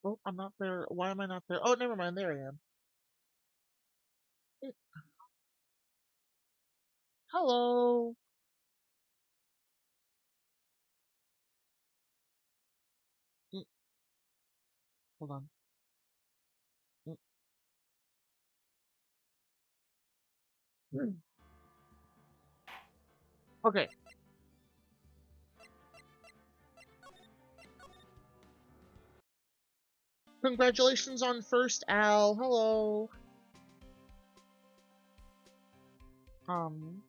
Oh, I'm not there. Why am I not there? Oh, never mind. There I am. Mm, hello. Mm, hold on. Mm, mm. Okay. Congratulations on first, Al. Hello. Um.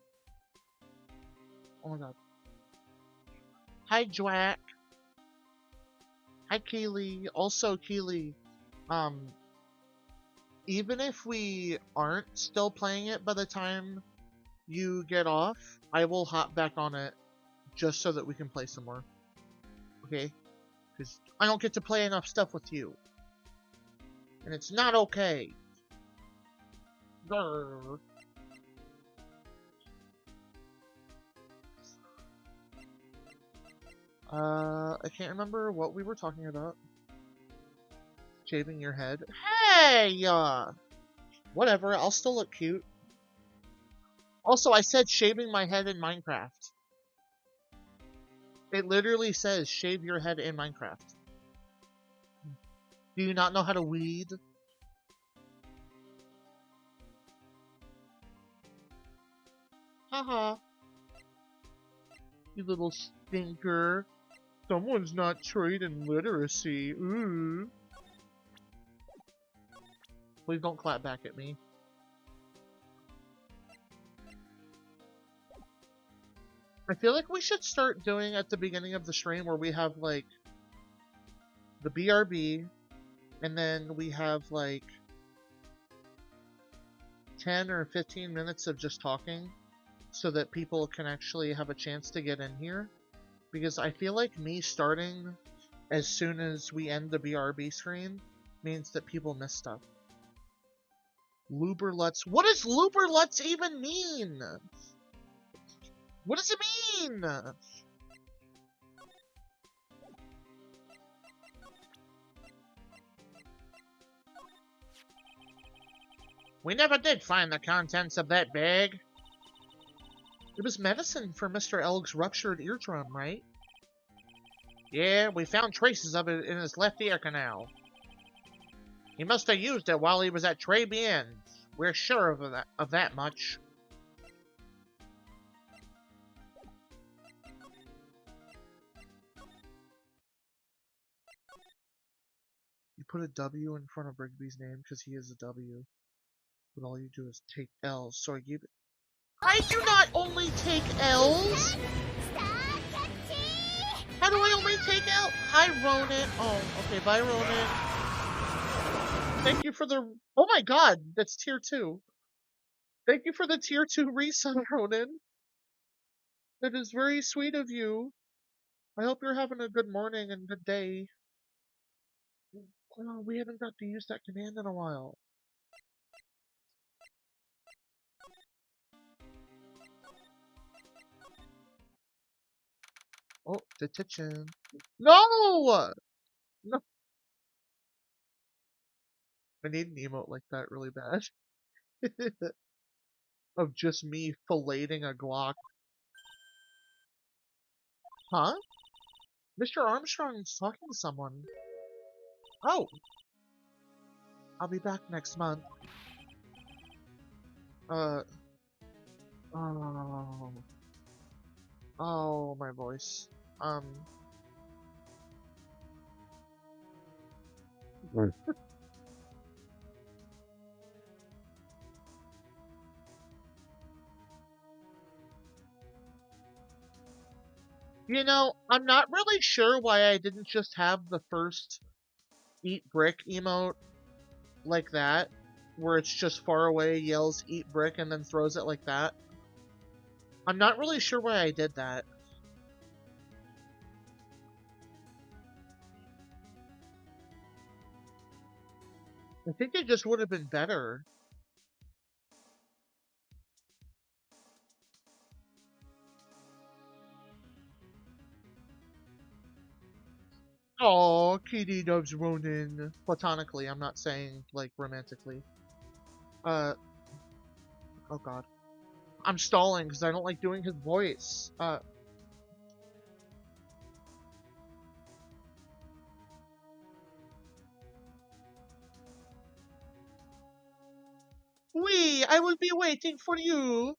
Oh my God. Hi, Dwack. Hi, Keely. Also, Keely. Um. Even if we aren't still playing it by the time you get off, I will hop back on it just so that we can play some more. Okay? Because I don't get to play enough stuff with you. And it's not okay. Grr. I can't remember what we were talking about. Shaving your head. Hey! Whatever, I'll still look cute. Also, I said shaving my head in Minecraft. It literally says shave your head in Minecraft. Do you not know how to weed? Haha. You little stinker. Someone's not trained in literacy. Ooh. Please don't clap back at me. I feel like we should start doing at the beginning of the stream where we have like the BRB and then we have like 10 or 15 minutes of just talking so that people can actually have a chance to get in here. Because I feel like me starting as soon as we end the BRB screen means that people miss stuff. Luberlutz. What does Luberlutz even mean? What does it mean? We never did find the contents of that bag. It was medicine for Mr. Elg's ruptured eardrum, right? Yeah, we found traces of it in his left ear canal. He must have used it while he was at Très Bien. We're sure of that much. You put a W in front of Rigby's name because he is a W. But all you do is take L's, so I give it. I do not only take L's! How do I only take L? Hi, Ronan. Oh, okay, bye, Ronan. Thank you for the... Oh my god, that's tier 2. Thank you for the tier 2 resub, Ronan. That is very sweet of you. I hope you're having a good morning and good day. Oh, we haven't got to use that command in a while. Oh, detention. No! No! I need an emote like that really bad. Of just me filleting a Glock. Huh? Mr. Armstrong's talking to someone. Oh! I'll be back next month. Uh... Oh... Oh, my voice. Right. You know, I'm not really sure why I didn't just have the first eat brick emote like that, where it's just far away, yells eat brick, and then throws it like that. I'm not really sure why I did that. I think it just would have been better. Oh, Kitty loves Ronan. Platonically, I'm not saying, like, romantically. Uh, oh god. I'm stalling because I don't like doing his voice. Oui, I will be waiting for you.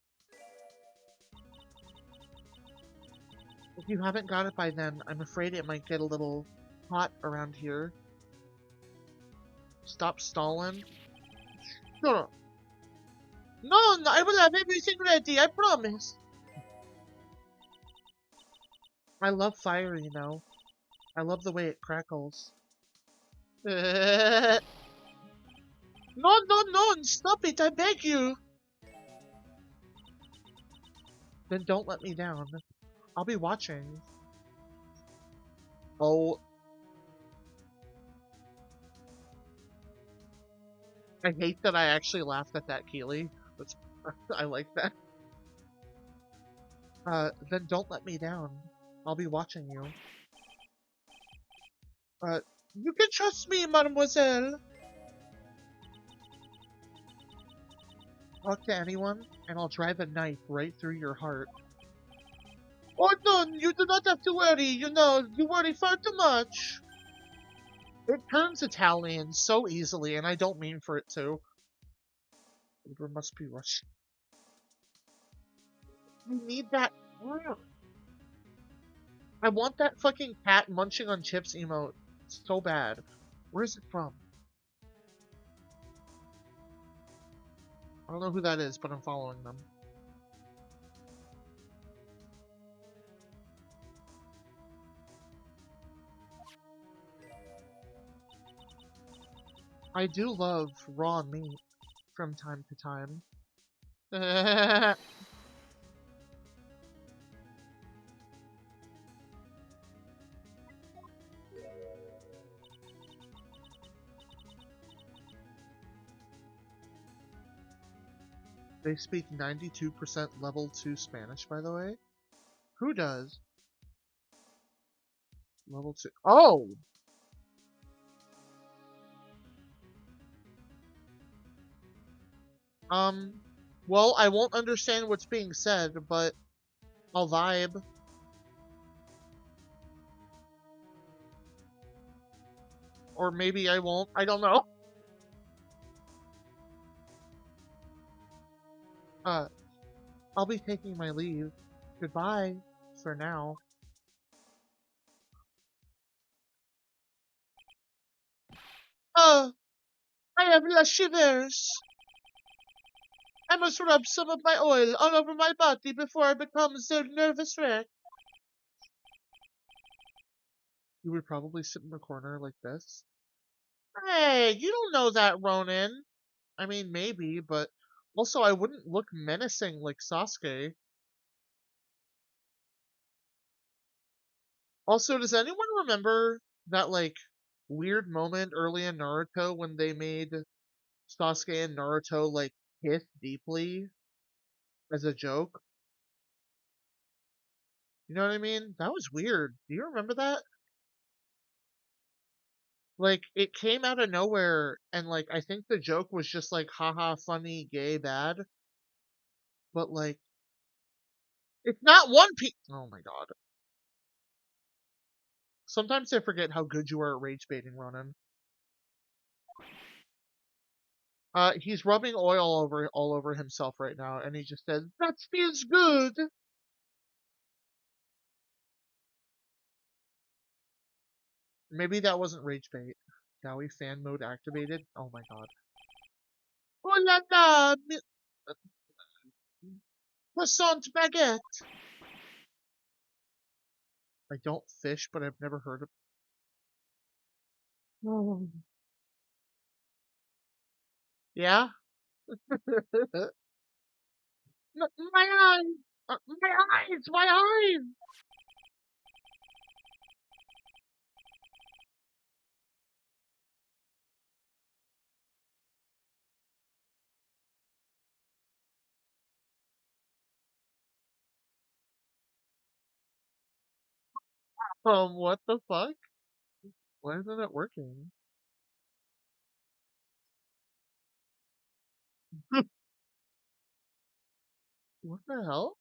If you haven't got it by then, I'm afraid it might get a little hot around here. Stop stalling. Sure. No, I will have everything ready, I promise. I love fire, you know. I love the way it crackles. No, no, no, stop it, I beg you. Then don't let me down. I'll be watching. Oh, I hate that I actually laughed at that, Keely. That's, I like that. Then don't let me down. I'll be watching you. You can trust me, mademoiselle. Talk to anyone, and I'll drive a knife right through your heart. Oh no, you do not have to worry, you worry far too much. It turns Italian so easily, and I don't mean for it to. There must be Russian. I need that. I want that fucking cat munching on chips emote so bad. Where is it from? I don't know who that is, but I'm following them. I do love raw meat from time to time. They speak 92% level 2 Spanish, by the way. Who does? Level 2. Oh! Um, well, I won't understand what's being said, but I'll vibe. Or maybe I won't. I don't know. Uh, I'll be taking my leave. Goodbye, for now. Oh, I have the shivers. I must rub some of my oil all over my body before I become a nervous wreck. You would probably sit in the corner like this. Hey, you don't know that, Ronan. I mean, maybe, but also I wouldn't look menacing like Sasuke. Also, does anyone remember that, like, weird moment early in Naruto when they made Sasuke and Naruto, like, kiss deeply as a joke? You know what I mean? That was weird. Do you remember that? Like, it came out of nowhere, and, like, I think the joke was just like, haha, funny, gay, bad. But, like, it's not One Piece. Oh my god. Sometimes I forget how good you are at rage baiting, Ronan. He's rubbing oil all over himself right now, and he just says, "That feels good." Maybe that wasn't rage bait. Dowie fan mode activated. Oh my god. Oh la la, croissant baguette. I don't fish, but I've never heard of. Oh. Yeah. My eyes. My eyes. My eyes. What the fuck? Why isn't it working? What the hell?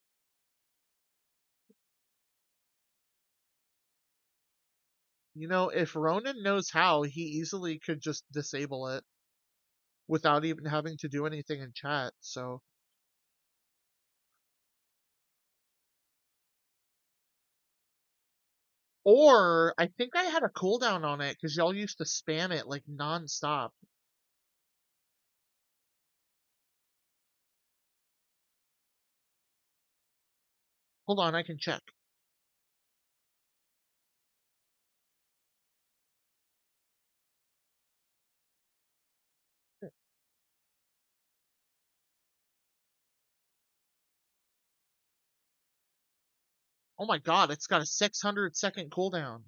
You know, if Ronan knows how, he easily could just disable it without even having to do anything in chat, so. Or, I think I had a cooldown on it, because y'all used to spam it, like, non-stop. Hold on, I can check. Oh my god, it's got a 600-second cooldown.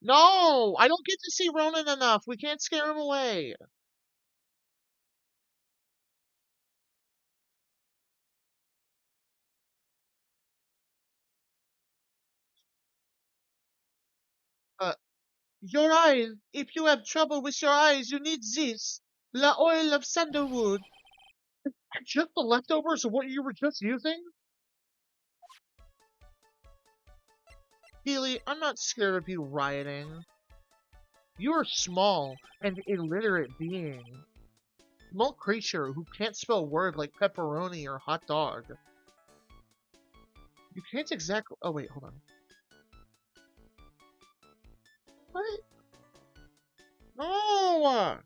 No! I don't get to see Ronan enough! We can't scare him away! Uh, your eyes! If you have trouble with your eyes, you need this! La oil of sandalwood! Just the leftovers of what you were just using? Healy, I'm not scared of you rioting. You are small and illiterate being. Small creature who can't spell a word like pepperoni or hot dog. You can't exactly. Oh wait, hold on. What? No!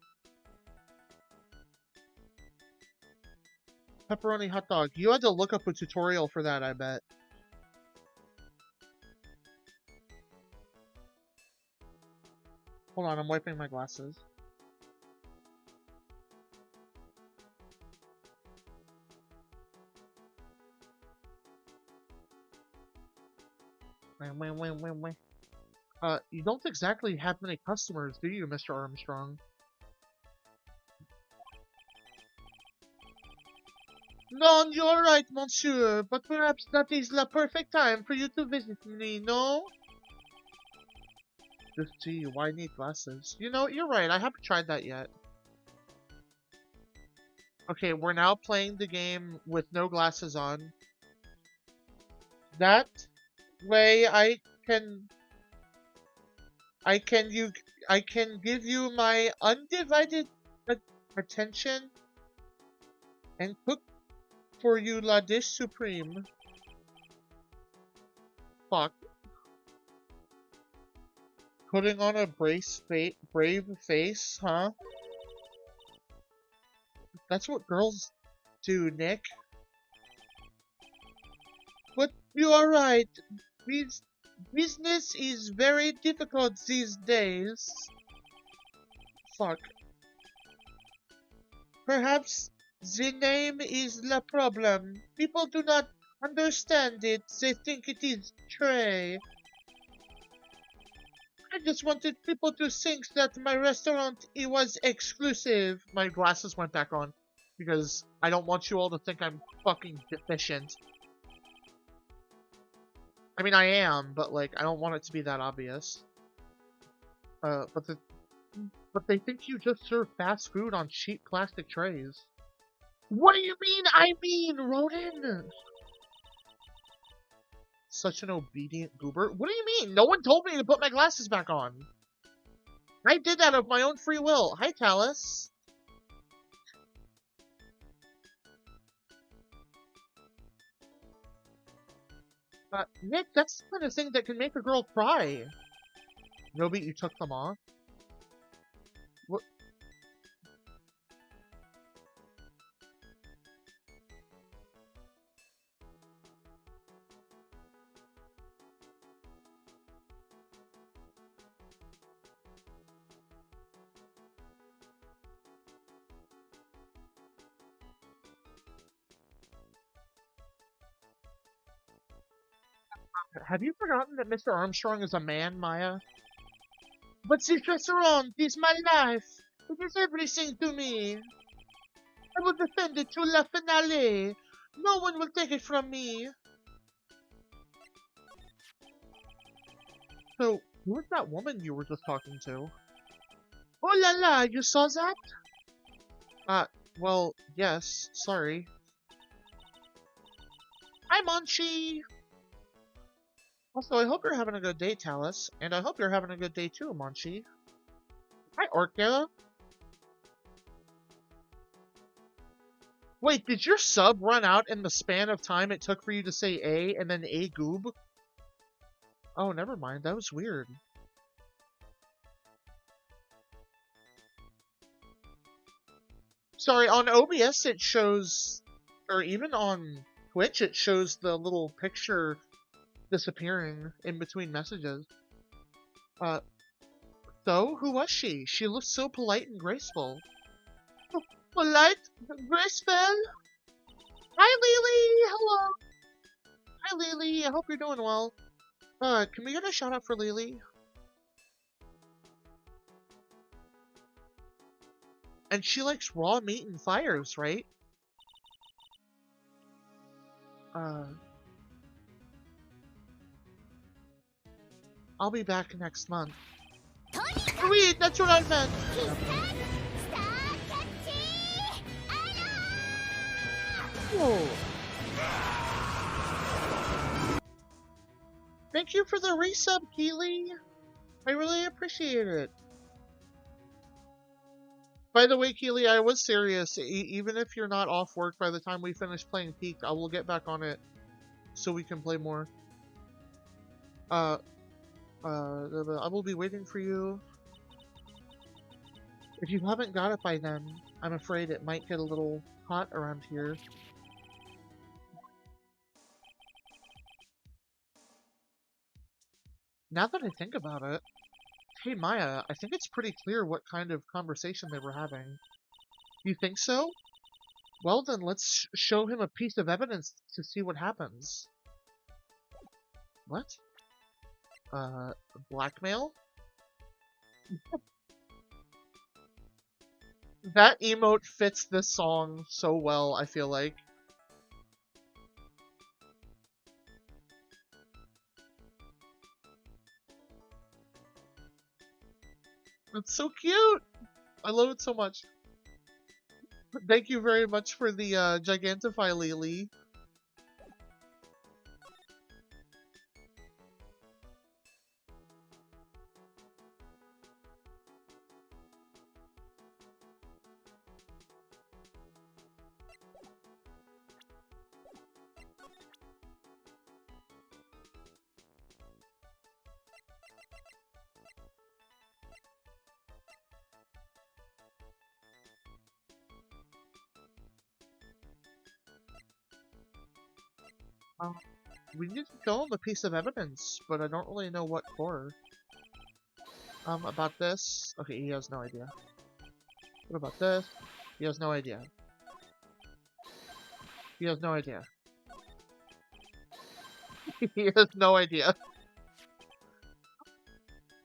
Pepperoni hot dog. You had to look up a tutorial for that, I bet. Hold on, I'm wiping my glasses. Wait. You don't exactly have many customers, do you, Mr. Armstrong? No, you're right, monsieur, but perhaps that is the perfect time for you to visit me, no? Just gee, why need glasses? You know, you're right, I haven't tried that yet. Okay, we're now playing the game with no glasses on. That way can I can you I can give you my undivided attention and cook for you la dish supreme. Fuck. Putting on a brave face, huh? That's what girls do, Nick. But you are right. Bus Business is very difficult these days. Fuck. Perhaps the name is the problem. People do not understand it. They think it is Trey. I just wanted people to think that my restaurant it was exclusive. My glasses went back on because I don't want you all to think I'm fucking deficient. I mean, I am, but like, I don't want it to be that obvious. Uh, but the, but they think you just serve fast food on cheap plastic trays. What do you mean? I mean, Ronan. Such an obedient goober. What do you mean? No one told me to put my glasses back on. I did that of my own free will. Hi, Talus. Nick, that's the kind of thing that can make a girl cry. Nobi, you took them off? What? Have you forgotten that Mr. Armstrong is a man, Maya? But this restaurant is my life. It is everything to me. I will defend it to la finale. No one will take it from me. So, who was that woman you were just talking to? Oh la la, you saw that? Uh, well, yes, sorry. Hi, Monchi! Also, I hope you're having a good day, Talus. And I hope you're having a good day too, Monchi. Hi, Orca. Wait, did your sub run out in the span of time it took for you to say A and then A goob? Oh, never mind. That was weird. Sorry, on OBS it shows, or even on Twitch it shows the little picture disappearing in between messages. Uh, so, who was she? She looked so polite and graceful. Polite? Graceful? Hi, Lily! Hello! Hi, Lily! I hope you're doing well. Can we get a shout out for Lily? And she likes raw meat and fires, right? I'll be back next month. Wait, that's what I meant! Oh. Thank you for the resub, Keely! I really appreciate it. By the way, Keely, I was serious. Even if you're not off work by the time we finish playing Peak, I will get back on it so we can play more. I will be waiting for you. If you haven't got it by then, I'm afraid it might get a little hot around here. Now that I think about it, hey Maya, I think it's pretty clear what kind of conversation they were having. You think so? Well then, let's show him a piece of evidence to see what happens. What? Blackmail? That emote fits this song so well, I feel like. It's so cute! I love it so much. Thank you very much for the Gigantify, Lily. We need to show him a piece of evidence, but I don't really know what for. About this. Okay, he has no idea. What about this? He has no idea. He has no idea. He has no idea.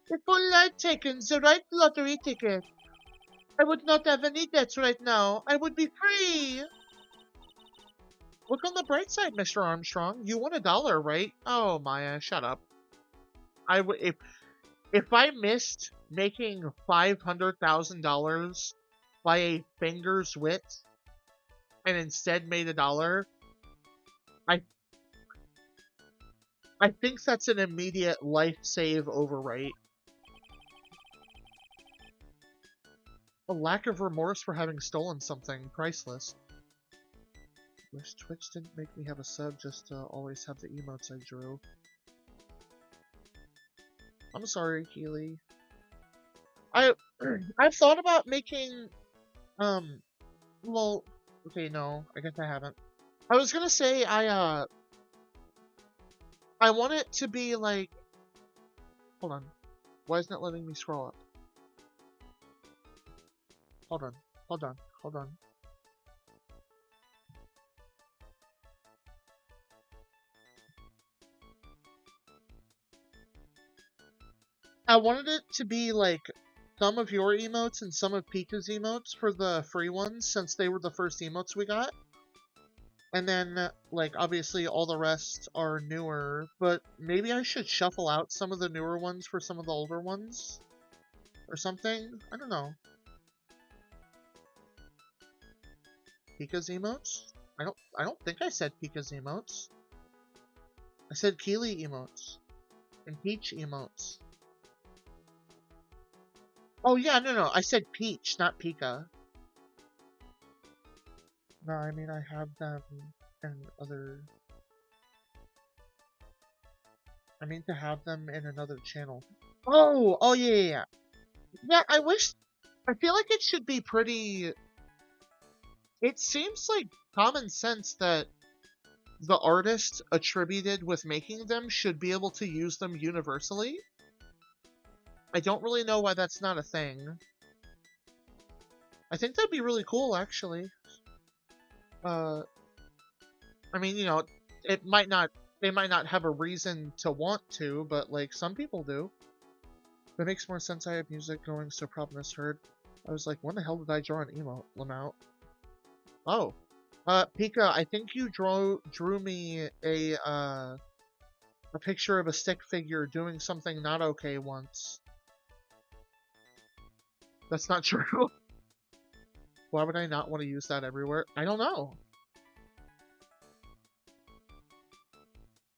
If only I'd taken the right lottery ticket, I would not have any debts right now. I would be free. Look on the bright side, Mr. Armstrong. You won $1, right? Oh, Maya, shut up. I would if I missed making $500,000 by a finger's width and instead made $1, I I think that's an immediate life save overwrite. A lack of remorse for having stolen something priceless. Wish Twitch didn't make me have a sub just to always have the emotes I drew. I'm sorry, Keely. I've thought about making well, okay, no, I guess I haven't. I was gonna say I want it to be like, hold on. Why isn't it letting me scroll up? Hold on, hold on, hold on. I wanted it to be like some of your emotes and some of Pika's emotes for the free ones, since they were the first emotes we got. And then, like, obviously all the rest are newer, but maybe I should shuffle out some of the newer ones for some of the older ones? Or something? I don't know. Pika's emotes? I don't think I said Pika's emotes. I said Keely emotes. And Peach emotes. Oh yeah, no, I said Peach, not Pika. No, I mean I have them in other... I mean to have them in another channel. Oh yeah. Yeah, I wish... I feel like it should be pretty... It seems like common sense that the artist attributed with making them should be able to use them universally. I don't really know why that's not a thing. I think that'd be really cool, actually. Uh, I mean, it might not, they might not have a reason to want to, but like some people do. That makes more sense. I have music going, so problem is heard. I was like, when the hell did I draw an emote, Lamount? Oh, Pika, I think you drew me a picture of a stick figure doing something not okay once. That's not true. Why would I not want to use that everywhere? I don't know.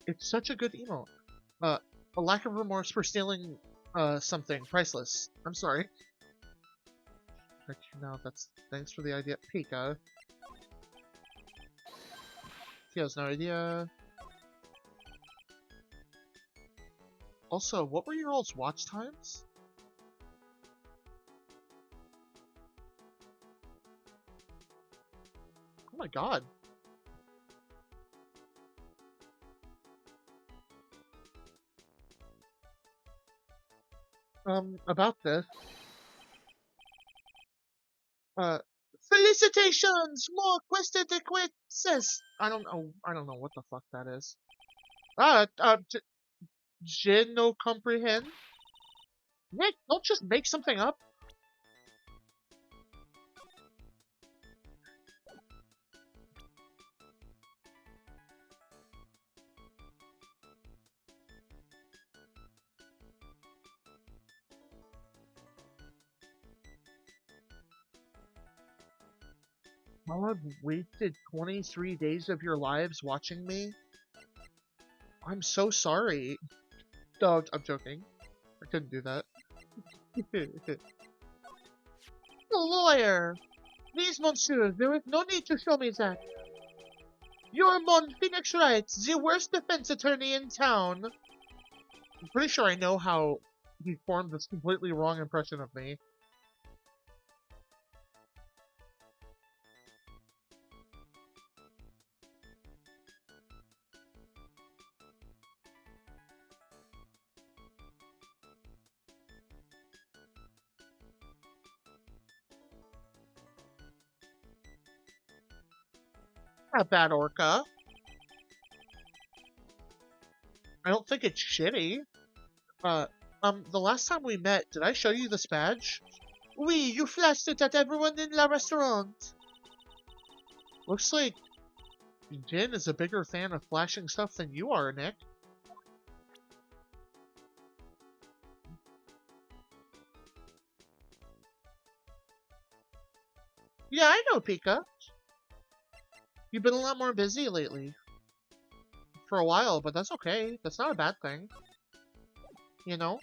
It's such a good emote. Uh, a lack of remorse for stealing something priceless. I'm sorry. Like, no, that's thanks for the idea, Pika. He has no idea. Also, what were your all's watch times? Oh my god. About this. Uh, Felicitations! More quested de quizzes! I don't know what the fuck that is. Je no comprehend? Nick, don't just make something up. Y'all have wasted 23 days of your lives watching me? I'm so sorry. No, I'm joking. I couldn't do that. The lawyer! Please, monsieur, there is no need to show me that. You're Mon Phoenix Wright, the worst defense attorney in town. I'm pretty sure I know how he formed this completely wrong impression of me. Not bad, Orca. I don't think it's shitty. The last time we met, did I show you this badge? Oui, you flashed it at everyone in la restaurant. Looks like Jin is a bigger fan of flashing stuff than you are, Nick. Yeah, I know, Pika. You've been a lot more busy lately. For a while, but that's okay. That's not a bad thing. You know?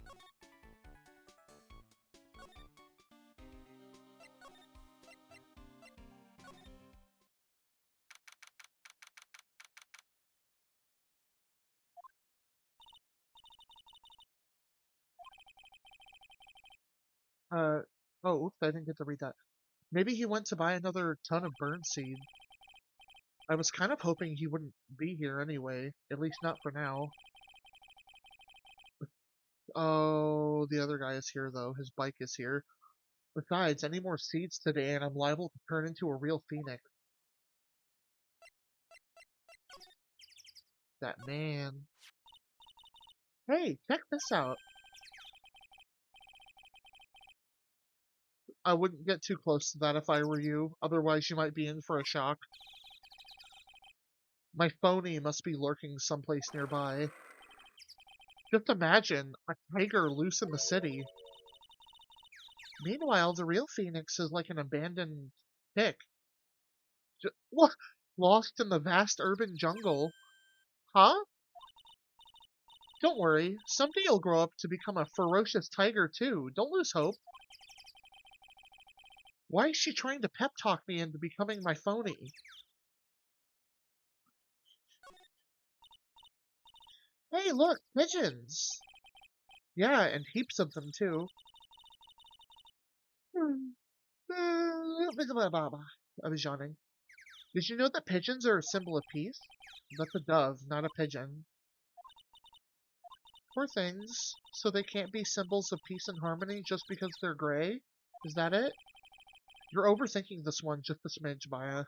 Uh, oh, oops, I didn't get to read that. Maybe he went to buy another ton of burn seed. I was kind of hoping he wouldn't be here anyway, at least not for now. Oh, the other guy is here though. His bike is here. Besides, any more seeds today and I'm liable to turn into a real phoenix. That man. Hey, check this out. I wouldn't get too close to that if I were you, otherwise you might be in for a shock. My phony must be lurking someplace nearby. Just imagine a tiger loose in the city. Meanwhile, the real Phoenix is like an abandoned tick. What? Lost in the vast urban jungle. Huh? Don't worry, someday you'll grow up to become a ferocious tiger too. Don't lose hope. Why is she trying to pep talk me into becoming my phony? Hey, look, pigeons! Yeah, and heaps of them too. I was yawning. Did you know that pigeons are a symbol of peace? That's a dove, not a pigeon. Poor things. So they can't be symbols of peace and harmony just because they're gray? Is that it? You're overthinking this one just a smidge, Maya.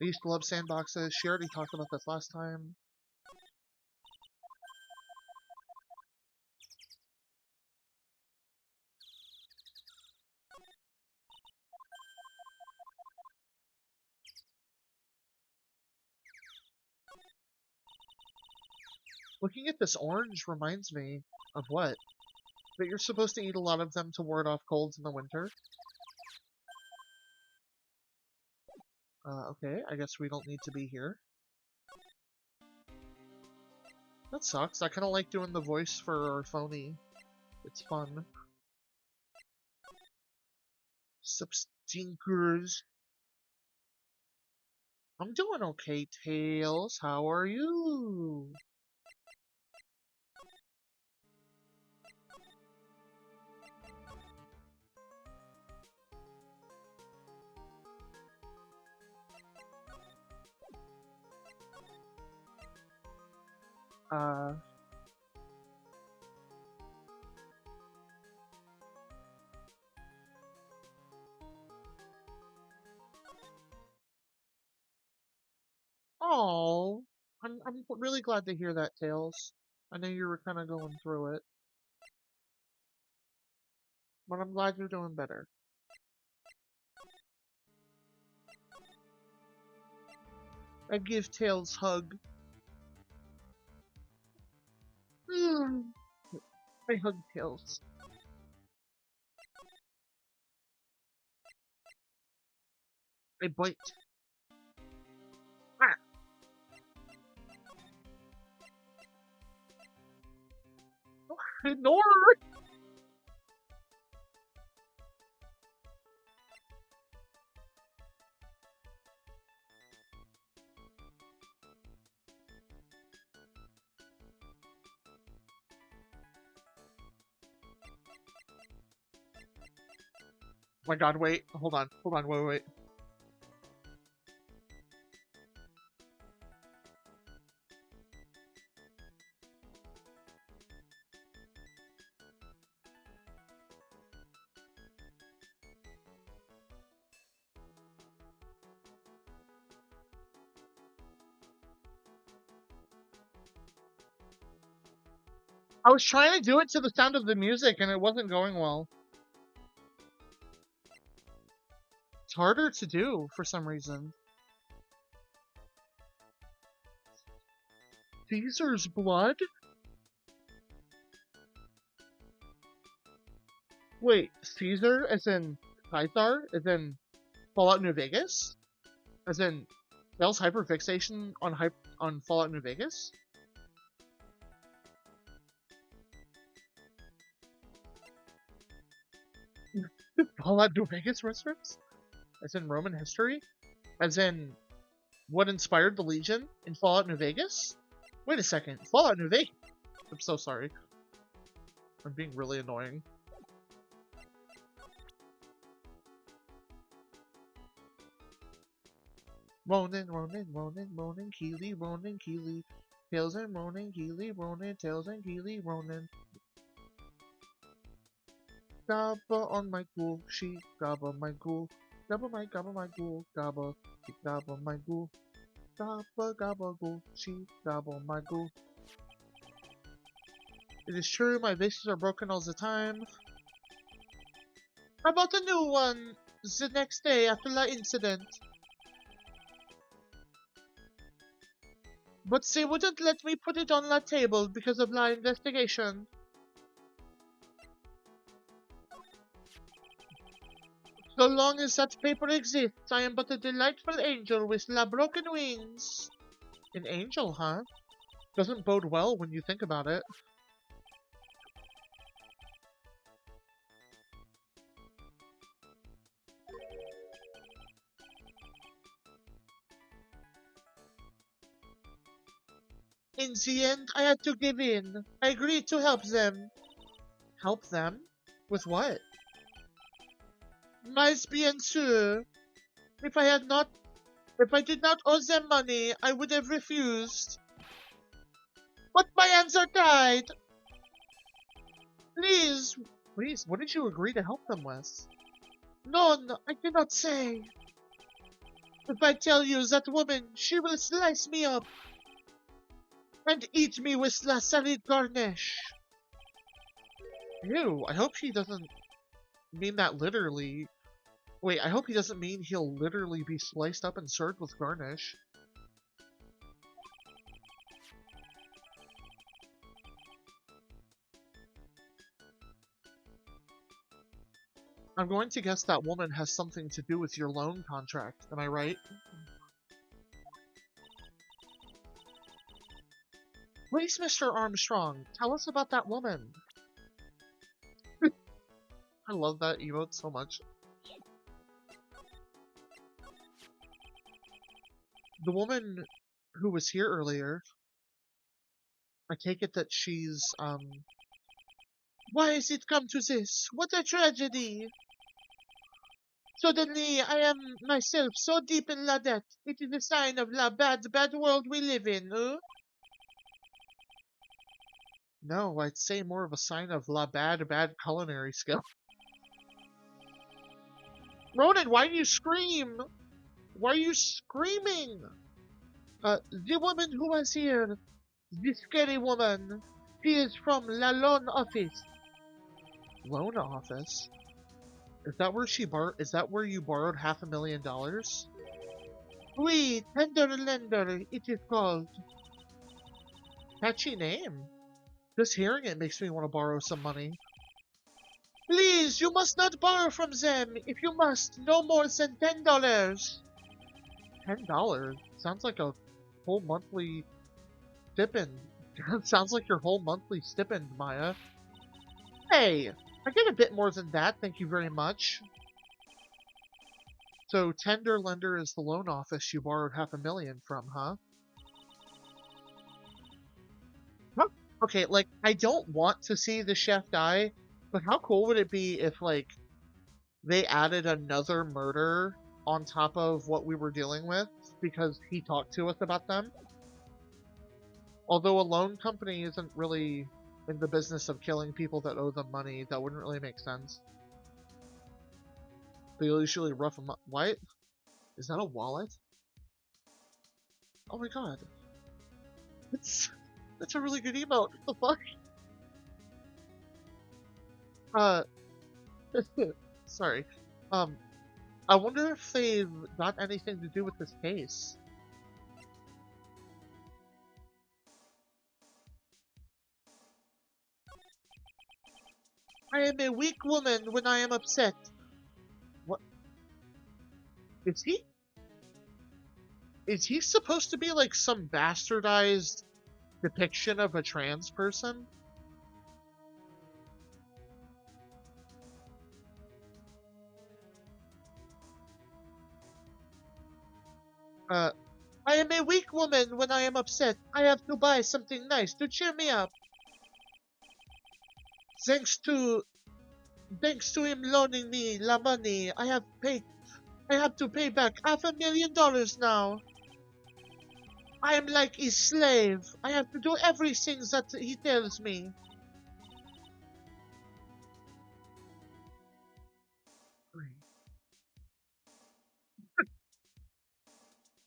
I used to love sandboxes. She already talked about this last time. Looking at this orange reminds me of what? That you're supposed to eat a lot of them to ward off colds in the winter? Okay, I guess we don't need to be here. That sucks. I kind of like doing the voice for our phony. It's fun. Substinkers. I'm doing okay, Tails. How are you? Uh, oh, I'm really glad to hear that, Tails. I know you were kind of going through it, but I'm glad you're doing better. I give Tails hug. I hug Tails. I bite. Ah, ignore! Oh my god, wait. Hold on. Wait. I was trying to do it to the sound of the music and it wasn't going well. It's harder to do for some reason. Caesar's blood? Wait, Caesar as in Caesar? As in Fallout New Vegas? As in Bell's hyperfixation on Fallout New Vegas? Fallout New Vegas reference? As in Roman history? As in what inspired the Legion in Fallout New Vegas? Wait a second, Fallout New Vegas? I'm so sorry. I'm being really annoying. Ronin, Keely. Tails and Ronin, Keely, Tails and Keely, Ronin. Gabba on my ghoul, she gabba my ghoul. Gabba my ghoul, gabba my ghoul. Gabba ghoul, she gabba my ghoul. It is true, my vases are broken all the time. How about the new one? the next day after the incident. But they wouldn't let me put it on the table because of the investigation. So long as that paper exists, I am but a delightful angel with la broken wings. An angel, huh? Doesn't bode well when you think about it. In the end, I had to give in. I agreed to help them. Help them? With what? Mais bien sûr. If I had not, if I did not owe them money, I would have refused. But my hands are tied. Please, please, what did you agree to help them with? None, I cannot say. If I tell you that woman, she will slice me up and eat me with la salad garnish. Ew, I hope she doesn't mean that literally. Wait, I hope he doesn't mean he'll literally be sliced up and served with garnish. I'm going to guess that woman has something to do with your loan contract, am I right? Please, Mr. Armstrong, tell us about that woman. I love that emote so much. The woman who was here earlier, I take it that she's, Why has it come to this? What a tragedy! Suddenly, I am myself so deep in la debt. It is a sign of la bad, bad world we live in, No, I'd say more of a sign of la bad, bad culinary skill. Ronan, why do you scream? Why are you screaming? The woman who was here, the scary woman, she is from la loan office. Loan office? Is that where is that where you borrowed $500,000? Oui, tender lender, it is called. Catchy name. Just hearing it makes me want to borrow some money. Please, you must not borrow from them. If you must, no more than $10. $10? Sounds like a whole monthly stipend. Sounds like your whole monthly stipend, Maya. Hey, I get a bit more than that, thank you very much. So, tender lender is the loan office you borrowed $500,000 from, huh? Huh? Okay, like, I don't want to see the chef die, but how cool would it be if, like, they added another murder on top of what we were dealing with because he talked to us about them? Although a loan company isn't really in the business of killing people that owe them money, that wouldn't really make sense. They usually rough them up. What? Is that a wallet? Oh my god. That's, that's a really good emote. What the fuck? Sorry. Um, I wonder if they've got anything to do with this case. I am a weak woman when I am upset. What? Is he? Is he supposed to be like some bastardized depiction of a trans person? Uh, I am a weak woman when I am upset. I have to buy something nice to cheer me up. Thanks to thanks to him loaning me la money, I have to pay back $500,000 now. I am like his slave. I have to do everything that he tells me.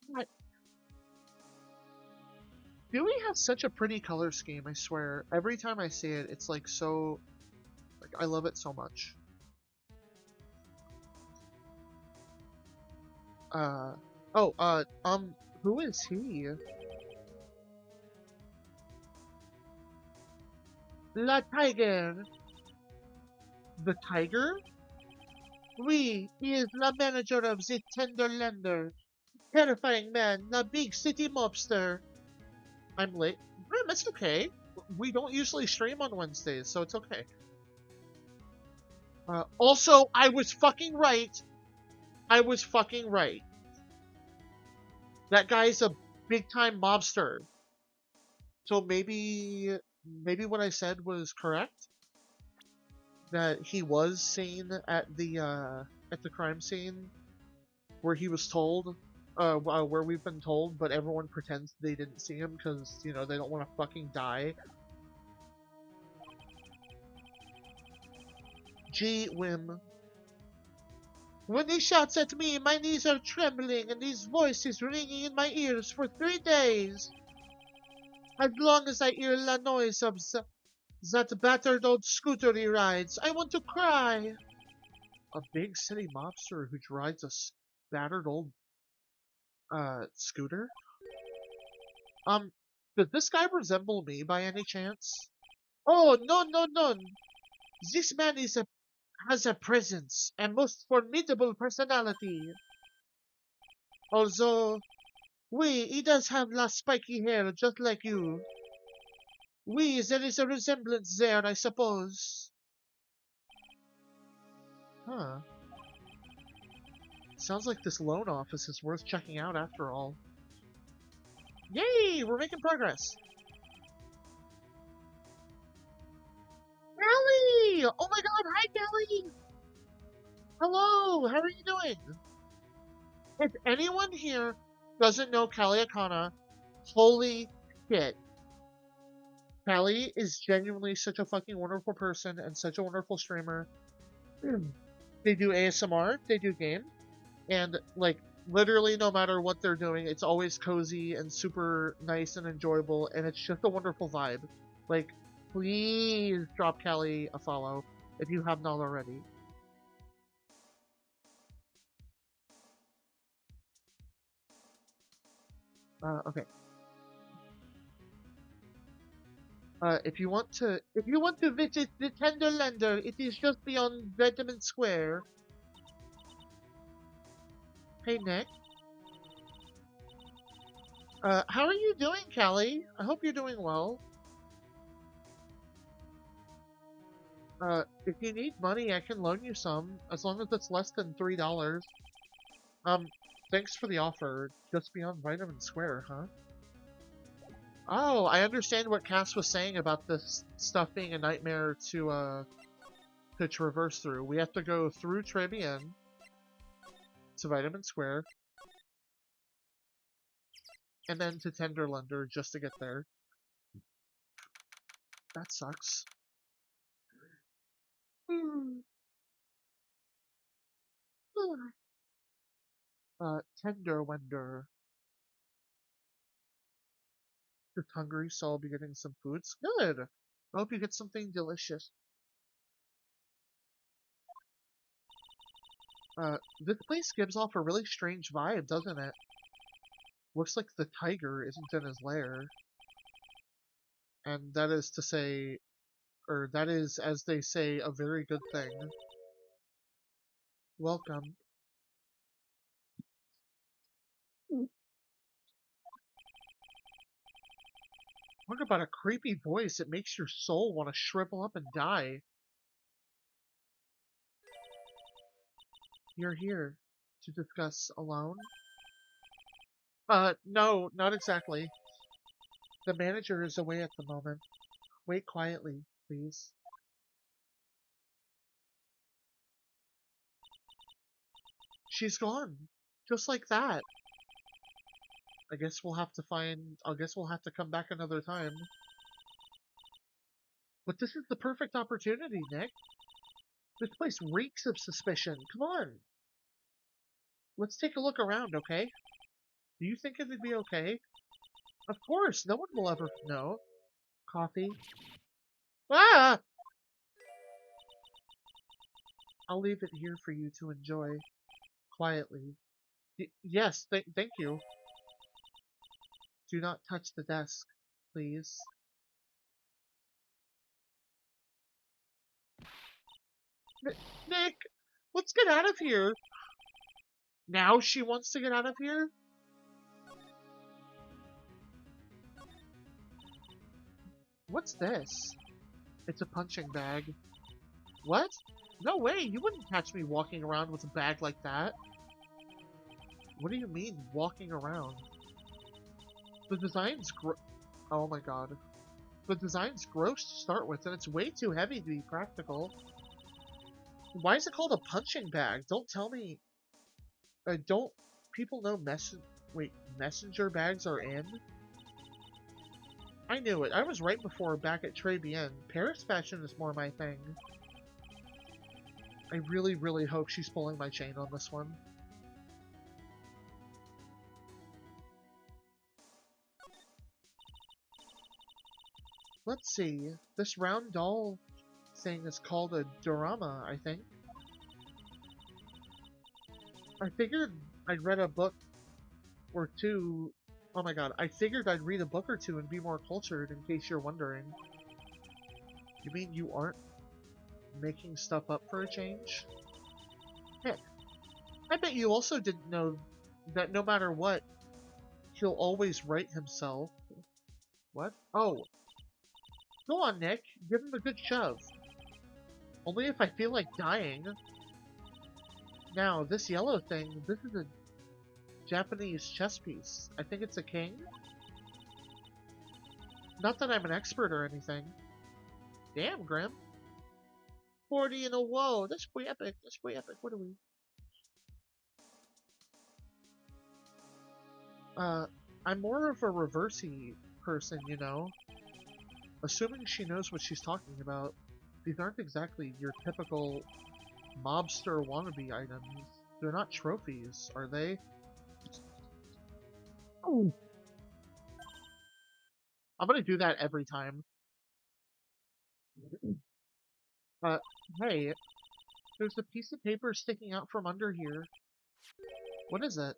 What? Dewey has such a pretty color scheme, I swear. Every time I see it, it's like so... Like, I love it so much. Uh, who is he? La Tiger. The tiger? Oui, he is the manager of the Tenderlander. Terrifying man, the big city mobster. I'm late. It's okay. We don't usually stream on Wednesdays, so it's okay. Also, I was fucking right. I was fucking right. That guy's a big time mobster. So maybe what I said was correct. That he was seen at the crime scene where he was told, where we've been told, but everyone pretends they didn't see him because they don't want to fucking die. Gee whim. When he shouts at me, my knees are trembling and his voice is ringing in my ears for 3 days. As long as I hear the noise of that battered old scooter he rides, I want to cry. A big city mobster who rides a battered old scooter? Does this guy resemble me by any chance? Oh, no, no, no. This man has a presence, a most formidable personality. Although, oui, he does have la spiky hair, just like you. Oui, there is a resemblance there, I suppose. Huh. Sounds like this loan office is worth checking out after all. Yay! We're making progress! Kelly! Oh my god, hi Kelly! Hello, how are you doing? If anyone here doesn't know Kelly Akana, holy shit. Kelly is genuinely such a fucking wonderful person and such a wonderful streamer. They do ASMR, they do game, and like literally no matter what they're doing, it's always cozy and super nice and enjoyable, and it's just a wonderful vibe. Like, please drop Kelly a follow if you have not already. Okay. If you want to visit the Tenderlander, it is just beyond Vitamin Square. Hey Nick. How are you doing, Kelly? I hope you're doing well. If you need money, I can loan you some, as long as it's less than $3. Um, thanks for the offer. Just beyond Vitamin Square, huh? Oh, I understand what Cass was saying about this stuff being a nightmare to traverse through. We have to go through Trebian to Vitamin Square, and then to Tenderlander just to get there. That sucks. Tenderwender. Just hungry, so I'll be getting some foods. Good. I hope you get something delicious. This place gives off a really strange vibe, doesn't it? Looks like the tiger isn't in his lair. And that is to say, or that is, as they say, a very good thing. Welcome. Talk about a creepy voice. It makes your soul want to shrivel up and die. You're here to discuss alone? No, not exactly. The manager is away at the moment. Wait quietly, please. She's gone. Just like that. I guess we'll have to come back another time. But this is the perfect opportunity, Nick. This place reeks of suspicion. Come on. Let's take a look around, okay? Do you think it'd be okay? Of course, no one will ever know. Coffee. Ah! I'll leave it here for you to enjoy. Quietly. Yes, thank you. Do not touch the desk, please. Nick, let's get out of here. Now she wants to get out of here? What's this? It's a punching bag. What? No way, you wouldn't catch me walking around with a bag like that. What do you mean, walking around? The design's oh my god. The design's gross to start with, and it's way too heavy to be practical. Why is it called a punching bag? Don't tell me. Don't people know wait, messenger bags are in? I knew it. I was right before back at Très Bien. Paris fashion is more my thing. I really, really hope she's pulling my chain on this one. Let's see. This round doll thing is called a dorama, I think. I figured I'd read a book or two. Oh my god, I figured I'd read a book or two and be more cultured in case you're wondering. You mean you aren't making stuff up for a change? Heck, I bet you also didn't know that no matter what, he'll always write himself. What? Oh, go on, Nick. Give him a good shove. Only if I feel like dying. Now, this yellow thing, this is a Japanese chess piece. I think it's a king? Not that I'm an expert or anything. Damn, Grim. 40 in a row. That's pretty epic. That's pretty epic. What are we? Uh, I'm more of a reversey person, you know? Assuming she knows what she's talking about. These aren't exactly your typical mobster wannabe items. They're not trophies, are they? Oh. I'm gonna do that every time. Uh, hey, there's a piece of paper sticking out from under here. What is it?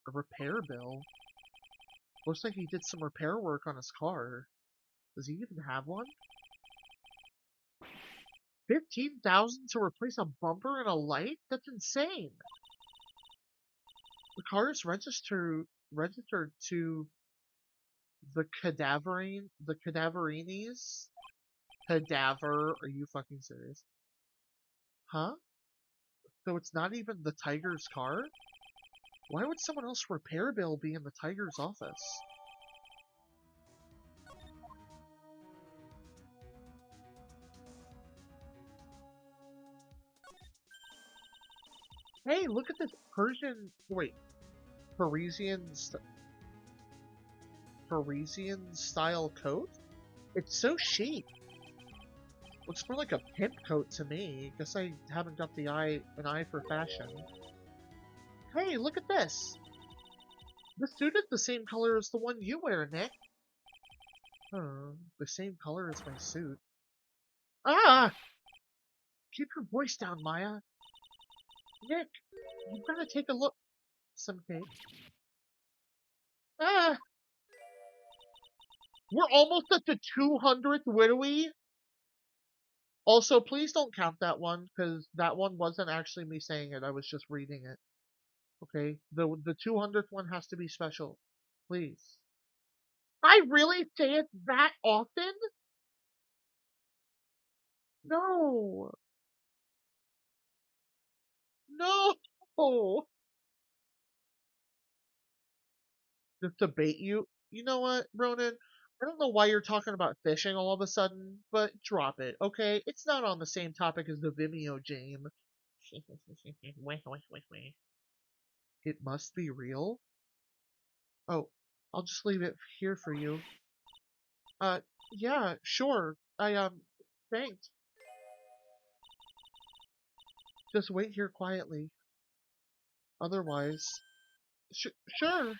A repair bill? Looks like he did some repair work on his car. Does he even have one? 15,000 to replace a bumper and a light? That's insane. The car is registered to the Cadaverinis? Cadaver? Are you fucking serious? Huh? So it's not even the Tiger's car? Why would someone else repair bill be in the Tiger's office? Hey, look at this Parisian, Parisian style coat? It's so chic. Looks more like a pimp coat to me. Guess I haven't got an eye for fashion. Hey, look at this! This suit is the same color as the one you wear, Nick. The same color as my suit. Ah! Keep your voice down, Maya. Nick, you've got to take a look. Some cake. Ah! We're almost at the 200th widowy. Also, please don't count that one, because that one wasn't actually me saying it. I was just reading it. Okay? The 200th one has to be special. Please. I really say it that often? No. No. Just to bait you. You know what, Ronan? I don't know why you're talking about fishing all of a sudden, but drop it, okay? It's not on the same topic as the Vimeo game. Wait. It must be real? Oh, I'll just leave it here for you. Uh, yeah, sure. Thanks. Just wait here quietly. Otherwise, sure.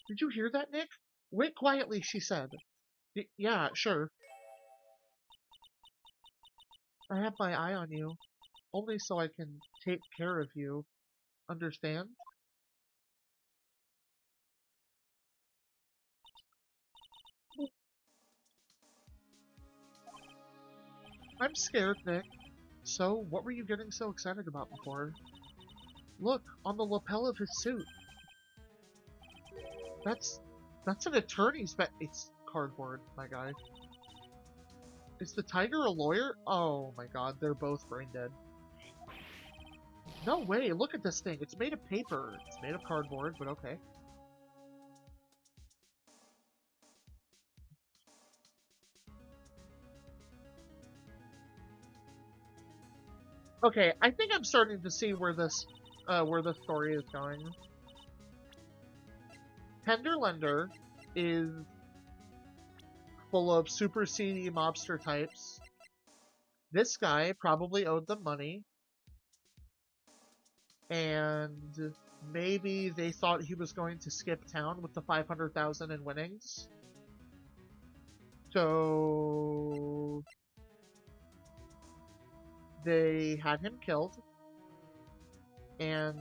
Did you hear that, Nick? Wait quietly, she said. Yeah, sure. I have my eye on you, only so I can take care of you. Understand? I'm scared, Nick. So, what were you getting so excited about before? Look, on the lapel of his suit. That's an attorney's it's cardboard, my guy. Is the tiger a lawyer? Oh my god, they're both brain dead. No way, look at this thing. It's made of paper. It's made of cardboard, but okay. Okay, I think I'm starting to see where the story is going. Tender Lender is full of super seedy mobster types. This guy probably owed them money, and maybe they thought he was going to skip town with the 500,000 in winnings. So they had him killed, and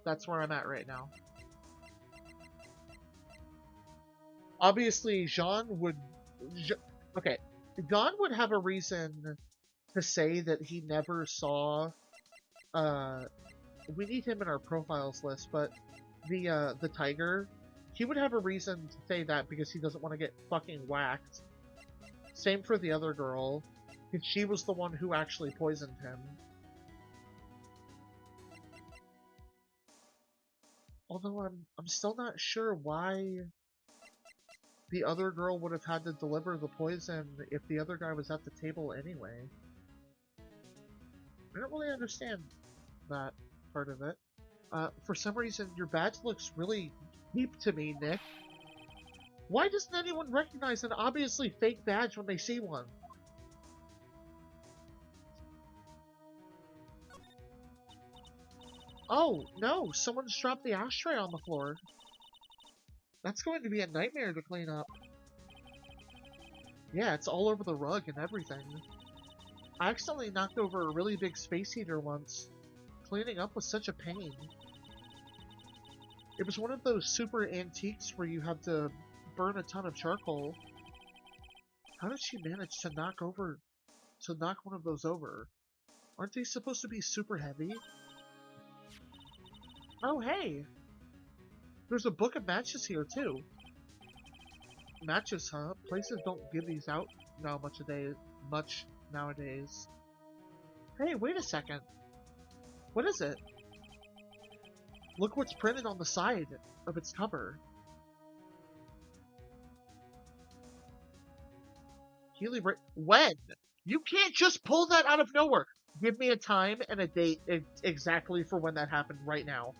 that's where I'm at right now. Obviously, okay, Jean would have a reason to say that he never saw. We need him in our profiles list, but the tiger, he would have a reason to say that because he doesn't want to get fucking whacked. Same for the other girl, because she was the one who actually poisoned him. Although I'm still not sure why the other girl would have had to deliver the poison if the other guy was at the table anyway. I don't really understand that part of it. For some reason, your badge looks really cheap to me, Nick. Why doesn't anyone recognize an obviously fake badge when they see one? Oh, no, someone's dropped the ashtray on the floor. That's going to be a nightmare to clean up. Yeah, it's all over the rug and everything. I accidentally knocked over a really big space heater once. Cleaning up was such a pain. It was one of those super antiques where you have to burn a ton of charcoal. How did she manage to knock one of those over? Aren't they supposed to be super heavy? Oh, hey! There's a book of matches here, too. Matches, huh? Places don't give these out much nowadays. Hey, wait a second. What is it? Look what's printed on the side of its cover. When? You can't just pull that out of nowhere. Give me a time and a date exactly for when that happened right now.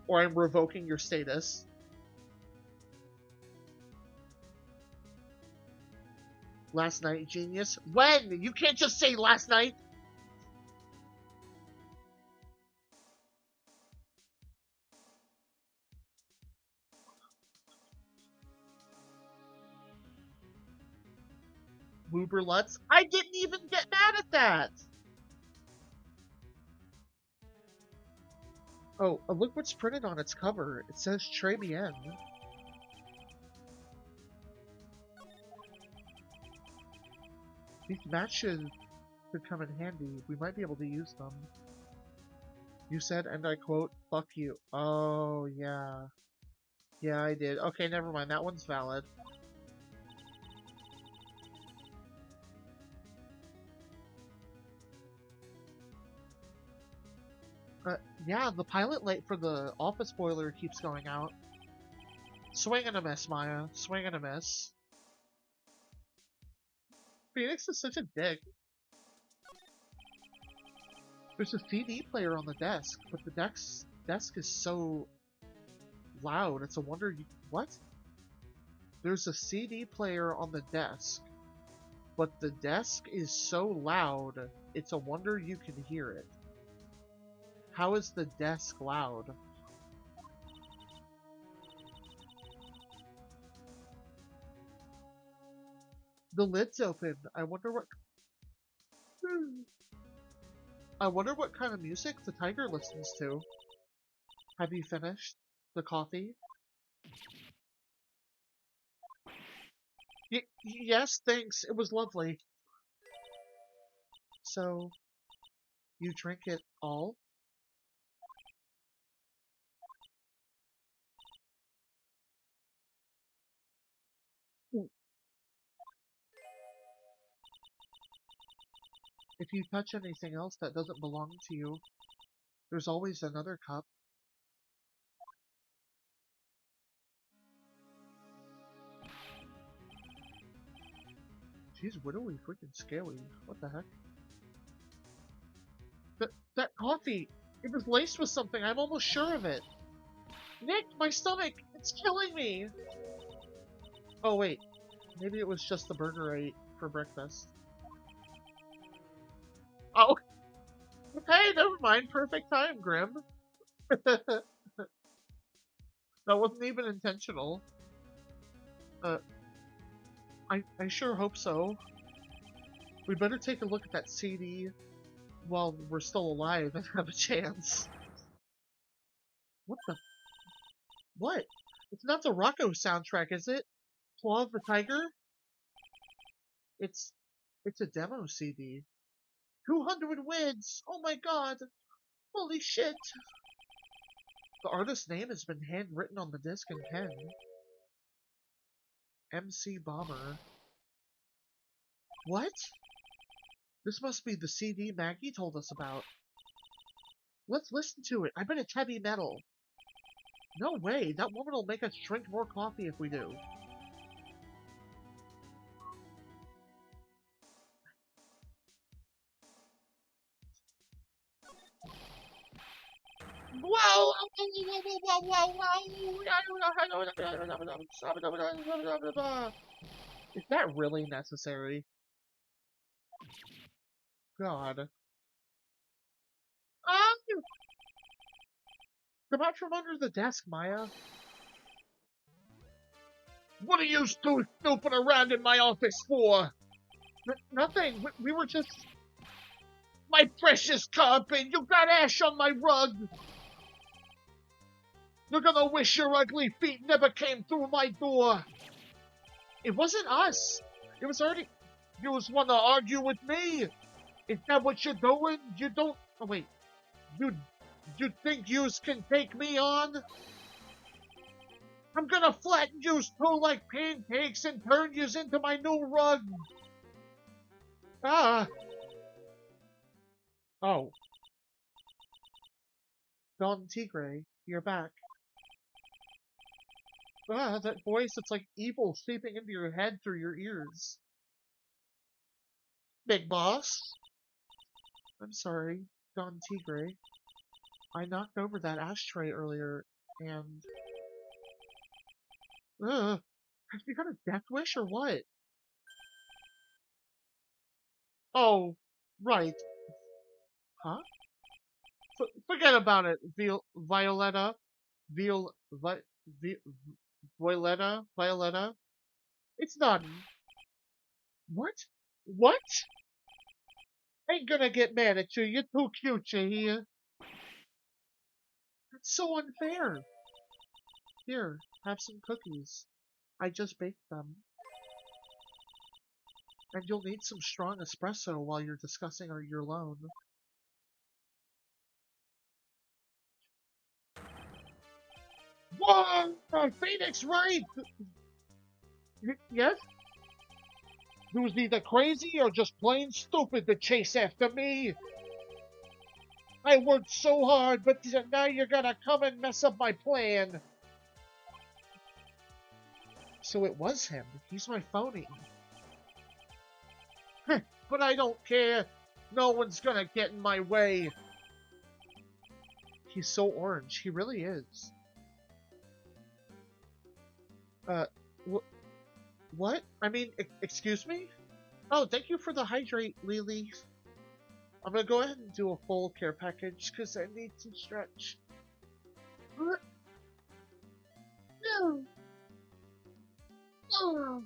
Or I'm revoking your status. Last night, genius. When? You can't just say last night. Wooberlutz. I didn't even get mad at that. Oh, look what's printed on its cover. It says Très bien. These matches could come in handy. We might be able to use them. You said, and I quote, fuck you. Oh, yeah. Yeah, I did. Okay, never mind. That one's valid. Yeah, the pilot light for the office boiler keeps going out. Swing and a miss, Maya. Swing and a miss. Phoenix is such a dick. There's a CD player on the desk, but the desk is so loud. It's a wonder you... What? There's a CD player on the desk, but the desk is so loud, it's a wonder you can hear it. How is the desk loud? The lid's open. I wonder what kind of music the tiger listens to. Have you finished the coffee? Yes, thanks. It was lovely. So, you drink it all? Hmm. If you touch anything else that doesn't belong to you, there's always another cup. She's widowy freaking scary. What the heck? That coffee, it was laced with something. I'm almost sure of it. Nick, my stomach, it's killing me. Oh wait, maybe it was just the burger I ate for breakfast. Oh, hey, never mind. Perfect time, Grim. That wasn't even intentional. Uh, I sure hope so. We better take a look at that CD while we're still alive and have a chance. What the? What? It's not the Rocco soundtrack, is it? Claw of the Tiger? It's it's a demo CD. 200 wins! Oh my god! Holy shit! The artist's name has been handwritten on the disc in pen. MC Bomber. What? This must be the CD Maggie told us about. Let's listen to it. I bet it's heavy metal. No way, that woman will make us drink more coffee if we do. Whoa! Is that really necessary? God. Ah! Come out from under the desk, Maya. What are you two snooping around in my office for? Nothing. We were just... My precious carpet! You got ash on my rug! You're gonna wish your ugly feet never came through my door! It wasn't us! It was already... You just wanna argue with me? Is that what you're doing? You don't... Oh, wait. You think yous can take me on? I'm gonna flatten yous two like pancakes and turn yous into my new rug! Ah! Oh. Don Tigre, you're back. Ah, that voice, it's like evil seeping into your head through your ears. Big boss? I'm sorry, Don Tigre. I knocked over that ashtray earlier, and... Ugh. Have you got a death wish or what? Oh, right. Huh? Forget about it, Violetta. Vi Violetta. It's not. What? What? Ain't gonna get mad at you. You're too cute, you hear? That's so unfair. Here, have some cookies. I just baked them. And you'll need some strong espresso while you're discussing your loan. Whoa! Phoenix Wright! Yes? Who's either crazy or just plain stupid to chase after me? I worked so hard, but now you're gonna come and mess up my plan. So it was him. He's my phony. But I don't care. No one's gonna get in my way. He's so orange. He really is. Uh, what? I mean, excuse me? Oh, thank you for the hydrate, Lily. I'm gonna go ahead and do a full care package because I need to stretch. No. No.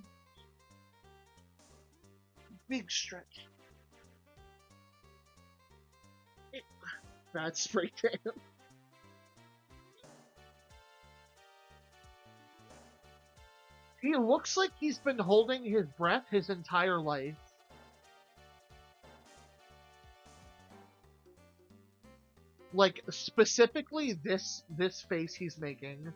Big stretch. Bad spray tan. He looks like he's been holding his breath his entire life. Like, specifically this face he's making.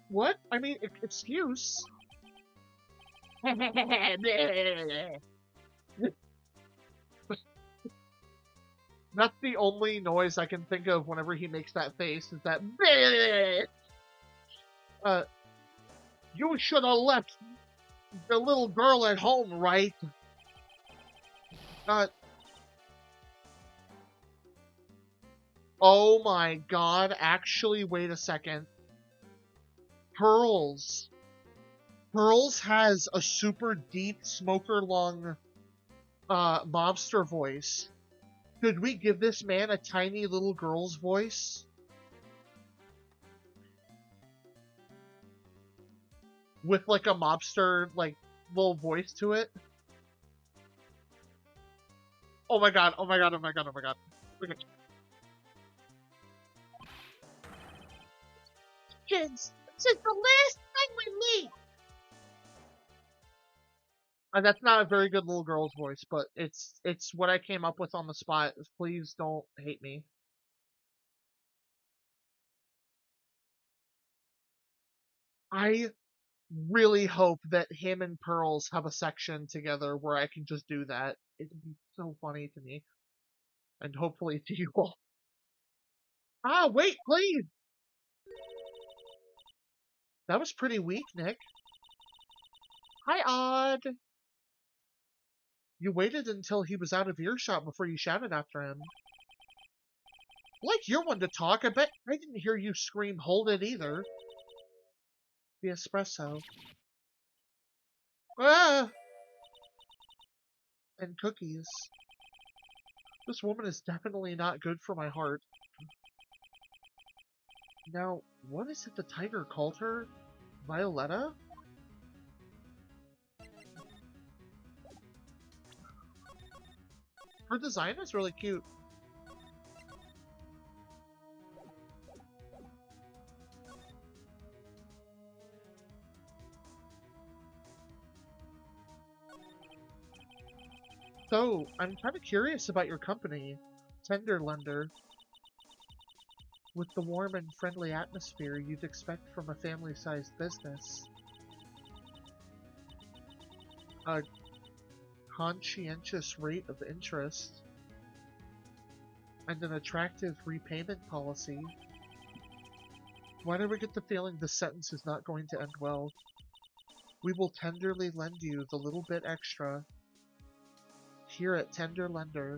What? I mean, excuse. That's the only noise I can think of whenever he makes that face, is that uh, you should have left the little girl at home, right? Uh, oh my god, actually, wait a second. Pearls. Pearls has a super deep, smoker lung, mobster voice. Could we give this man a tiny little girl's voice? With like a mobster, like, little voice to it? Oh my god, oh my god, oh my god, oh my god. Okay. Kids, this is the last time we meet! That's not a very good little girl's voice, but it's what I came up with on the spot. Please don't hate me. I really hope that him and Pearls have a section together where I can just do that. It'd be so funny to me. And hopefully to you all. Ah, wait, please! That was pretty weak, Nick. Hi, Odd! You waited until he was out of earshot before you shouted after him. Like you're one to talk, I bet I didn't hear you scream, hold it either. The espresso. Ah! And cookies. This woman is definitely not good for my heart. Now, what is it the tiger called her? Violetta? Her design is really cute. So, I'm kind of curious about your company, Tenderlender. With the warm and friendly atmosphere you'd expect from a family-sized business. A conscientious rate of interest. And an attractive repayment policy. Why do we get the feeling this sentence is not going to end well? We will tenderly lend you the little bit extra. Here at Tender Lender.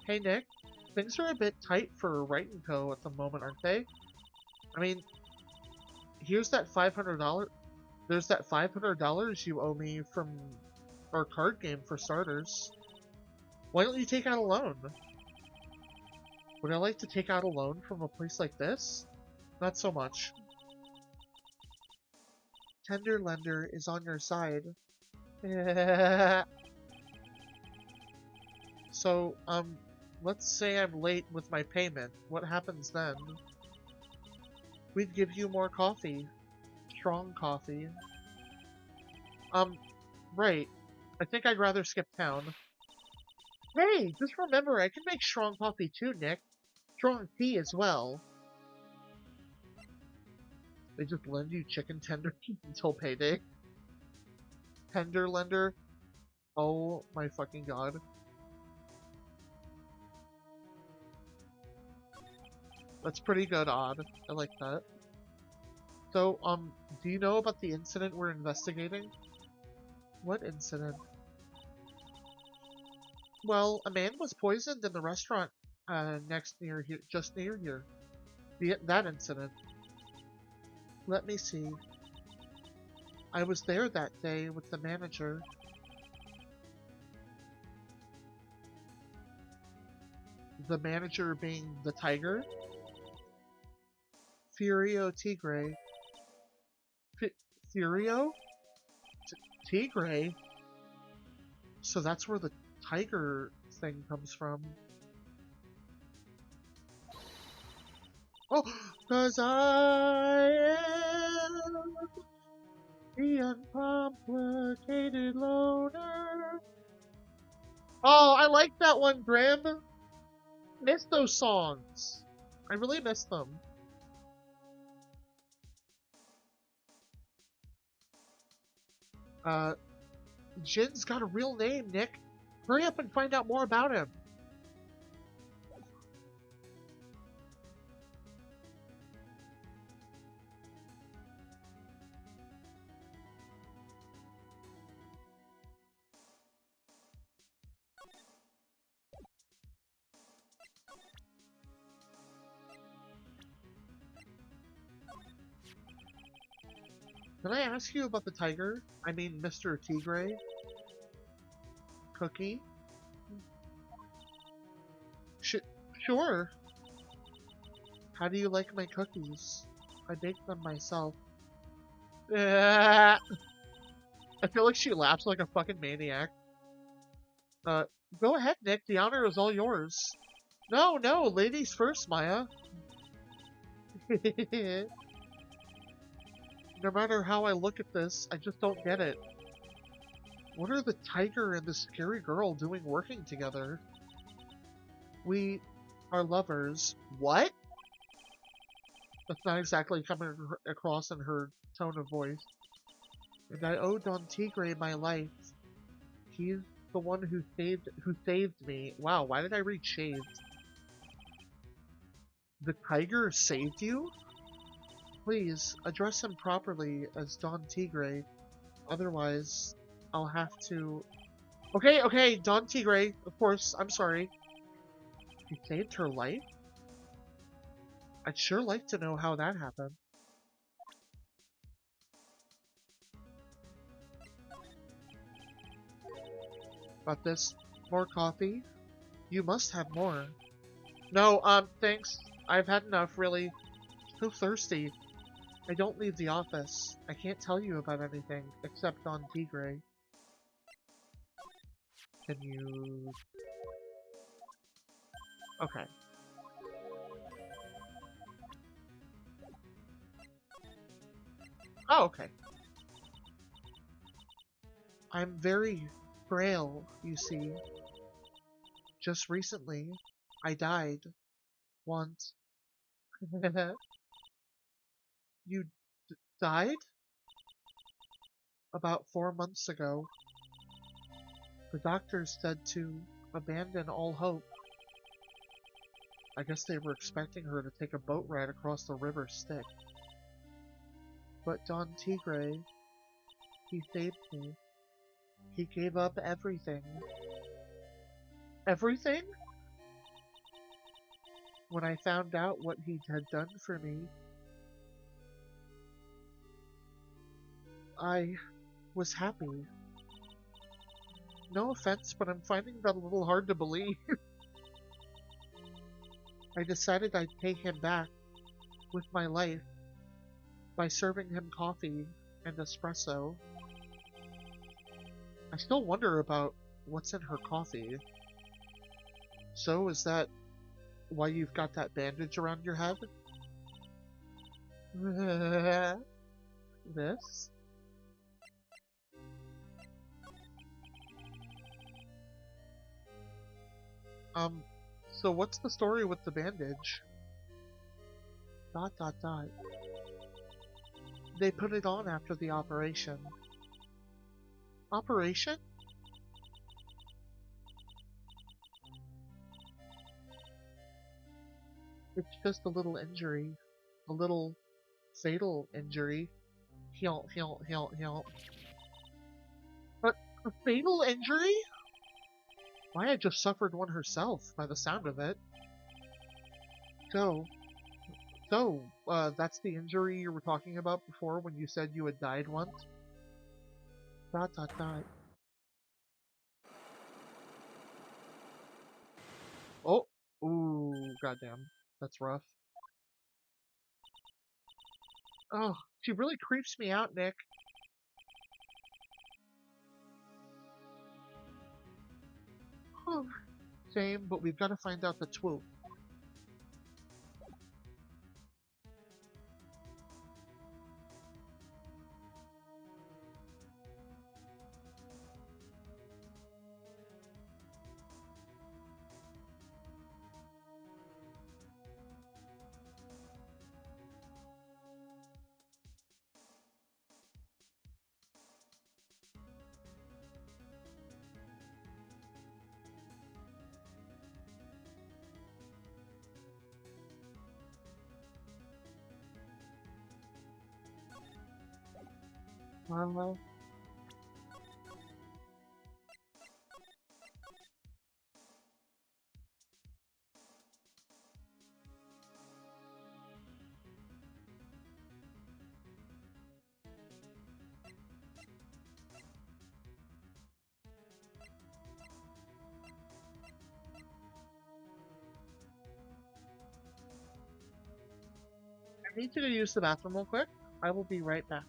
Hey Nick, things are a bit tight for Wright & Co. at the moment, aren't they? I mean, here's that $500. There's that $500 you owe me from our card game for starters. Why don't you take out a loan? Would I like to take out a loan from a place like this? Not so much. Tender Lender is on your side. So, let's say I'm late with my payment. What happens then? We'd give you more coffee. Strong coffee. Right. I think I'd rather skip town. Hey, just remember, I can make strong coffee too, Nick. Strong tea as well. They just lend you chicken tenders until payday. Tender lender? Oh my fucking god. That's pretty good, Odd. I like that. So, do you know about the incident we're investigating? What incident? Well, a man was poisoned in the restaurant, near here, just near here. That incident. Let me see. I was there that day with the manager. The manager being the tiger? Furio Tigre. Furio? Tigray? So that's where the tiger thing comes from. Oh, 'cause I am the uncomplicated loner. Oh, I like that one, Grim. Miss those songs. I really miss them. Uh, Jin's got a real name, Nick. Hurry up and find out more about him. Can I ask you about the tiger? I mean, Mr. Tigray? Cookie? Sh sure. How do you like my cookies? I bake them myself. I feel like she laughs like a fucking maniac. Uh, Go ahead, Nick. The honor is all yours. No, no, ladies first, Maya. No matter how I look at this, I just don't get it. What are the tiger and the scary girl doing working together? We are lovers. What? That's not exactly coming across in her tone of voice. And I owe Don Tigre my life. He's the one who saved me. Wow, why did I read shaved? The tiger saved you? Please, address him properly as Don Tigre. Otherwise, I'll have to... Okay, okay, Don Tigre, of course, I'm sorry. He saved her life? I'd sure like to know how that happened. About this? More coffee? You must have more. No, thanks. I've had enough, really. So thirsty. I don't leave the office. I can't tell you about anything, except on Tigray. Can you... Okay. Oh, okay. I'm very frail, you see. Just recently, I died. Once. You died? About 4 months ago. The doctors said to abandon all hope. I guess they were expecting her to take a boat ride across the river Styx. But Don Tigre, he saved me. He gave up everything. Everything? When I found out what he had done for me, I was happy. No offense, but I'm finding that a little hard to believe. I decided I'd pay him back with my life by serving him coffee and espresso. I still wonder about what's in her coffee. So, is that why you've got that bandage around your head? This? Um, so what's the story with the bandage? Dot dot dot. They put it on after the operation. Operation? It's just a little injury. A little fatal injury. Heal, heal, heal, heal. But a fatal injury? Maya just suffered one herself, by the sound of it. So, that's the injury you were talking about before when you said you had died once? Dot dot dot. Oh! Ooh, goddamn. That's rough. Oh, she really creeps me out, Nick. same, but we've got to find out the truth. Uh, I need to go use the bathroom real quick. I will be right back.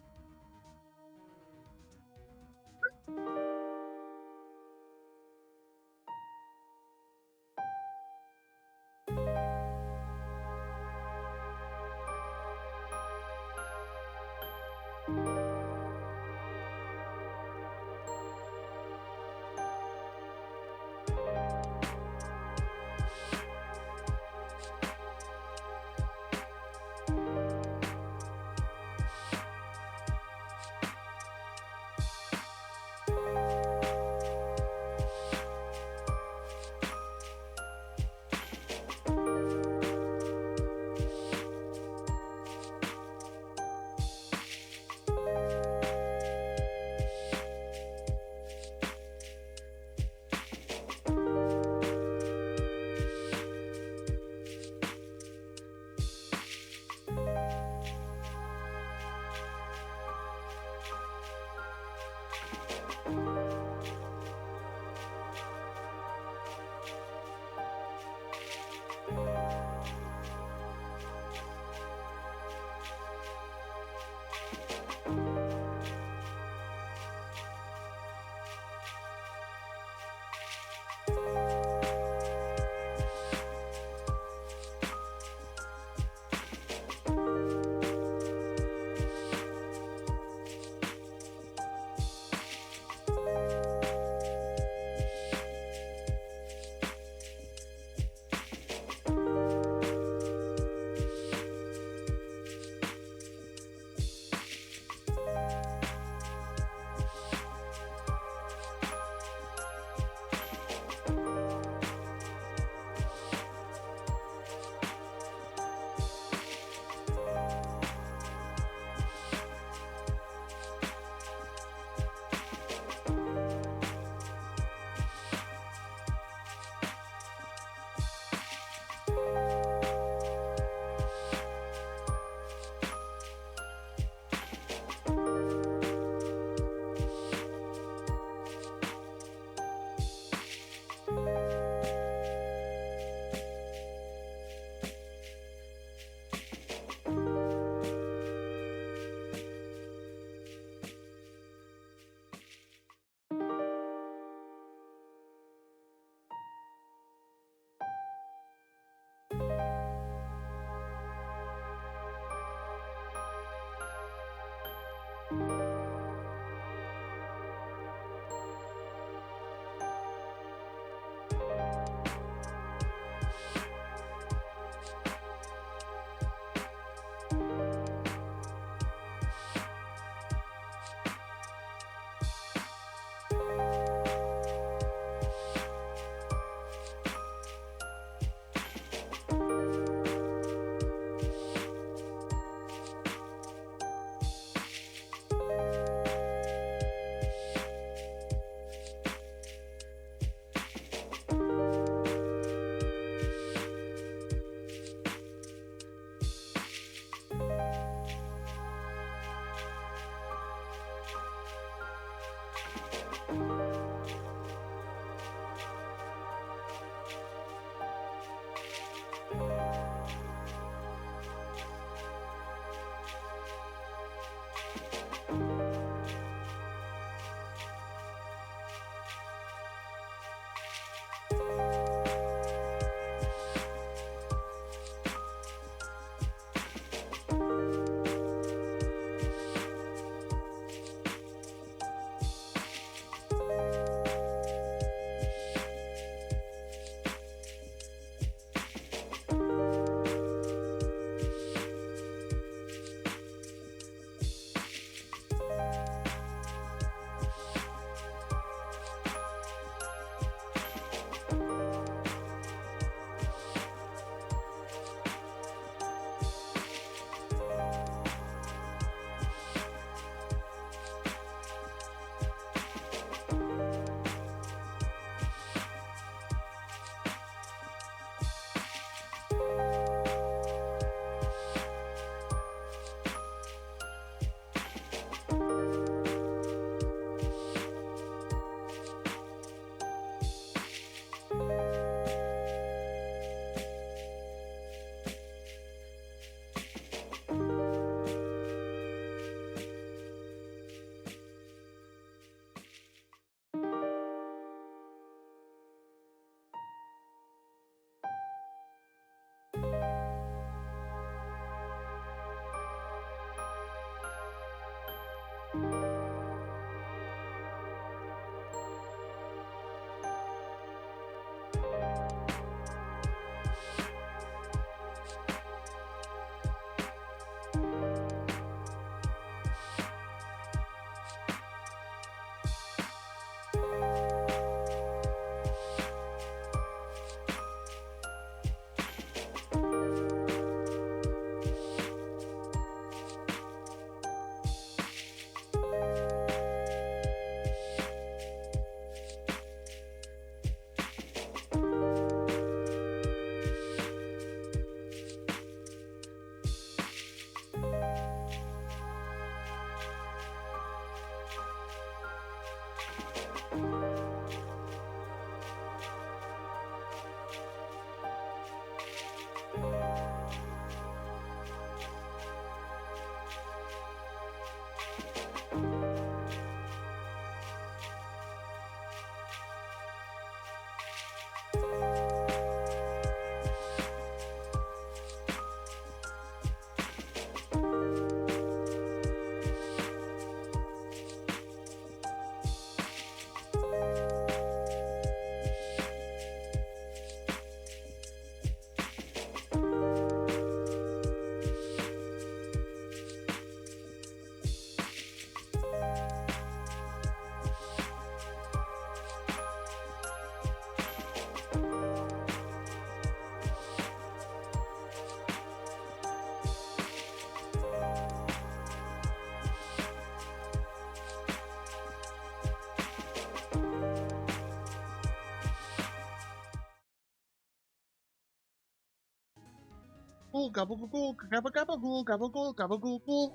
gabagool, gabagool, gabagool, gabagool.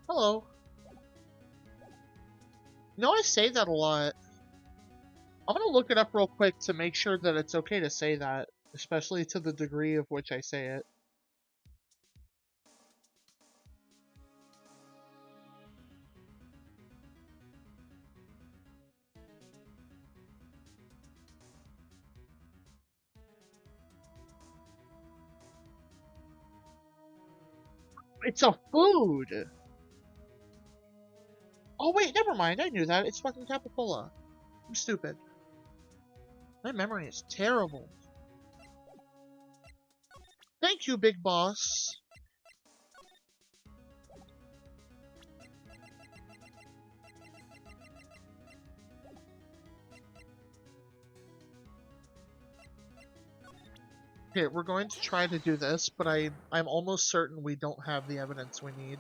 Hello. You know, I say that a lot. I'm gonna look it up real quick to make sure that it's okay to say that, especially to the degree of which I say it. It's a food! Oh wait, never mind, I knew that. It's fucking capicola. I'm stupid. My memory is terrible. Thank you, big boss. Okay, we're going to try to do this, but I'm almost certain we don't have the evidence we need.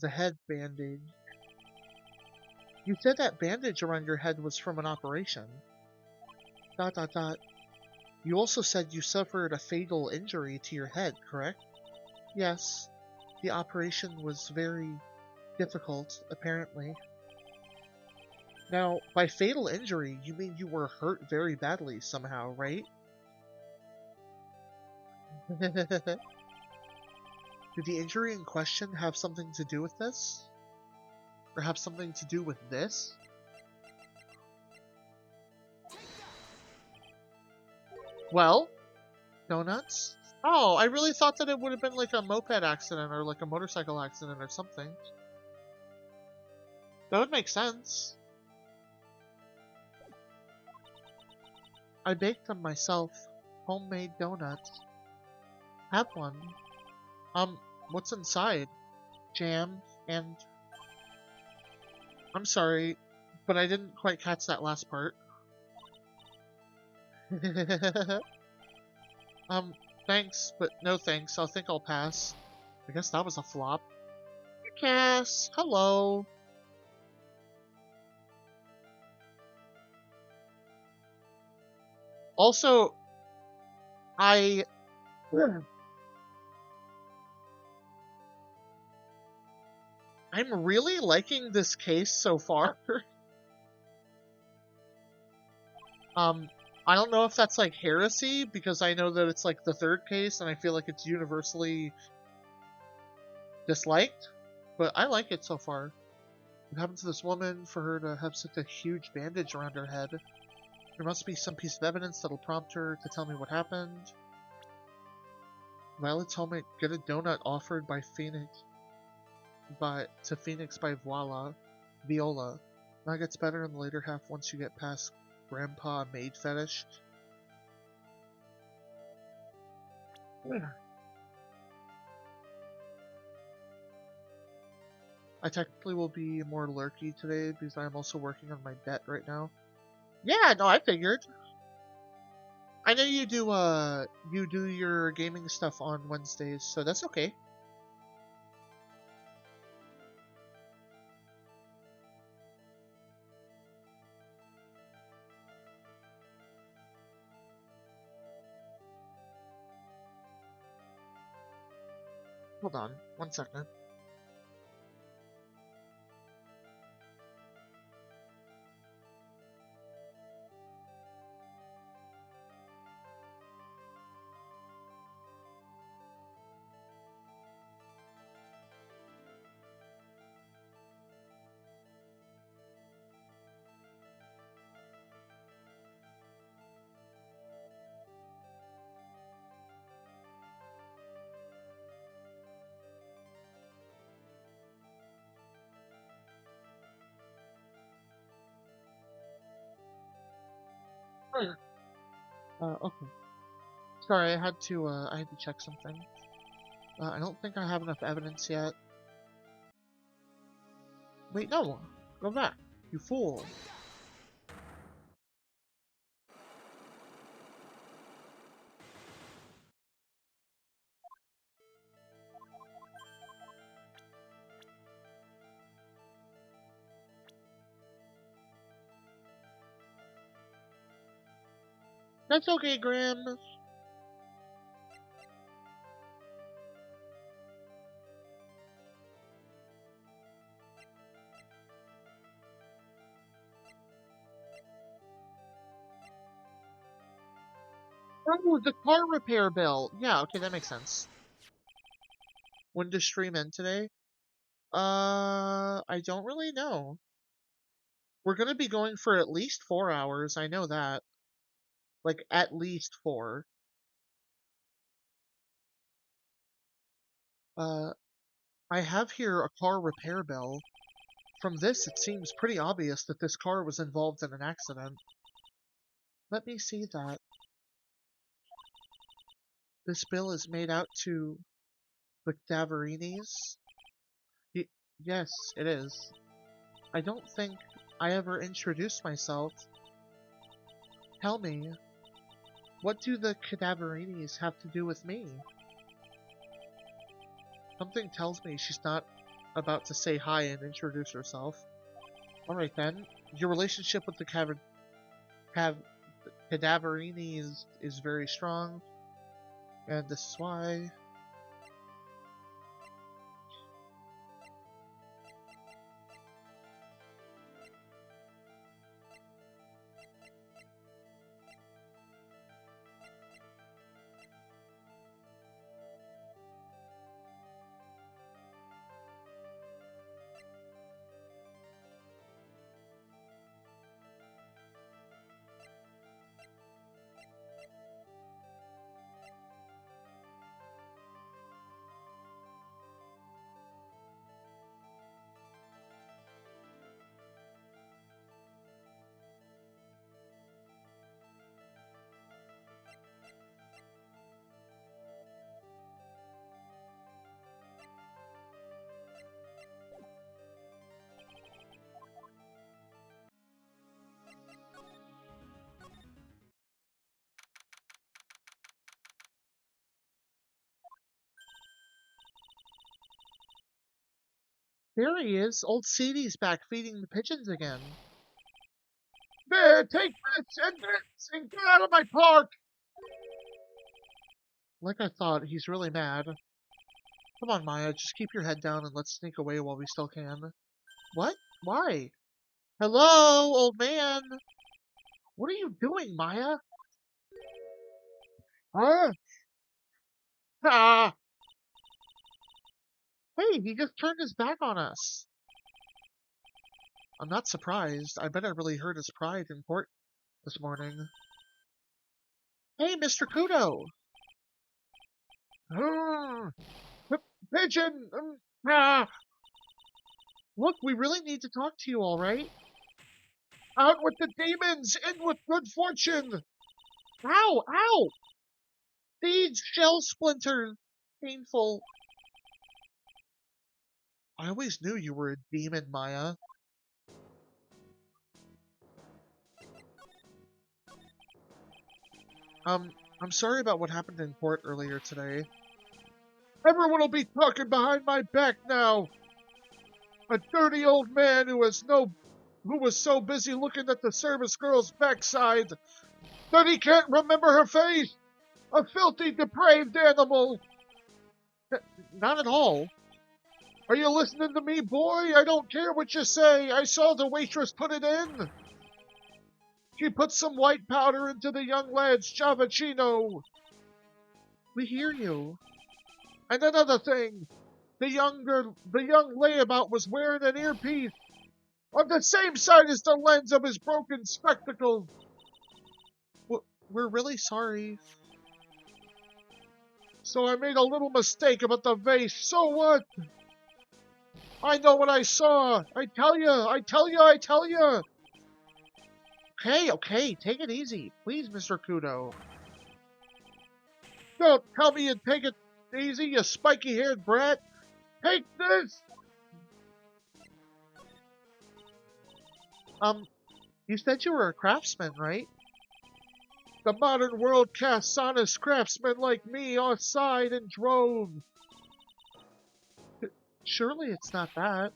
The head bandage. You said that bandage around your head was from an operation. Dot dot dot. You also said you suffered a fatal injury to your head, correct? Yes. The operation was very difficult, apparently. Now, by fatal injury, you mean you were hurt very badly somehow, right? Did the injury in question have something to do with this? Or have something to do with this? Well, donuts? Oh, I really thought that it would have been like a moped accident or like a motorcycle accident or something. That would make sense. I baked them myself. Homemade donuts. Have one. What's inside? Jam and... I'm sorry, but I didn't quite catch that last part. Thanks, but no thanks. I think I'll pass. I guess that was a flop. Cass, hello. Also, I... I'm really liking this case so far. I don't know if that's like heresy, because I know that it's like the third case, and I feel like it's universally disliked, but I like it so far. What happened to this woman for her to have such a huge bandage around her head? There must be some piece of evidence that'll prompt her to tell me what happened. Violet's homemade get a donut offered by Phoenix to Phoenix by Viola. Now it gets better in the later half once you get past Grandpa maid fetish. I technically will be more lurky today because I'm also working on my debt right now. Yeah, no, I figured. I know you do your gaming stuff on Wednesdays, so that's okay. Hold on, 1 second. Okay. Sorry, I had to check something. I don't think I have enough evidence yet. Wait, no! Go back, you fool! That's okay, Graham. Oh, the car repair bill. Yeah, okay, that makes sense. When to stream in today? I don't really know. We're gonna be going for at least 4 hours. I know that. Like, at least 4. Uh, I have here a car repair bill. From this, it seems pretty obvious that this car was involved in an accident. Let me see that. This bill is made out to the Daverinis? Y- yes, it is. I don't think I ever introduced myself. Tell me, what do the Cadaverinis have to do with me? Something tells me she's not about to say hi and introduce herself. Alright then, your relationship with the Cadaverini is very strong, and this is why. There he is, old Sadie's back feeding the pigeons again. There, take this and get out of my park! Like I thought, he's really mad. Come on, Maya, just keep your head down and let's sneak away while we still can. What? Why? Hello, old man! What are you doing, Maya? Huh? Ah! Hey, he just turned his back on us. I'm not surprised. I bet I really hurt his pride in court this morning. Hey, Mr. Kudo! Ah, pigeon! Ah. Look, we really need to talk to you, all right? Out with the demons! In with good fortune! Ow! Ow! These shell splinters! Painful. I always knew you were a demon, Maya. I'm sorry about what happened in court earlier today. Everyone will be talking behind my back now! A dirty old man who was so busy looking at the service girl's backside that he can't remember her face! A filthy, depraved animal! Not at all. Are you listening to me, boy? I don't care what you say. I saw the waitress put it in. She put some white powder into the young lad's chavachino. We hear you. And another thing, the young layabout was wearing an earpiece on the same side as the lens of his broken spectacles. We're really sorry. So I made a little mistake about the vase. So what? I know what I saw. I tell you. Okay, take it easy. Please, Mr. Kudo. Don't tell me you take it easy, you spiky-haired brat. Take this! You said you were a craftsman, right? The modern world casts honest craftsmen like me aside in droves. Surely it's not that.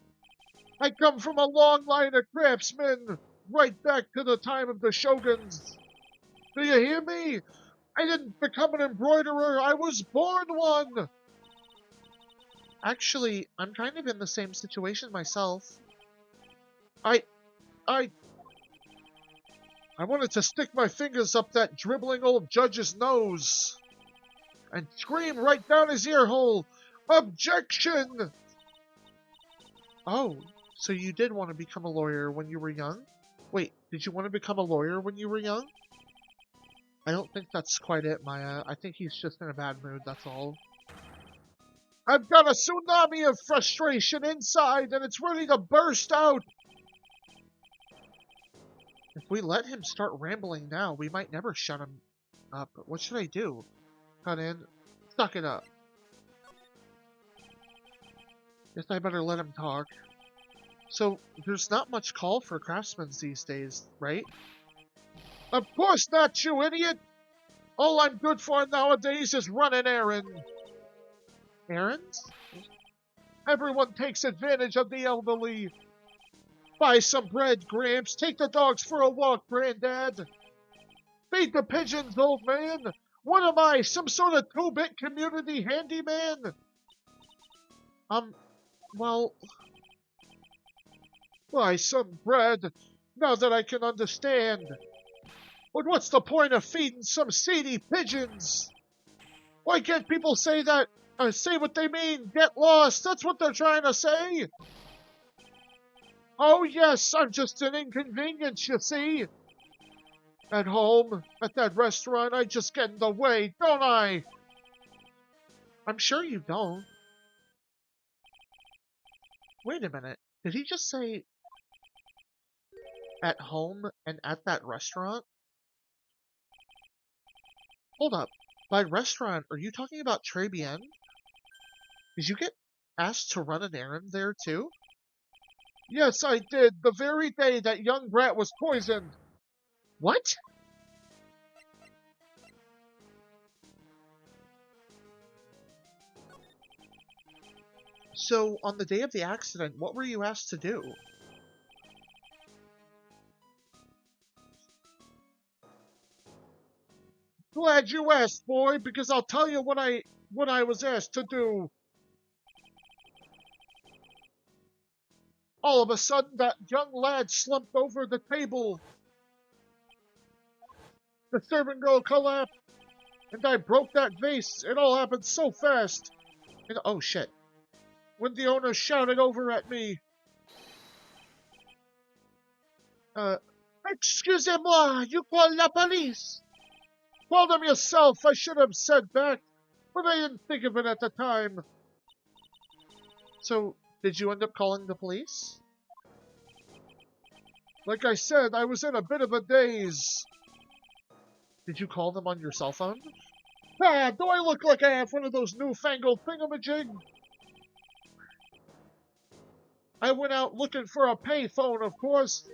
I come from a long line of craftsmen, right back to the time of the shoguns. Do you hear me? I didn't become an embroiderer, I was born one! Actually, I'm kind of in the same situation myself. I I wanted to stick my fingers up that dribbling old judge's nose and scream right down his ear hole, "Objection!" Oh, so you did want to become a lawyer when you were young? Wait, did you want to become a lawyer when you were young? I don't think that's quite it, Maya. I think he's just in a bad mood, that's all. I've got a tsunami of frustration inside, and it's ready to burst out! If we let him start rambling now, we might never shut him up. What should I do? Cut in. Suck it up. Guess I better let him talk. So, there's not much call for craftsmen these days, right? Of course not, you idiot! All I'm good for nowadays is run an errand. Errands? Everyone takes advantage of the elderly. Buy some bread, Gramps. Take the dogs for a walk, Granddad. Feed the pigeons, old man. What am I, some sort of 2-bit community handyman? Well... Buy some bread, now that I can understand. But what's the point of feeding some seedy pigeons? Why can't people say that, say what they mean, get lost, that's what they're trying to say? Oh yes, I'm just an inconvenience, you see. At home, at that restaurant, I just get in the way, don't I? I'm sure you don't. Wait a minute, did he just say at home and at that restaurant? Hold up, by restaurant, are you talking about Très Bien? Did you get asked to run an errand there too? Yes, I did, the very day that young brat was poisoned. What? So, on the day of the accident, what were you asked to do? Glad you asked, boy, because I'll tell you what I was asked to do. All of a sudden, that young lad slumped over the table. The servant girl collapsed, and I broke that vase. It all happened so fast. And oh shit. When the owner shouted over at me, Excusez-moi, you call la police. Call them yourself, I should have said back, but I didn't think of it at the time. So, did you end up calling the police? Like I said, I was in a bit of a daze. Did you call them on your cell phone? Ah, do I look like I have one of those newfangled thingamajig? I went out looking for a payphone, of course.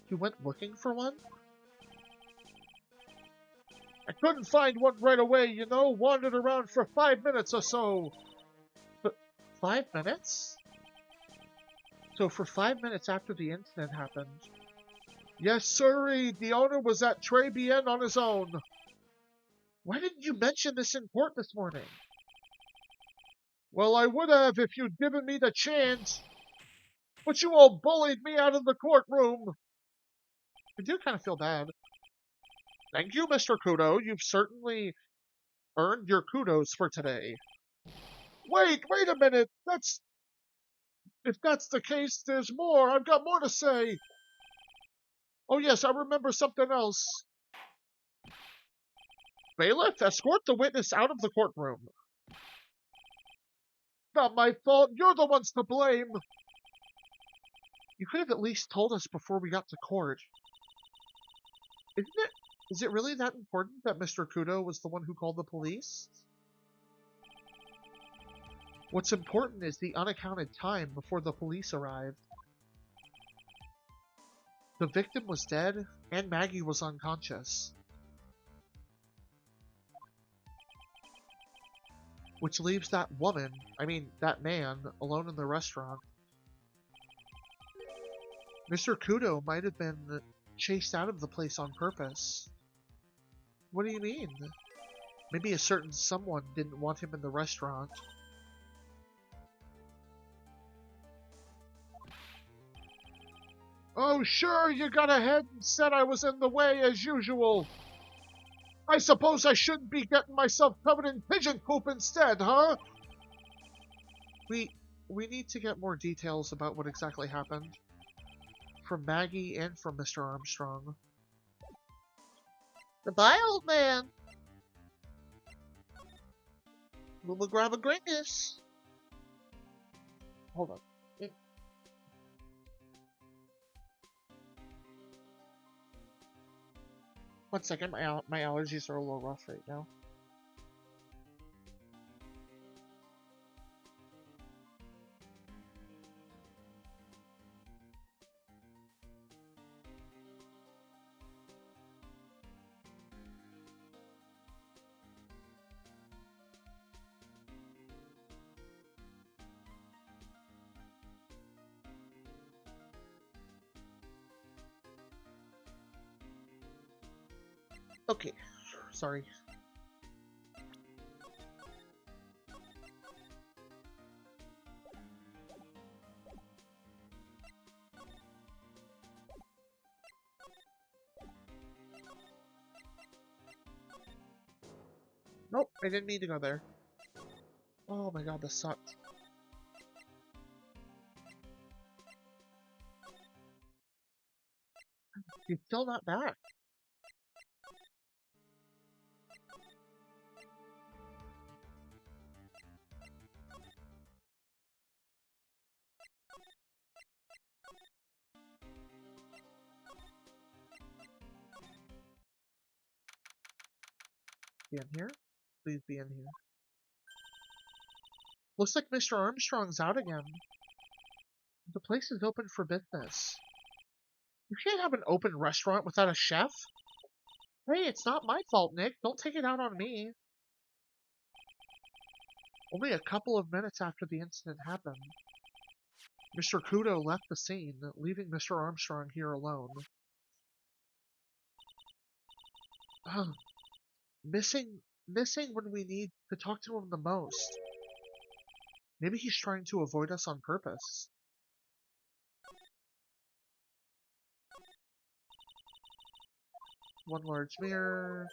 You went looking for one? I couldn't find one right away, you know, wandered around for 5 minutes or so. But 5 minutes? So for 5 minutes after the incident happened. Yes, sirree, the owner was at Très Bien on his own. Why didn't you mention this in court this morning? Well, I would have if you'd given me the chance. But you all bullied me out of the courtroom. I do kind of feel bad. Thank you, Mr. Kudo. You've certainly earned your kudos for today. Wait a minute. If that's the case, there's more. I've got more to say. Oh yes, I remember something else. Bailiff, escort the witness out of the courtroom. Not my fault. You're the ones to blame. You could have at least told us before we got to court. Is it really that important that Mr. Kudo was the one who called the police? What's important is the unaccounted time before the police arrived. The victim was dead, and Maggie was unconscious. Which leaves that that man, alone in the restaurant. Mr. Kudo might have been chased out of the place on purpose. What do you mean? Maybe a certain someone didn't want him in the restaurant. Oh, sure, you got ahead and said I was in the way as usual. I suppose I shouldn't be getting myself covered in pigeon poop instead, huh? We need to get more details about what exactly happened. From Maggie and from Mr. Armstrong. Goodbye, old man. We'll grab a greatness. Hold on. One second, my allergies are a little rough right now. Okay, sorry. Nope, I didn't mean to go there. Oh my god, this sucked. He's still not back. Be in here? Please be in here. Looks like Mr. Armstrong's out again. The place is open for business. You can't have an open restaurant without a chef. Hey, it's not my fault, Nick. Don't take it out on me. Only a couple of minutes after the incident happened, Mr. Kudo left the scene, leaving Mr. Armstrong here alone. Missing when we need to talk to him the most. Maybe he's trying to avoid us on purpose. One large mirror.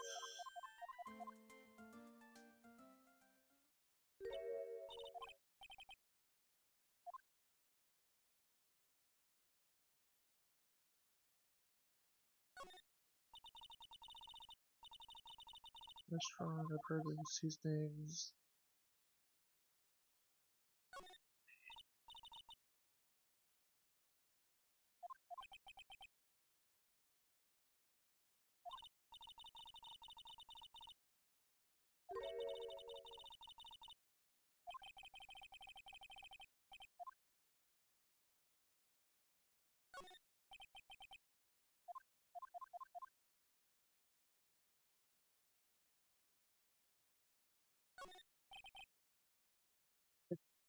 Restaurant, approving seasonings.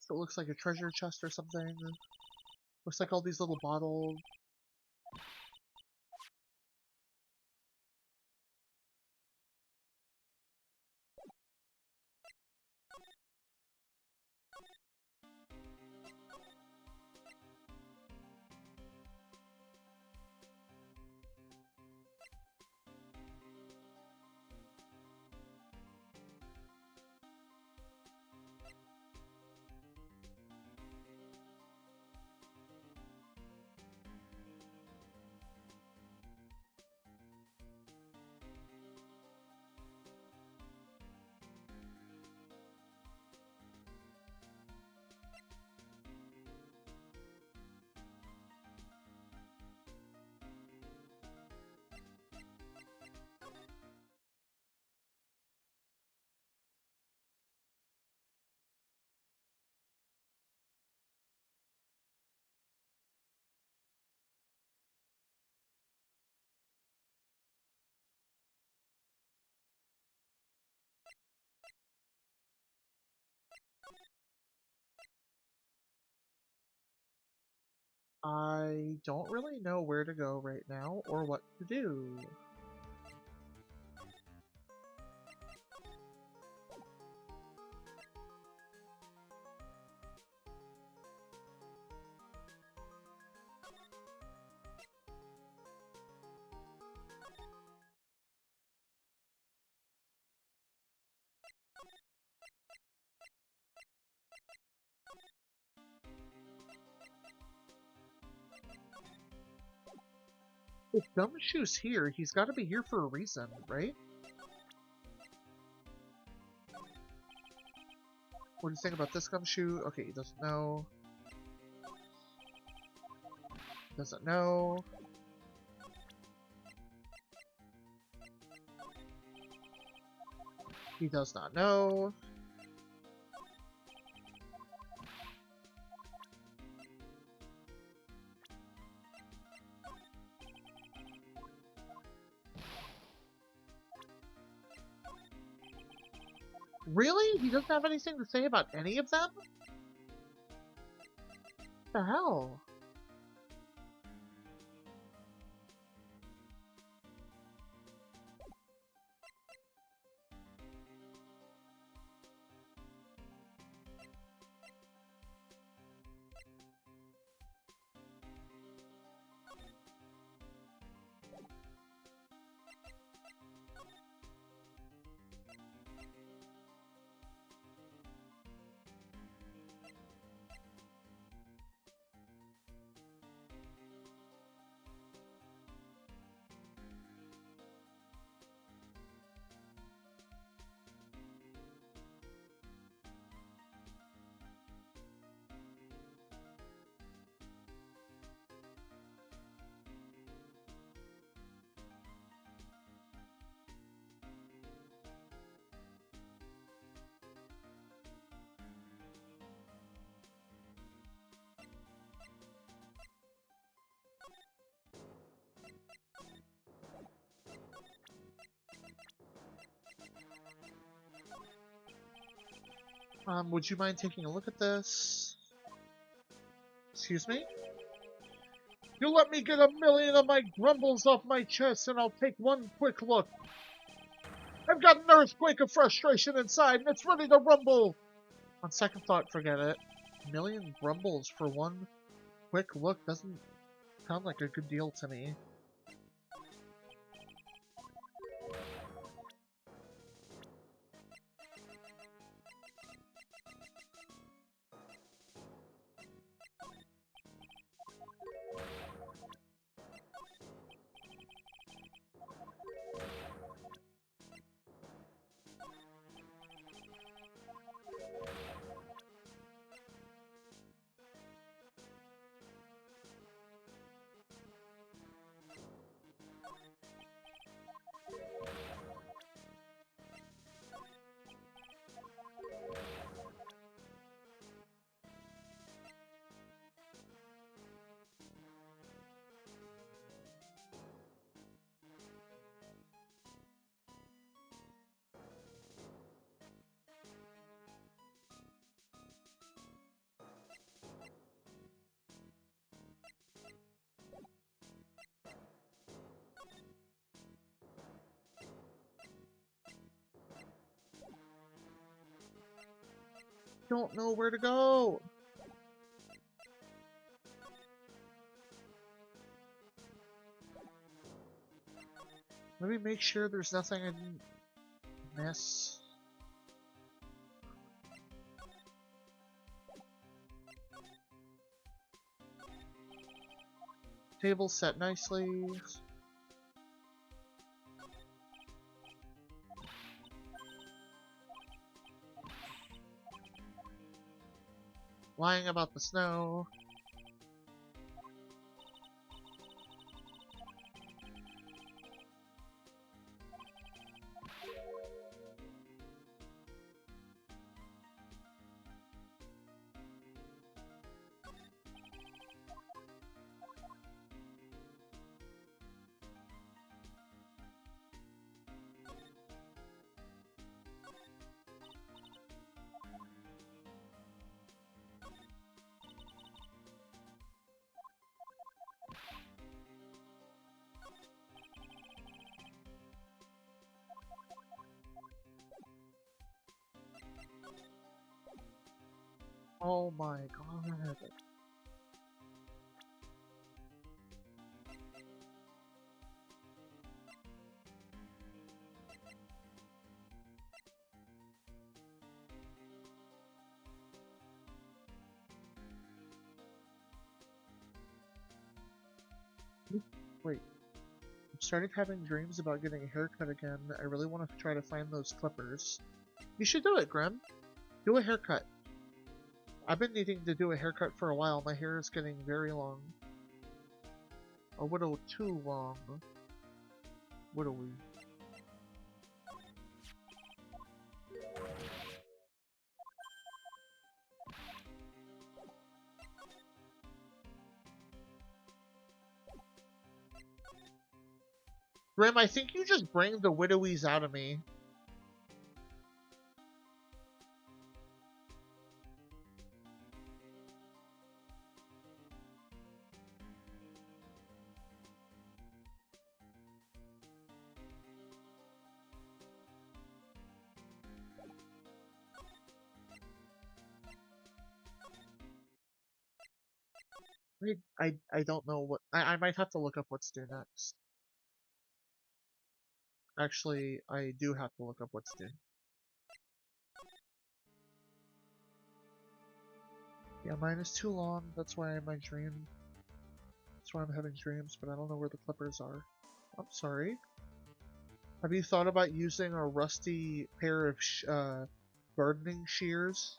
So it looks like a treasure chest or something. Looks like all these little bottles. I don't really know where to go right now or what to do. If Gumshoe's here, he's got to be here for a reason, right? What do you think about this Gumshoe? Okay, he doesn't know. Doesn't know. He does not know. Really? He doesn't have anything to say about any of them? What the hell? Would you mind taking a look at this? Excuse me? You let me get 1,000,000 of my grumbles off my chest and I'll take one quick look. I've got an earthquake of frustration inside and it's ready to rumble! On second thought, forget it. 1,000,000 grumbles for one quick look doesn't sound like a good deal to me. Don't know where to go! Let me make sure there's nothing I didn't miss. Table set nicely. Lying about the snow. Oh my god. Wait, I'm starting having dreams about getting a haircut again. I really want to try to find those clippers. You should do it, Grim. Do a haircut. I've been needing to do a haircut for a while. My hair is getting very long. A little too long. Widowy. Grim, I think you just bring the widowies out of me. I don't know what I might have to look up what's due next. Actually, I do have to look up what's due. Yeah, mine is too long. That's why my dream. That's why I'm having dreams, but I don't know where the clippers are. I'm sorry. Have you thought about using a rusty pair of gardening shears?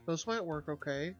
Those might work okay.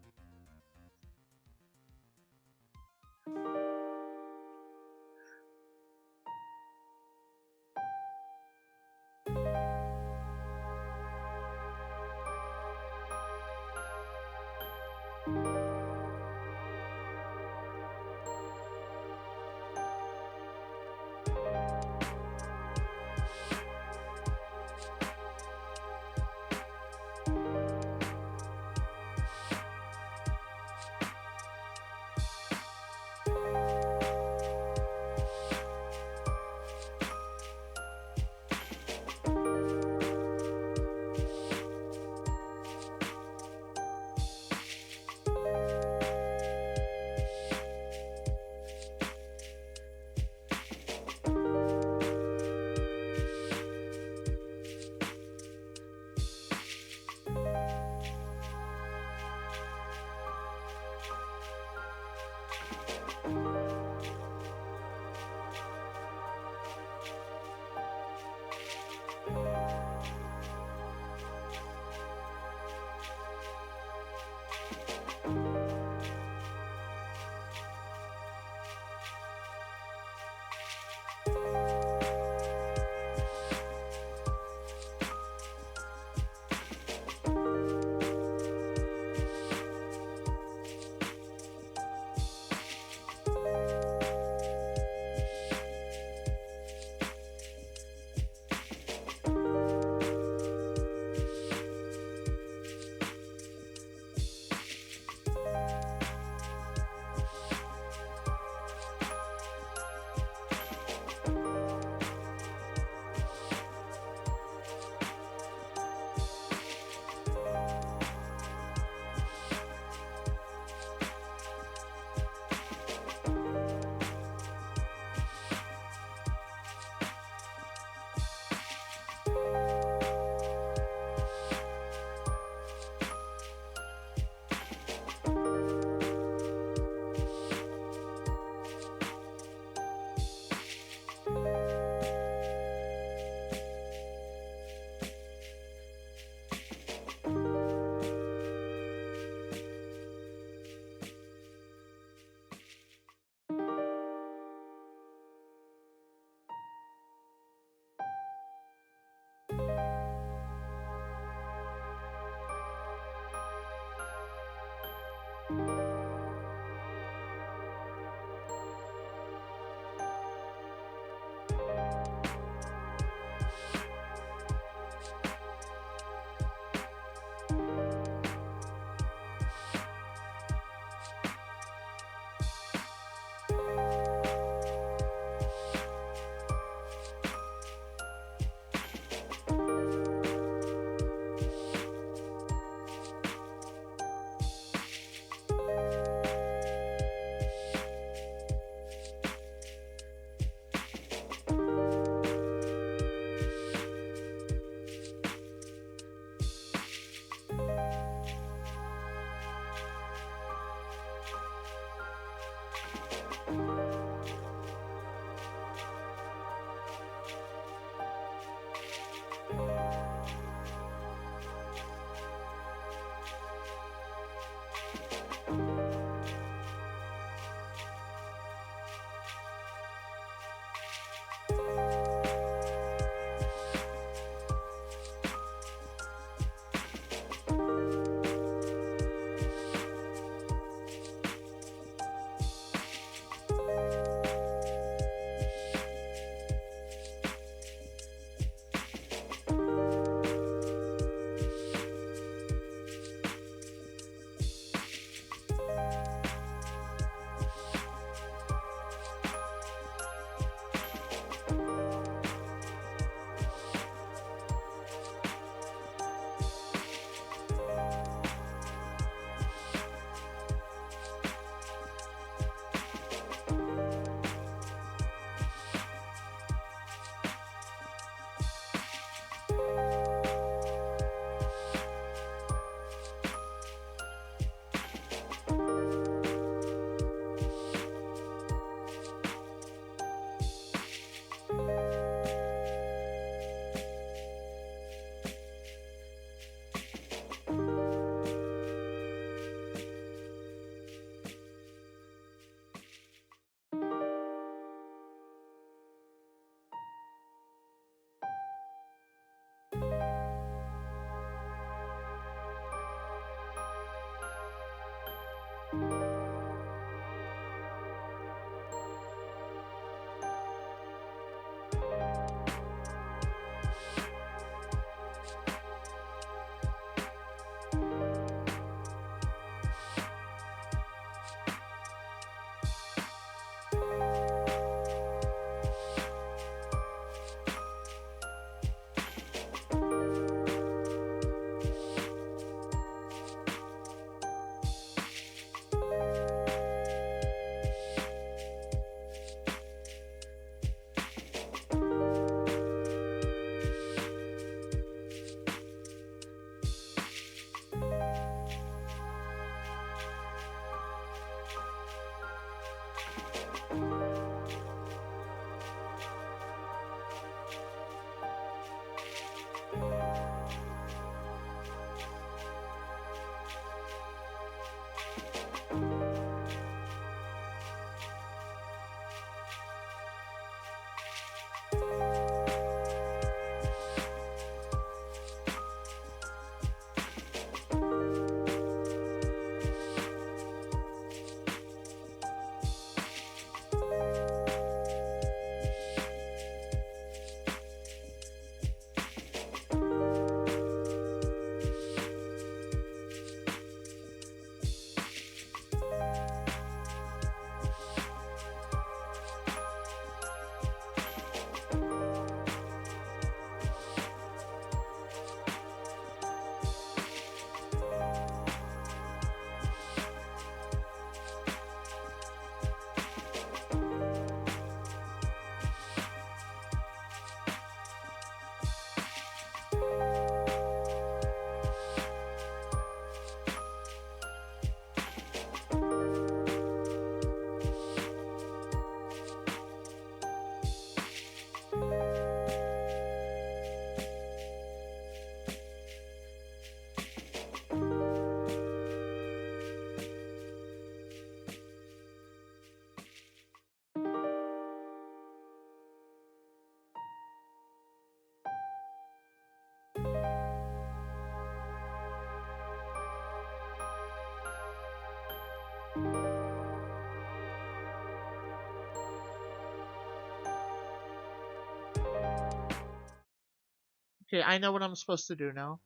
Okay, I know what I'm supposed to do now.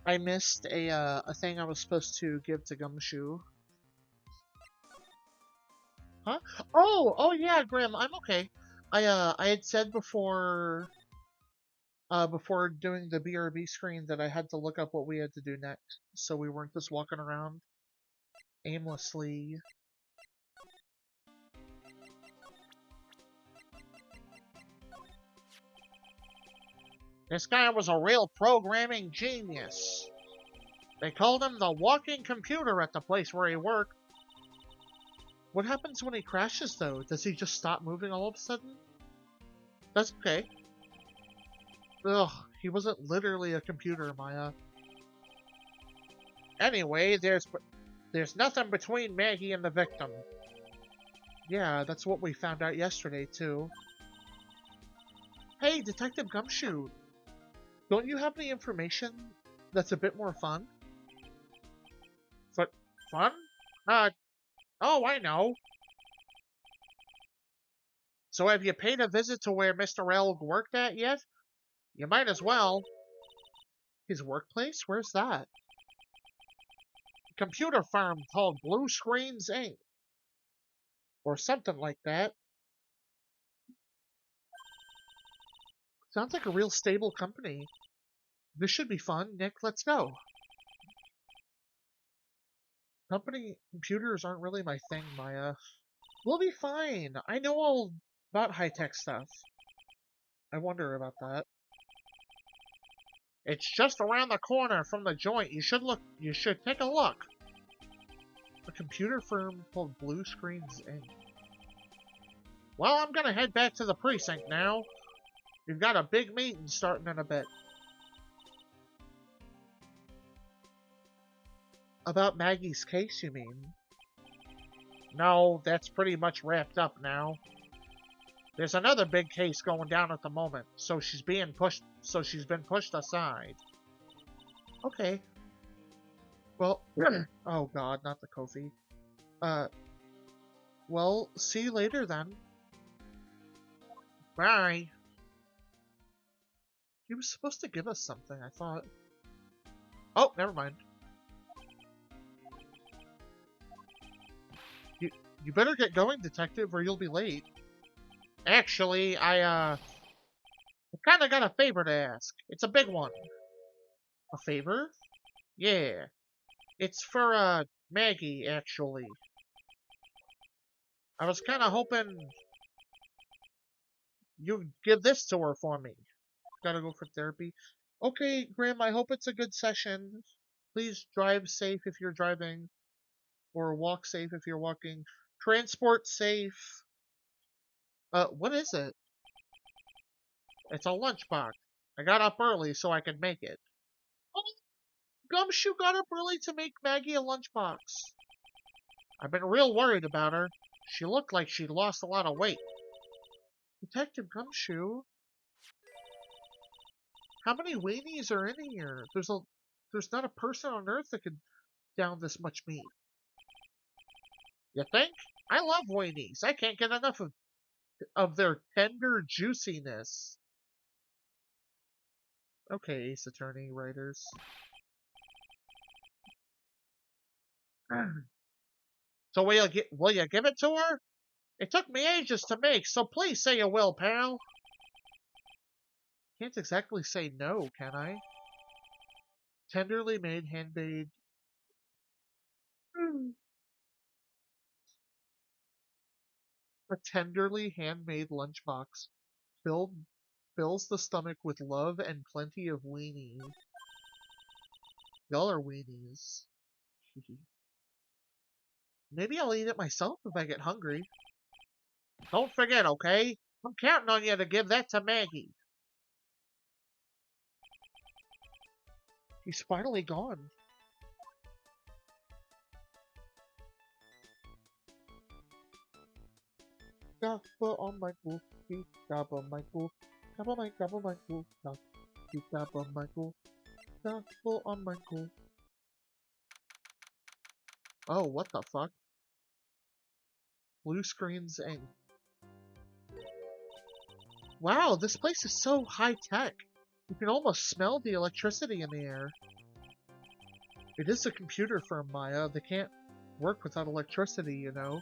I missed a thing I was supposed to give to Gumshoe. Huh? Oh yeah, Grim, I'm okay. I had said before doing the BRB screen that I had to look up what we had to do next, so we weren't just walking around aimlessly. This guy was a real programming genius. They called him the walking computer at the place where he worked. What happens when he crashes, though? Does he just stop moving all of a sudden? That's okay. Ugh, he wasn't literally a computer, Maya. Anyway, there's nothing between Maggie and the victim. Yeah, that's what we found out yesterday, too. Hey, Detective Gumshoe, don't you have any information that's a bit more fun? But fun? Oh, I know. So have you paid a visit to where Mr. Elg worked at yet? You might as well. His workplace? Where's that? A computer firm called Blue Screens Inc. Or something like that. Sounds like a real stable company. This should be fun. Nick, let's go. Company computers aren't really my thing, Maya. We'll be fine. I know all about high-tech stuff. I wonder about that. It's just around the corner from the joint. You should take a look. A computer firm called Blue Screens Inc. Well, I'm gonna head back to the precinct now. We've got a big meeting starting in a bit. About Maggie's case, you mean? No, that's pretty much wrapped up now. There's another big case going down at the moment, so she's been pushed aside. Okay. Well, oh god, not the Kofi. Well, see you later then. Bye. He was supposed to give us something, I thought. Oh, never mind. You better get going, detective, or you'll be late. Actually, I kinda got a favor to ask. It's a big one. A favor? Yeah. It's for, Maggie, actually. I was kinda hoping you'd give this to her for me. Gotta go for therapy. Okay, Grim, I hope it's a good session. Please drive safe if you're driving, or walk safe if you're walking. Transport safe. What is it? It's a lunchbox. I got up early so I could make it. Oh, Gumshoe got up early to make Maggie a lunchbox. I've been real worried about her. She looked like she'd lost a lot of weight. Detective Gumshoe? How many weenies are in here? There's not a person on Earth that could down this much meat. You think? I love weenies. I can't get enough of their tender juiciness. Okay, Ace Attorney writers. So will you give it to her? It took me ages to make, so please say you will, pal. Can't exactly say no, can I? Tenderly made handmade. A tenderly handmade lunchbox filled fills the stomach with love and plenty of weenies. Y'all are weenies. Maybe I'll eat it myself if I get hungry. Don't forget, okay? I'm counting on you to give that to Maggie. He's finally gone. Gabba on my cool, gabba my cool, gabba my cool, gabba my cool, gabba on my cool. Oh, what the fuck? Blue screens and Wow, this place is so high-tech. You can almost smell the electricity in the air. It is a computer firm, Maya. They can't work without electricity, you know.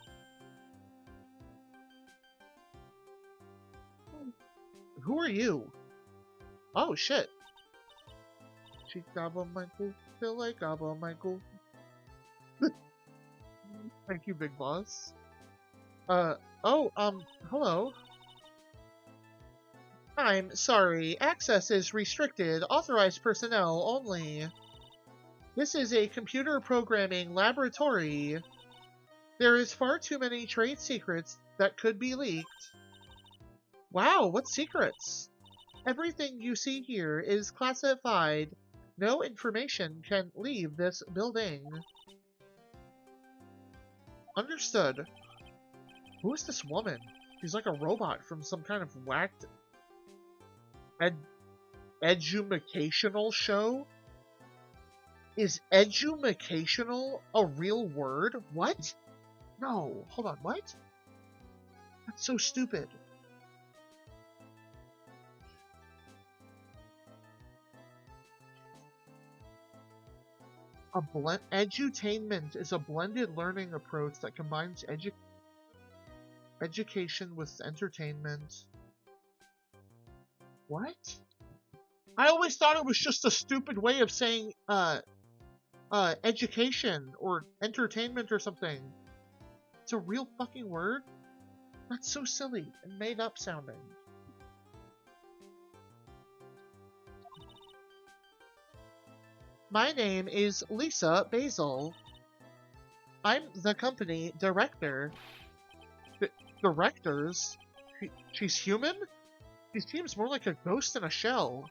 Who are you? Oh, shit. She gobble Michael, feel like gobble Michael. Thank you, Big Boss. Uh, hello. I'm sorry, access is restricted. Authorized personnel only. This is a computer programming laboratory. There is far too many trade secrets that could be leaked. Wow, what secrets? Everything you see here is classified. No information can leave this building. Understood. Who is this woman? She's like a robot from some kind of whacked educational show? Is educational a real word? What? No, hold on, what? That's so stupid. Edutainment is a blended learning approach that combines education with entertainment. What? I always thought it was just a stupid way of saying, education or entertainment or something. It's a real fucking word? That's so silly and made up sounding. My name is Lisa Basil. I'm the company director. Directors? She's human? She seems more like a ghost in a shell.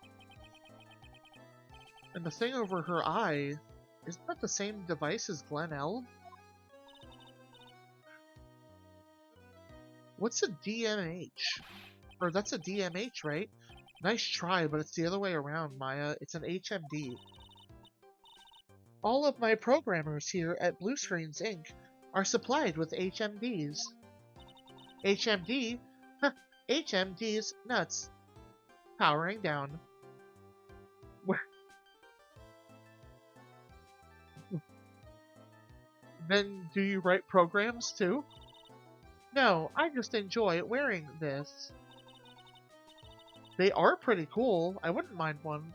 And the thing over her eye, isn't that the same device as Glen Eld? What's a DMH? Or that's a DMH, right? Nice try, but it's the other way around, Maya. It's an HMD. All of my programmers here at Blue Screens Inc. are supplied with HMDs. HMD? Huh, HMDs nuts. Powering down. Then do you write programs too? No, I just enjoy wearing this. They are pretty cool. I wouldn't mind one.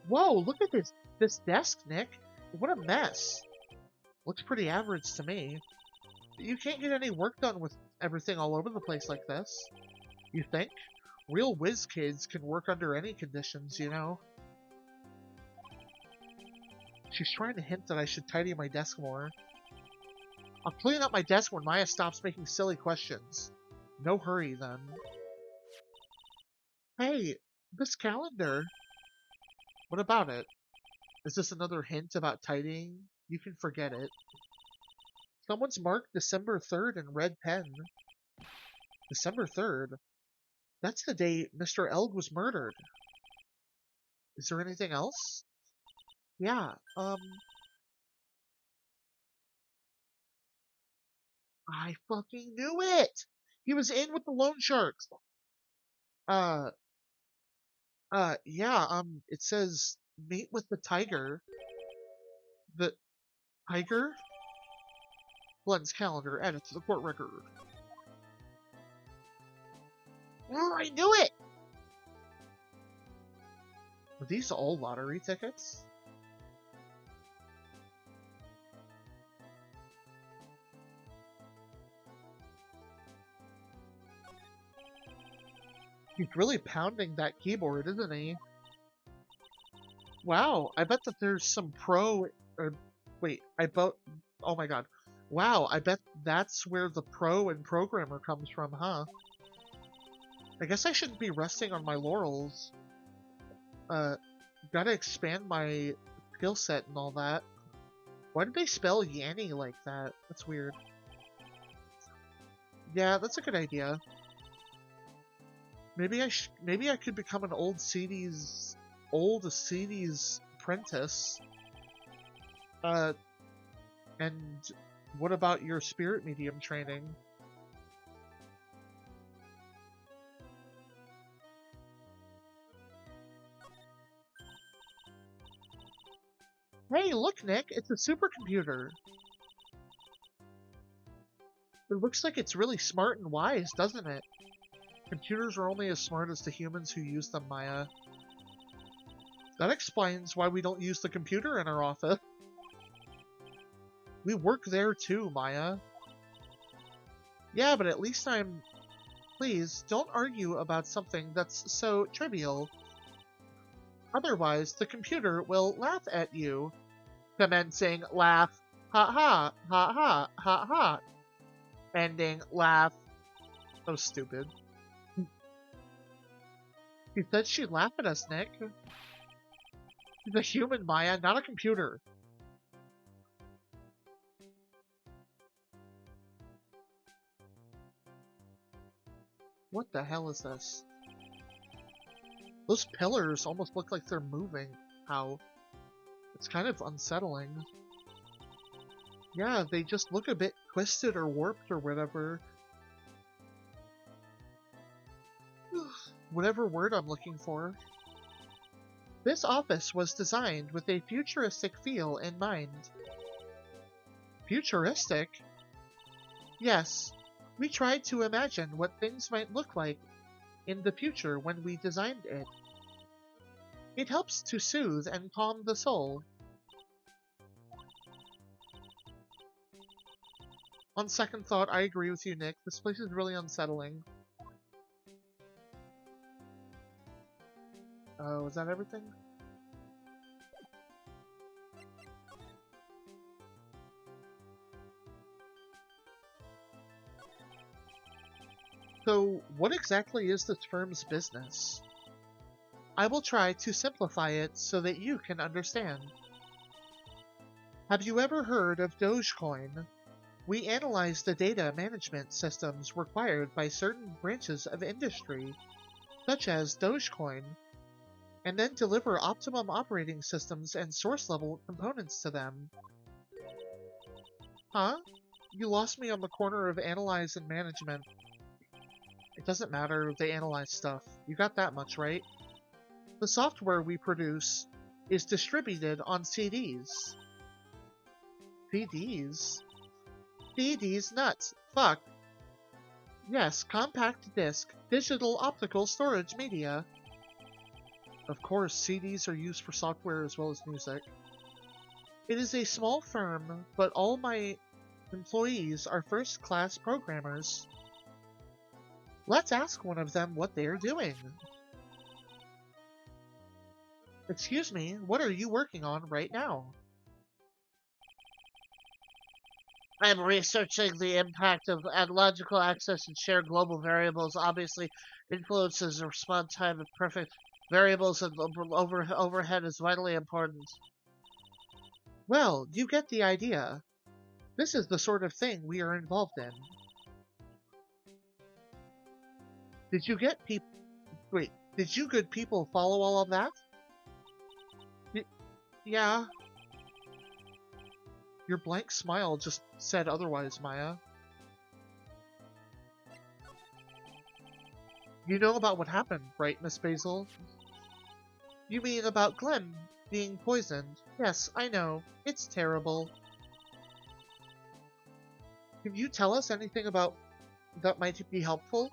Whoa, look at this desk, Nick. What a mess. Looks pretty average to me. You can't get any work done with everything all over the place like this. You think? Real whiz kids can work under any conditions, you know? She's trying to hint that I should tidy my desk more. I'll clean up my desk when Maya stops making silly questions. No hurry, then. Hey, this calendar. What about it? Is this another hint about tidying? You can forget it. Someone's marked December 3rd in red pen. December 3rd? That's the day Mr. Elg was murdered. Is there anything else? Yeah, I fucking knew it! He was in with the loan sharks! Uh, yeah, it says, meet with the tiger. The tiger? Glenn's calendar, added to the court record. Oh, I knew it! Are these all lottery tickets? He's really pounding that keyboard, isn't he? Wow, I bet that there's some pro... Or, wait, oh my god. Wow, I bet that's where the pro and programmer comes from, huh? I guess I shouldn't be resting on my laurels. Gotta expand my skill set and all that. Why did they spell Yanny like that? That's weird. Yeah, that's a good idea. Maybe I could become an old CD's apprentice. And What about your spirit medium training? Hey, look, Nick, it's a supercomputer. It looks like it's really smart and wise, doesn't it? Computers are only as smart as the humans who use them, Maya. That explains why we don't use the computer in our office. We work there too, Maya. Yeah, but at least I'm... Please, don't argue about something that's so trivial. Otherwise, the computer will laugh at you. Commencing laugh, ha ha, ha ha, ha ha. Ending laugh. So stupid. She said she'd laugh at us, Nick. She's a human, Maya, not a computer. What the hell is this? Those pillars almost look like they're moving. How? It's kind of unsettling. Yeah, they just look a bit twisted or warped or whatever. Whatever word I'm looking for. This office was designed with a futuristic feel in mind. Futuristic? Yes. We tried to imagine what things might look like in the future when we designed it. It helps to soothe and calm the soul. On second thought, I agree with you, Nick. This place is really unsettling. Oh, is that everything? So, what exactly is this firm's business? I will try to simplify it so that you can understand. Have you ever heard of Dogecoin? We analyze the data management systems required by certain branches of industry, such as Dogecoin, and then deliver optimum operating systems and source-level components to them. Huh? You lost me on the corner of analyze and management. It doesn't matter, they analyze stuff. You got that much, right? The software we produce is distributed on CDs. CDs? CDs nuts. Fuck. Yes, compact disc, digital optical storage media. Of course, CDs are used for software as well as music. It is a small firm, but all my employees are first-class programmers. Let's ask one of them what they are doing. Excuse me, what are you working on right now? I'm researching the impact of analogical access and shared global variables. Obviously, influences the response time of perfect variables and overhead is vitally important. Well, you get the idea. This is the sort of thing we are involved in. Did you get people? Wait, did you good people follow all of that? Y- yeah. Your blank smile just said otherwise, Maya. You know about what happened, right, Miss Basil? You mean about Glenn being poisoned? Yes, I know. It's terrible. Can you tell us anything about that might be helpful?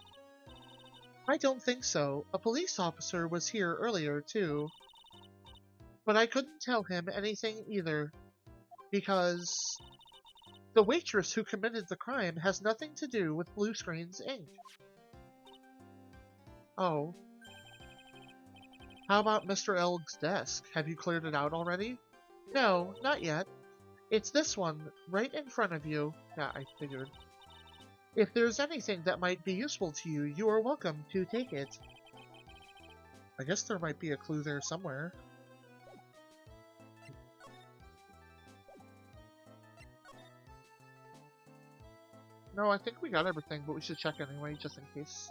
I don't think so. A police officer was here earlier, too. But I couldn't tell him anything either, because the waitress who committed the crime has nothing to do with Blue Screen's Inc. Oh. How about Mr. Elg's desk? Have you cleared it out already? No, not yet. It's this one, right in front of you. Yeah, I figured. If there's anything that might be useful to you, you are welcome to take it. I guess there might be a clue there somewhere. No, I think we got everything, but we should check anyway, just in case.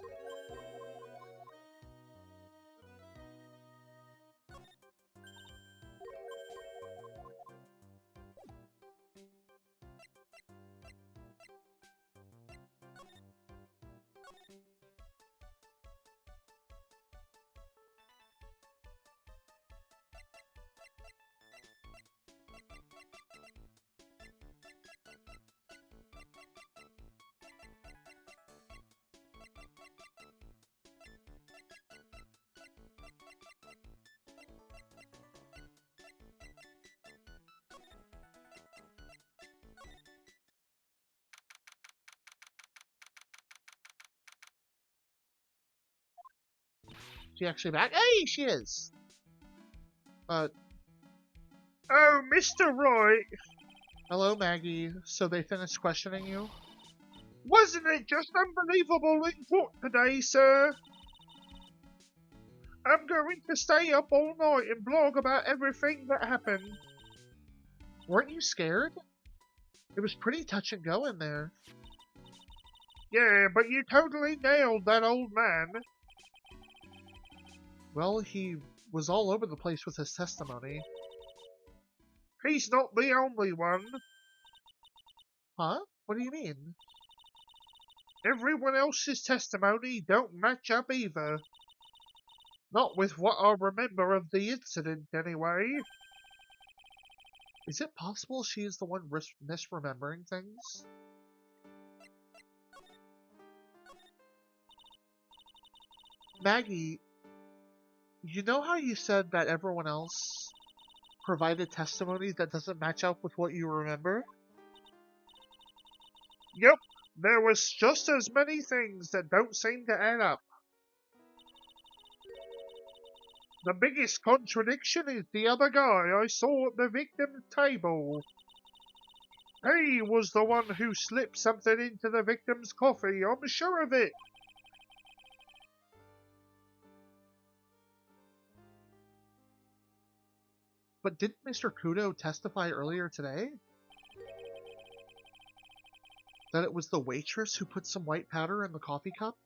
She actually back? Hey, she is! Uh, Oh, Mr. Wright, hello, Maggie. So they finished questioning you? wasn't it just unbelievable in court today, sir? I'm going to stay up all night and blog about everything that happened. Weren't you scared? It was pretty touch and go in there. Yeah, but you totally nailed that old man. Well, he was all over the place with his testimony. He's not the only one. Huh? What do you mean? Everyone else's testimony don't match up either. Not with what I remember of the incident, anyway. Is it possible she is the one misremembering things? Maggie, you know how you said that everyone else provided testimony that doesn't match up with what you remember? Yep, there was just as many things that don't seem to add up. The biggest contradiction is the other guy I saw at the victim's table. He was the one who slipped something into the victim's coffee, I'm sure of it. But didn't Mr. Kudo testify earlier today that it was the waitress who put some white powder in the coffee cup?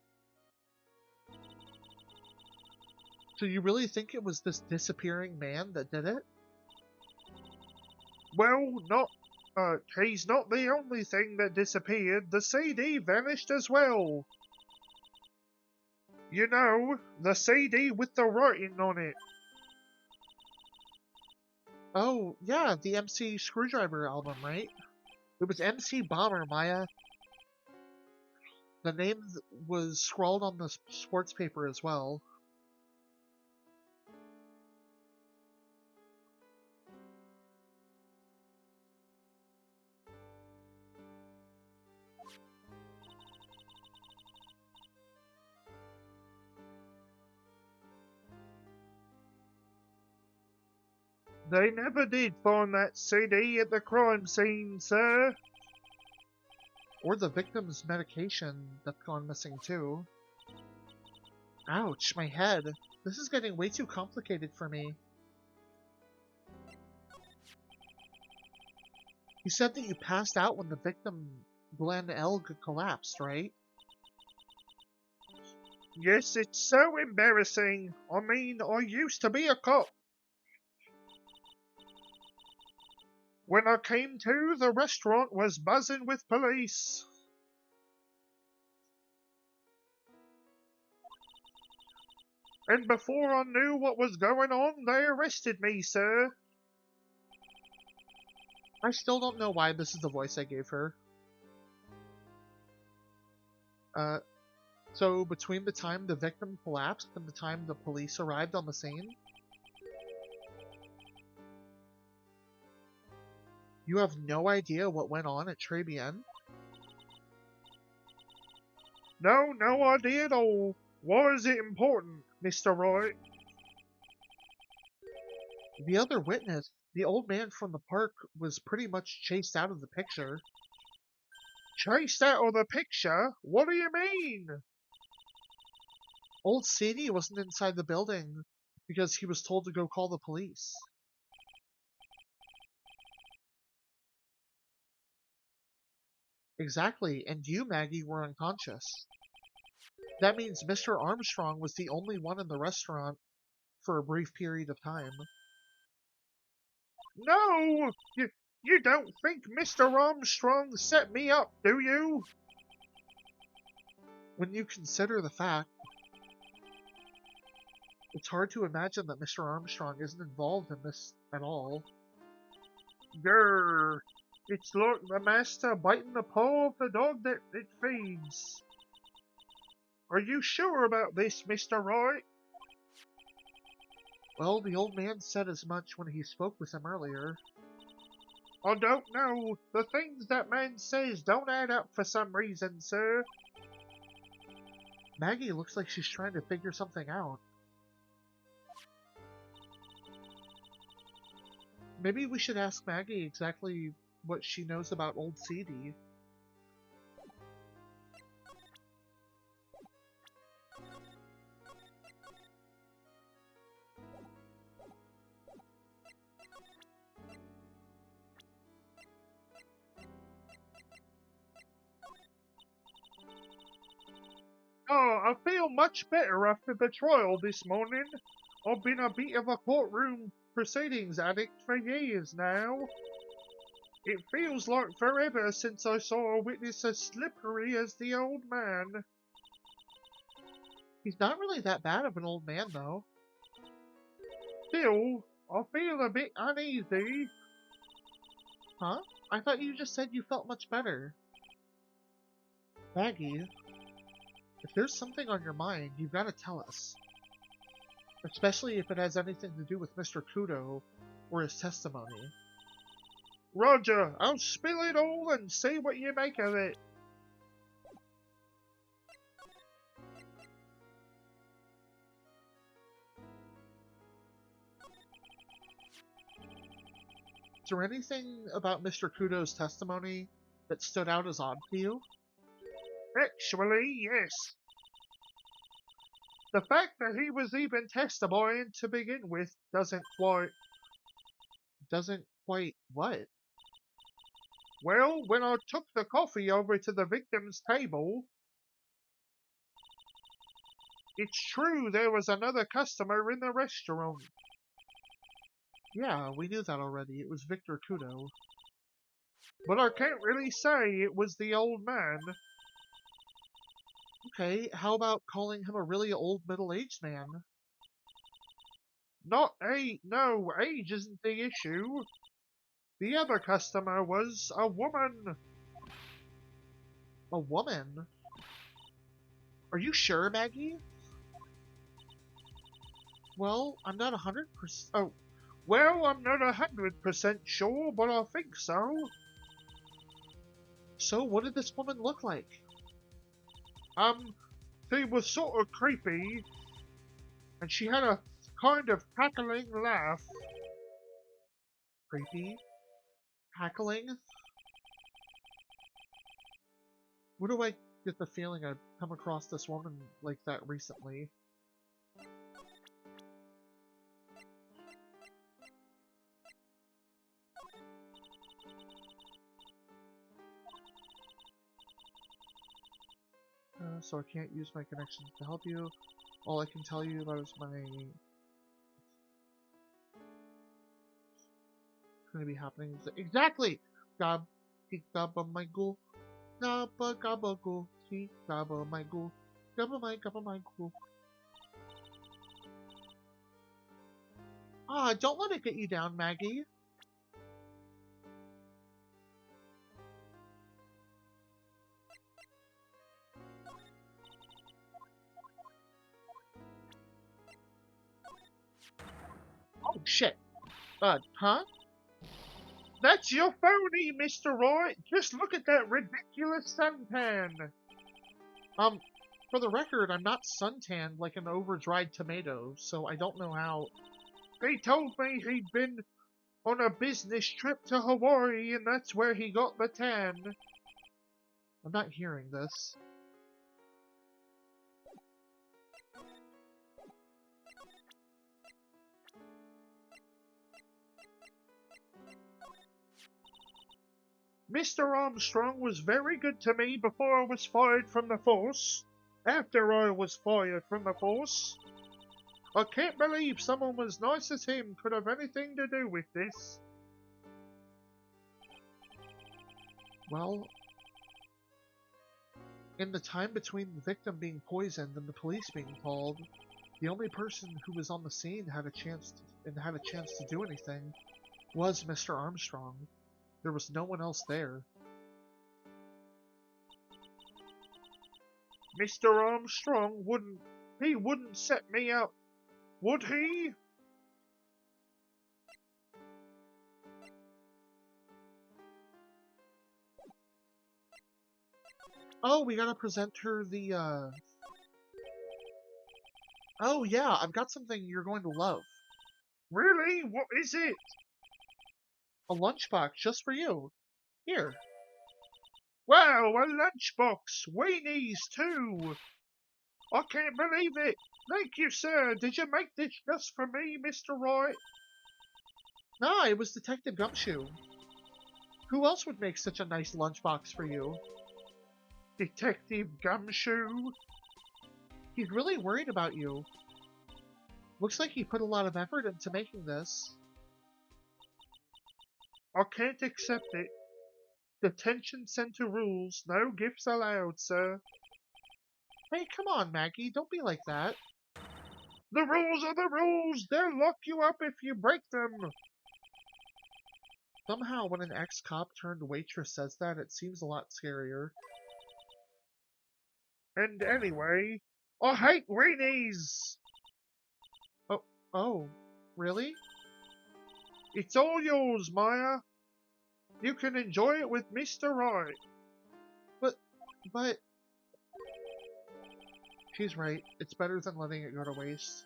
So you really think it was this disappearing man that did it? Well, he's not the only thing that disappeared. The CD vanished as well. You know, the CD with the writing on it. Oh, yeah, the MC Screwdriver album, right? It was MC Bomber, Maya. The name was scrawled on the sports paper as well. They never did find that CD at the crime scene, sir. Or the victim's medication that's gone missing too. Ouch, my head. This is getting way too complicated for me. You said that you passed out when the victim, Glenn Elg, collapsed, right? Yes, it's so embarrassing. I mean, I used to be a cop. When I came to, the restaurant was buzzing with police. And before I knew what was going on, they arrested me, sir. I still don't know why this is the voice I gave her. So between the time the victim collapsed and the time the police arrived on the scene, you have no idea what went on at Trebian? No idea at all. Why is it important, Mr. Wright? The other witness, the old man from the park, was pretty much chased out of the picture. Chased out of the picture? What do you mean? Old CD wasn't inside the building because he was told to go call the police. Exactly, and you, Maggie, were unconscious. That means Mr. Armstrong was the only one in the restaurant for a brief period of time. No! You don't think Mr. Armstrong set me up, do you? When you consider the fact, it's hard to imagine that Mr. Armstrong isn't involved in this at all. Grr. It's like the master biting the paw of the dog that it feeds. Are you sure about this, Mr. Wright? Well, the old man said as much when he spoke with him earlier. I don't know. The things that man says don't add up for some reason, sir. Maggie looks like she's trying to figure something out. Maybe we should ask Maggie exactly what she knows about Old CD. Oh, I feel much better after the trial this morning. I've been a bit of a courtroom proceedings addict for years now. It feels like forever since I saw a witness as slippery as the old man. He's not really that bad of an old man, though. Still, I feel a bit uneasy. Huh? I thought you just said you felt much better. Maggie, if there's something on your mind, you've got to tell us. Especially if it has anything to do with Mr. Kudo or his testimony. Roger, I'll spill it all and see what you make of it. Is there anything about Mr. Kudo's testimony that stood out as odd to you? Actually, yes. The fact that he was even testifying to begin with doesn't quite. Doesn't quite what? Well, when I took the coffee over to the victim's table, it's true there was another customer in the restaurant. Yeah, we knew that already. It was Victor Kudo. But I can't really say it was the old man. Okay, how about calling him a really old middle-aged man? No, age isn't the issue. The other customer was a woman. A woman? Are you sure, Maggie? Well, I'm not 100%. Oh, Well, I'm not 100% sure, but I think so. so what did this woman look like? She was sort of creepy, and she had a kind of cackling laugh. Creepy? Cackling? Where do I get the feeling I've come across this woman like that recently? So I can't use my connections to help you. All I can tell you about is my... gonna be happening. Exactly! Gab, gabba my ghoul. Gabba ghoul. Gabba my ghoul. Gabba my ghoul. Ah, don't let it get you down, Maggie. Oh, shit. Huh? That's your phony, Mr. Wright. Just look at that ridiculous suntan. For the record, I'm not suntanned like an over-dried tomato, so I don't know how... He told me he'd been on a business trip to Hawaii, and that's where he got the tan. I'm not hearing this. Mr. Armstrong was very good to me before I was fired from the force. After I was fired from the force. I can't believe someone as nice as him could have anything to do with this. Well, in the time between the victim being poisoned and the police being called, the only person who was on the scene had a chance to do anything was Mr. Armstrong. There was no one else there. Mr. Armstrong wouldn't set me up, would he? Oh, we gotta present her the, Oh yeah, I've got something you're going to love. Really? What is it? A lunchbox just for you. Here. Wow, a lunchbox! Weenies too! I can't believe it! Thank you, sir! Did you make this just for me, Mr. Wright? No, it was Detective Gumshoe. Who else would make such a nice lunchbox for you? Detective Gumshoe? He's really worried about you. Looks like he put a lot of effort into making this. I can't accept it. Detention center rules. No gifts allowed, sir. Hey, come on, Maggie. Don't be like that. The rules are the rules! They'll lock you up if you break them! Somehow, when an ex-cop turned waitress says that, it seems a lot scarier. And anyway, I hate weenies! Oh, really? It's all yours, Maya. You can enjoy it with Mr. Wright. But... She's right. It's better than letting it go to waste.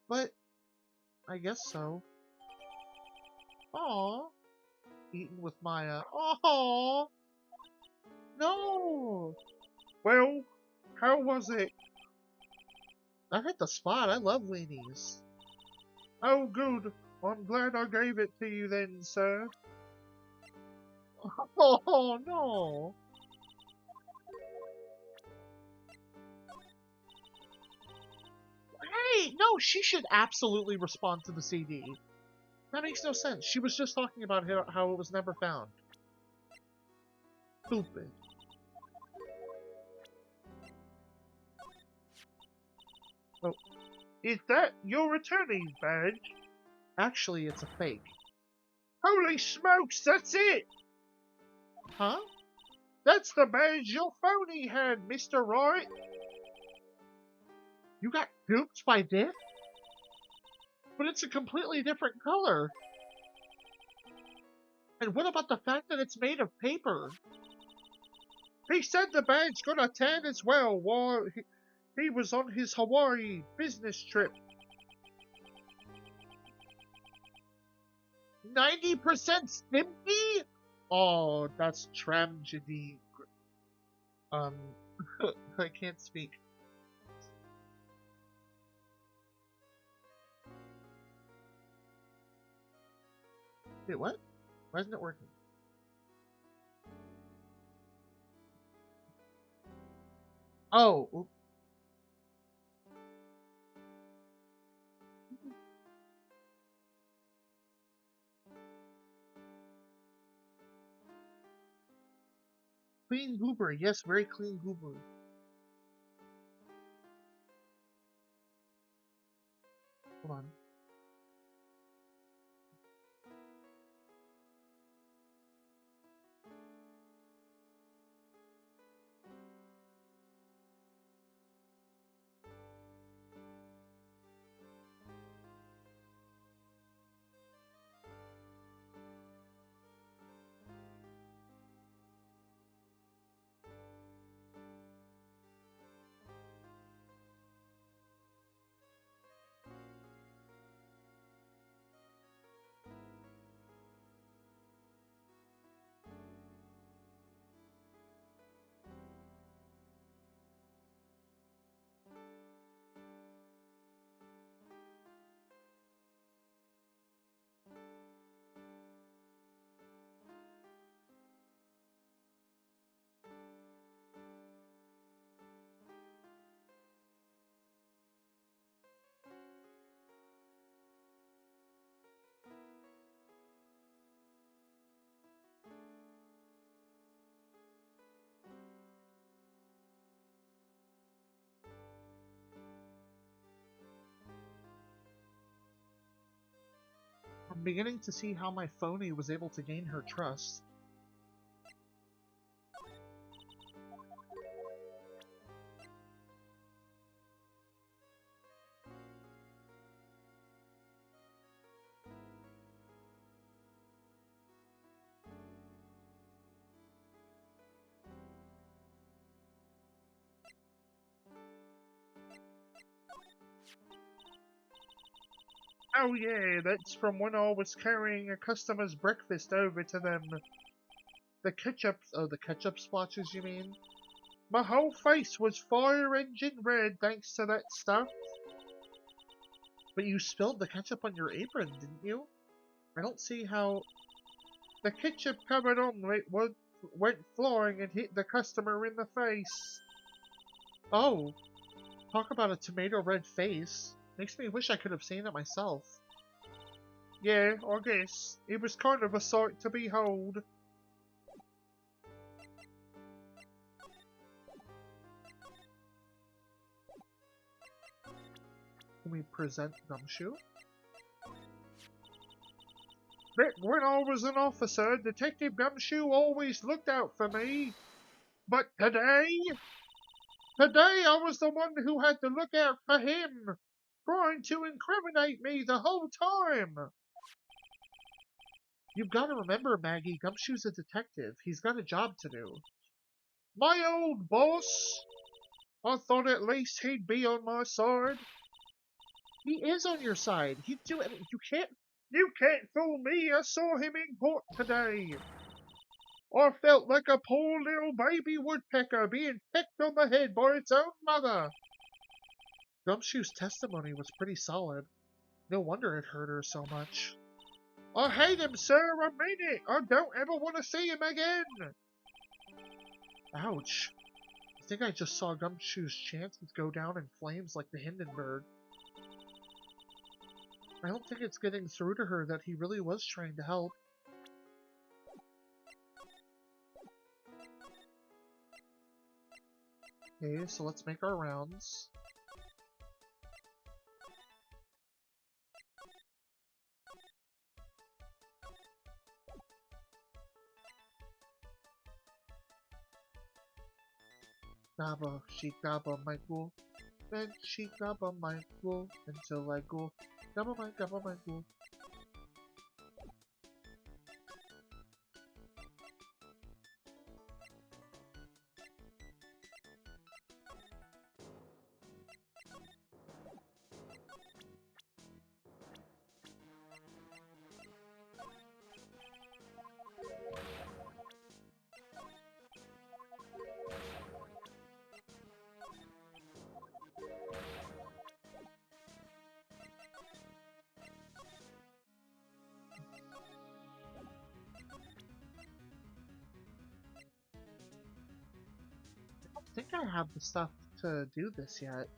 But... I guess so. Aww. Eaten with Maya. Aww. No. Well, how was it? I hit the spot. I love weenies. Oh, good. I'm glad I gave it to you then, sir. Oh, no. Hey, no, she should absolutely respond to the CD. That makes no sense. She was just talking about how it was never found. Stupid. Oh, is that your attorney's badge? Actually, it's a fake. Holy smokes, that's it! Huh? That's the badge your phony had, Mr. Wright. You got duped by this? But it's a completely different color. And what about the fact that it's made of paper? He said the badge got a tan as well while he was on his Hawaii business trip. 90% Stimpy? Oh, that's tragedy. I can't speak. Wait, what? Why isn't it working? Oh, oop. Clean goober. Yes, very clean goober. Hold on. I'm beginning to see how my phony was able to gain her trust. Oh yeah, that's from when I was carrying a customer's breakfast over to them. The ketchup splotches, you mean? My whole face was fire engine red thanks to that stuff. But you spilled the ketchup on your apron, didn't you? I don't see how... The ketchup covered omelette went flying and hit the customer in the face. Oh, talk about a tomato red face. Makes me wish I could have seen it myself. Yeah, I guess. It was kind of a sight to behold. Can we present Gumshoe? Back when I was an officer, Detective Gumshoe always looked out for me. But today I was the one who had to look out for him, trying to incriminate me the whole time. You've got to remember, Maggie, Gumshoe's a detective. He's got a job to do. My old boss. I thought at least he'd be on my side. He is on your side. He'd do it. You can't fool me. I saw him in court today. I felt like a poor little baby woodpecker being pecked on the head by its own mother. Gumshoe's testimony was pretty solid. No wonder it hurt her so much. I hate him, sir. I mean it. I don't ever want to see him again. Ouch. I think I just saw Gumshoe's chances go down in flames like the Hindenburg. I don't think it's getting through to her that he really was trying to help. Okay, so let's make our rounds. Gabba, she gabba my ghoul. Then she gabba my ghoul until I go. Gabba my ghoul. I think I have the stuff to do this yet.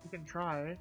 We can try.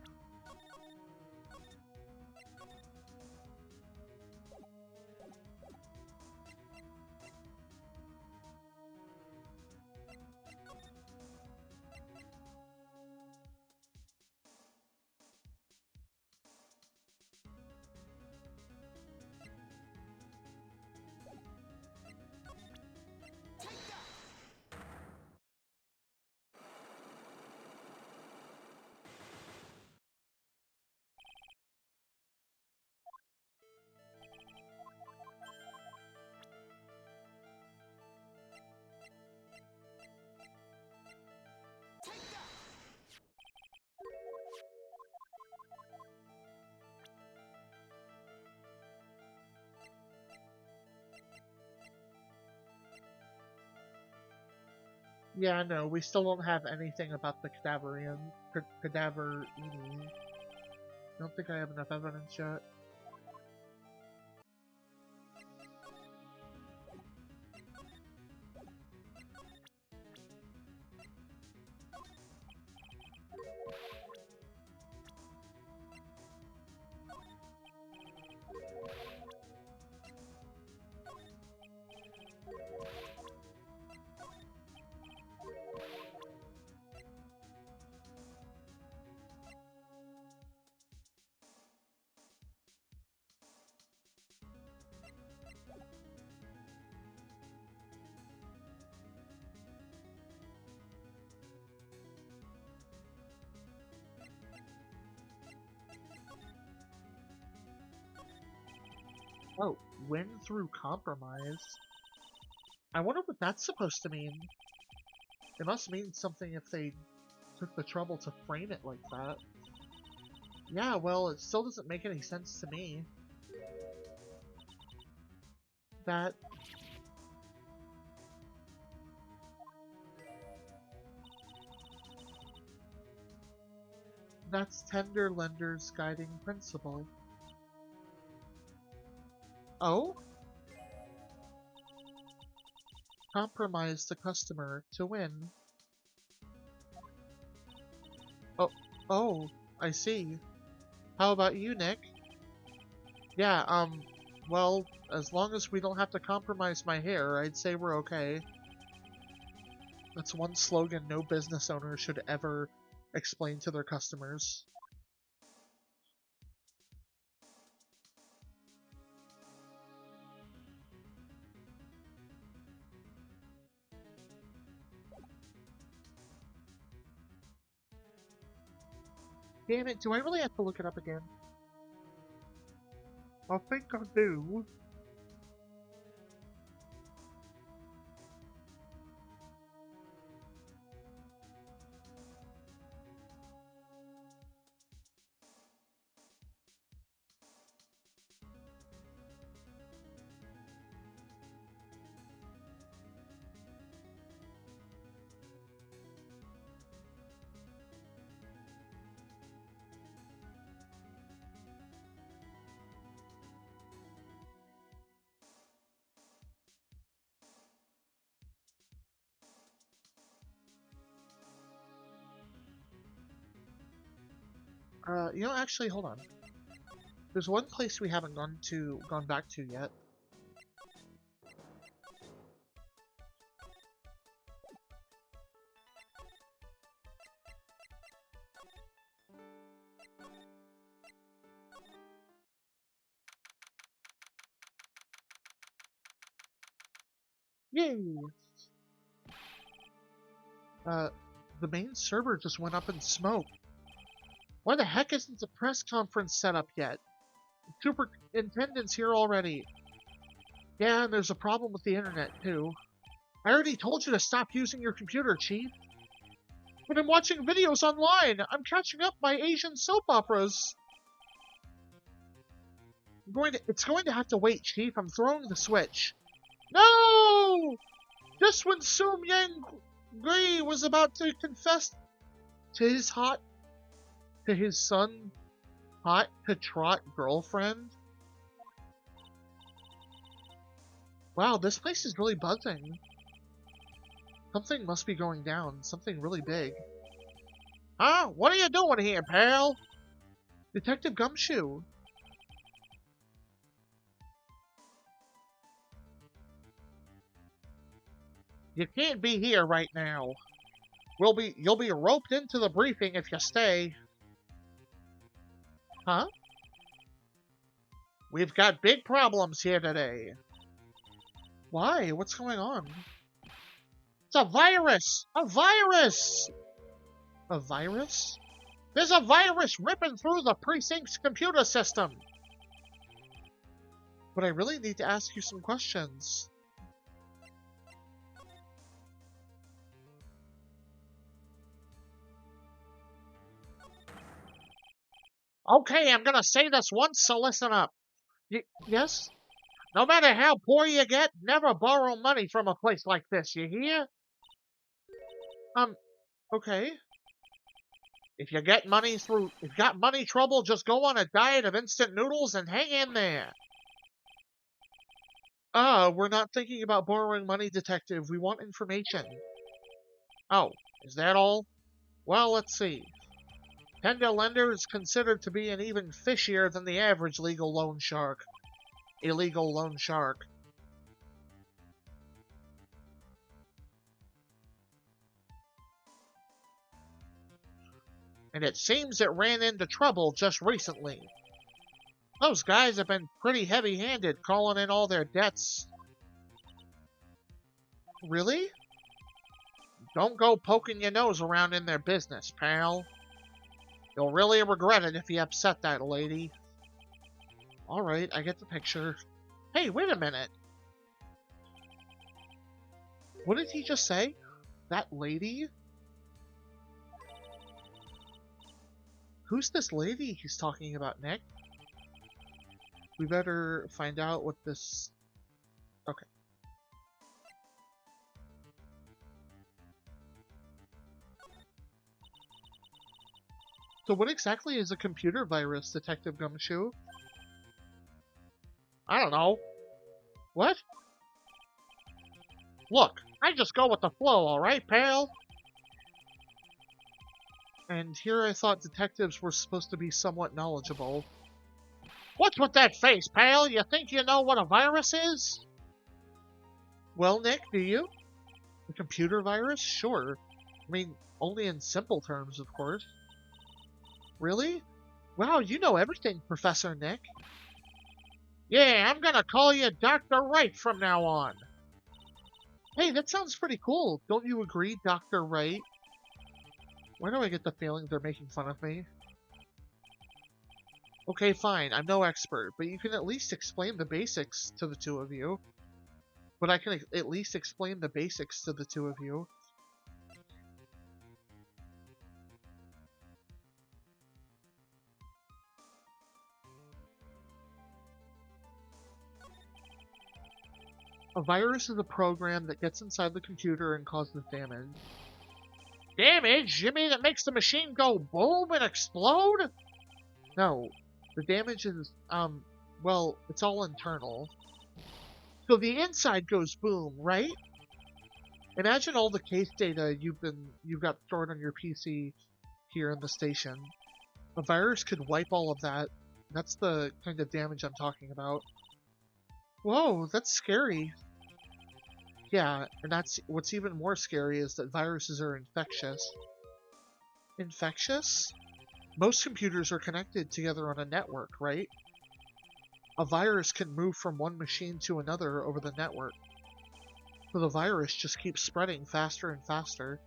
Yeah, no, we still don't have anything about the cadaverini. I don't think I have enough evidence yet. Oh, win through compromise? I wonder what that's supposed to mean. It must mean something if they took the trouble to frame it like that. Yeah, well, it still doesn't make any sense to me. That... That's tender lender's guiding principle. Oh? Compromise the customer to win. Oh, oh, I see. How about you, Nick? Yeah, well, as long as we don't have to compromise my hair, I'd say we're okay. That's one slogan no business owner should ever explain to their customers. Damn it, do I really have to look it up again? I think I do. Actually, hold on. There's one place we haven't gone back to yet. Yay! Uh, the main server just went up in smoke. Why the heck isn't the press conference set up yet? Superintendent's here already. Yeah, and there's a problem with the internet, too. I already told you to stop using your computer, Chief. But I'm watching videos online. I'm catching up my Asian soap operas. It's going to have to wait, Chief. I'm throwing the switch. No! Just when Sum Yang Gui was about to confess to his son hot to trot girlfriend. Wow, this place is really buzzing. Something must be going down. Something really big. Huh? What are you doing here, pal? Detective Gumshoe. You can't be here right now. You'll be roped into the briefing if you stay. Huh? We've got big problems here today. Why? What's going on? It's a virus! A virus! A virus? There's a virus ripping through the precinct's computer system! But I really need to ask you some questions. Okay, I'm gonna say this once, so listen up. Yes? No matter how poor you get, never borrow money from a place like this, you hear? Okay. If you got money trouble, just go on a diet of instant noodles and hang in there. We're not thinking about borrowing money, Detective. We want information. Oh, is that all? Well, let's see. Tender lender is considered to be an even fishier than the average legal loan shark. Illegal loan shark. And it seems it ran into trouble just recently. Those guys have been pretty heavy-handed calling in all their debts. Really? Don't go poking your nose around in their business, pal. You'll really regret it if you upset that lady. Alright, I get the picture. Hey, wait a minute. What did he just say? That lady? Who's this lady he's talking about, Nick? We better find out what this... Okay. So what exactly is a computer virus, Detective Gumshoe? I don't know. What? Look, I just go with the flow, alright, pal? And here I thought detectives were supposed to be somewhat knowledgeable. What's with that face, pal? You think you know what a virus is? Well, Nick, do you? A computer virus? Sure. I mean, only in simple terms, of course. Really? Wow, you know everything, Professor Nick. Yeah, I'm gonna call you Dr. Wright from now on. Hey, that sounds pretty cool. Don't you agree, Dr. Wright? Why do I get the feeling they're making fun of me? Okay, fine, I'm no expert, but you can at least explain the basics to the two of you. But I can at least explain the basics to the two of you. A virus is a program that gets inside the computer and causes damage. Damage? You mean it makes the machine go boom and explode? No, the damage is, well, it's all internal. So the inside goes boom, right? Imagine all the case data you've got stored on your PC here in the station. A virus could wipe all of that. That's the kind of damage I'm talking about. Whoa, that's scary. Yeah, and that's what's even more scary is that viruses are infectious. Infectious? Most computers are connected together on a network, right? A virus can move from one machine to another over the network. So the virus just keeps spreading faster and faster.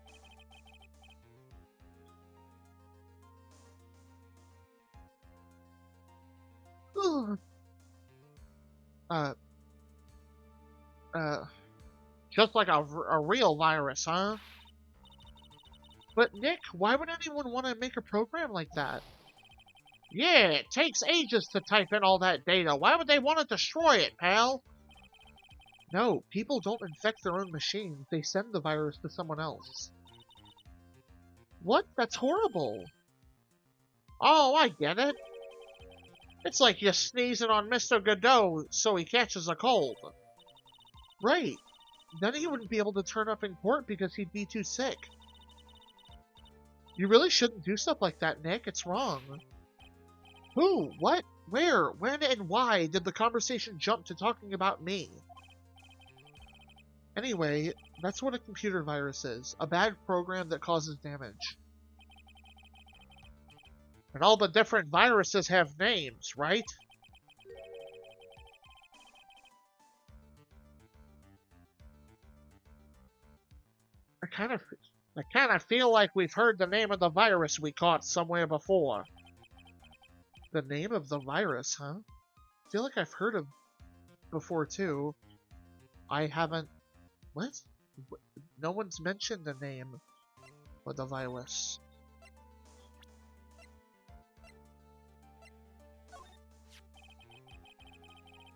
Ugh. Just like a real virus, huh? But Nick, why would anyone want to make a program like that? Yeah, it takes ages to type in all that data. Why would they want to destroy it, pal? No, people don't infect their own machines. They send the virus to someone else. What? That's horrible. Oh, I get it. It's like you're sneezing on Mr. Godot so he catches a cold. Right. Then he wouldn't be able to turn up in court because he'd be too sick. You really shouldn't do stuff like that, Nick. It's wrong. Who? What? Where? When and why did the conversation jump to talking about me? Anyway, that's what a computer virus is. A bad program that causes damage. And all the different viruses have names, right? I kind of feel like we've heard the name of the virus we caught somewhere before. The name of the virus, huh? I feel like I've heard of before too. I haven't. What? No one's mentioned the name of the virus.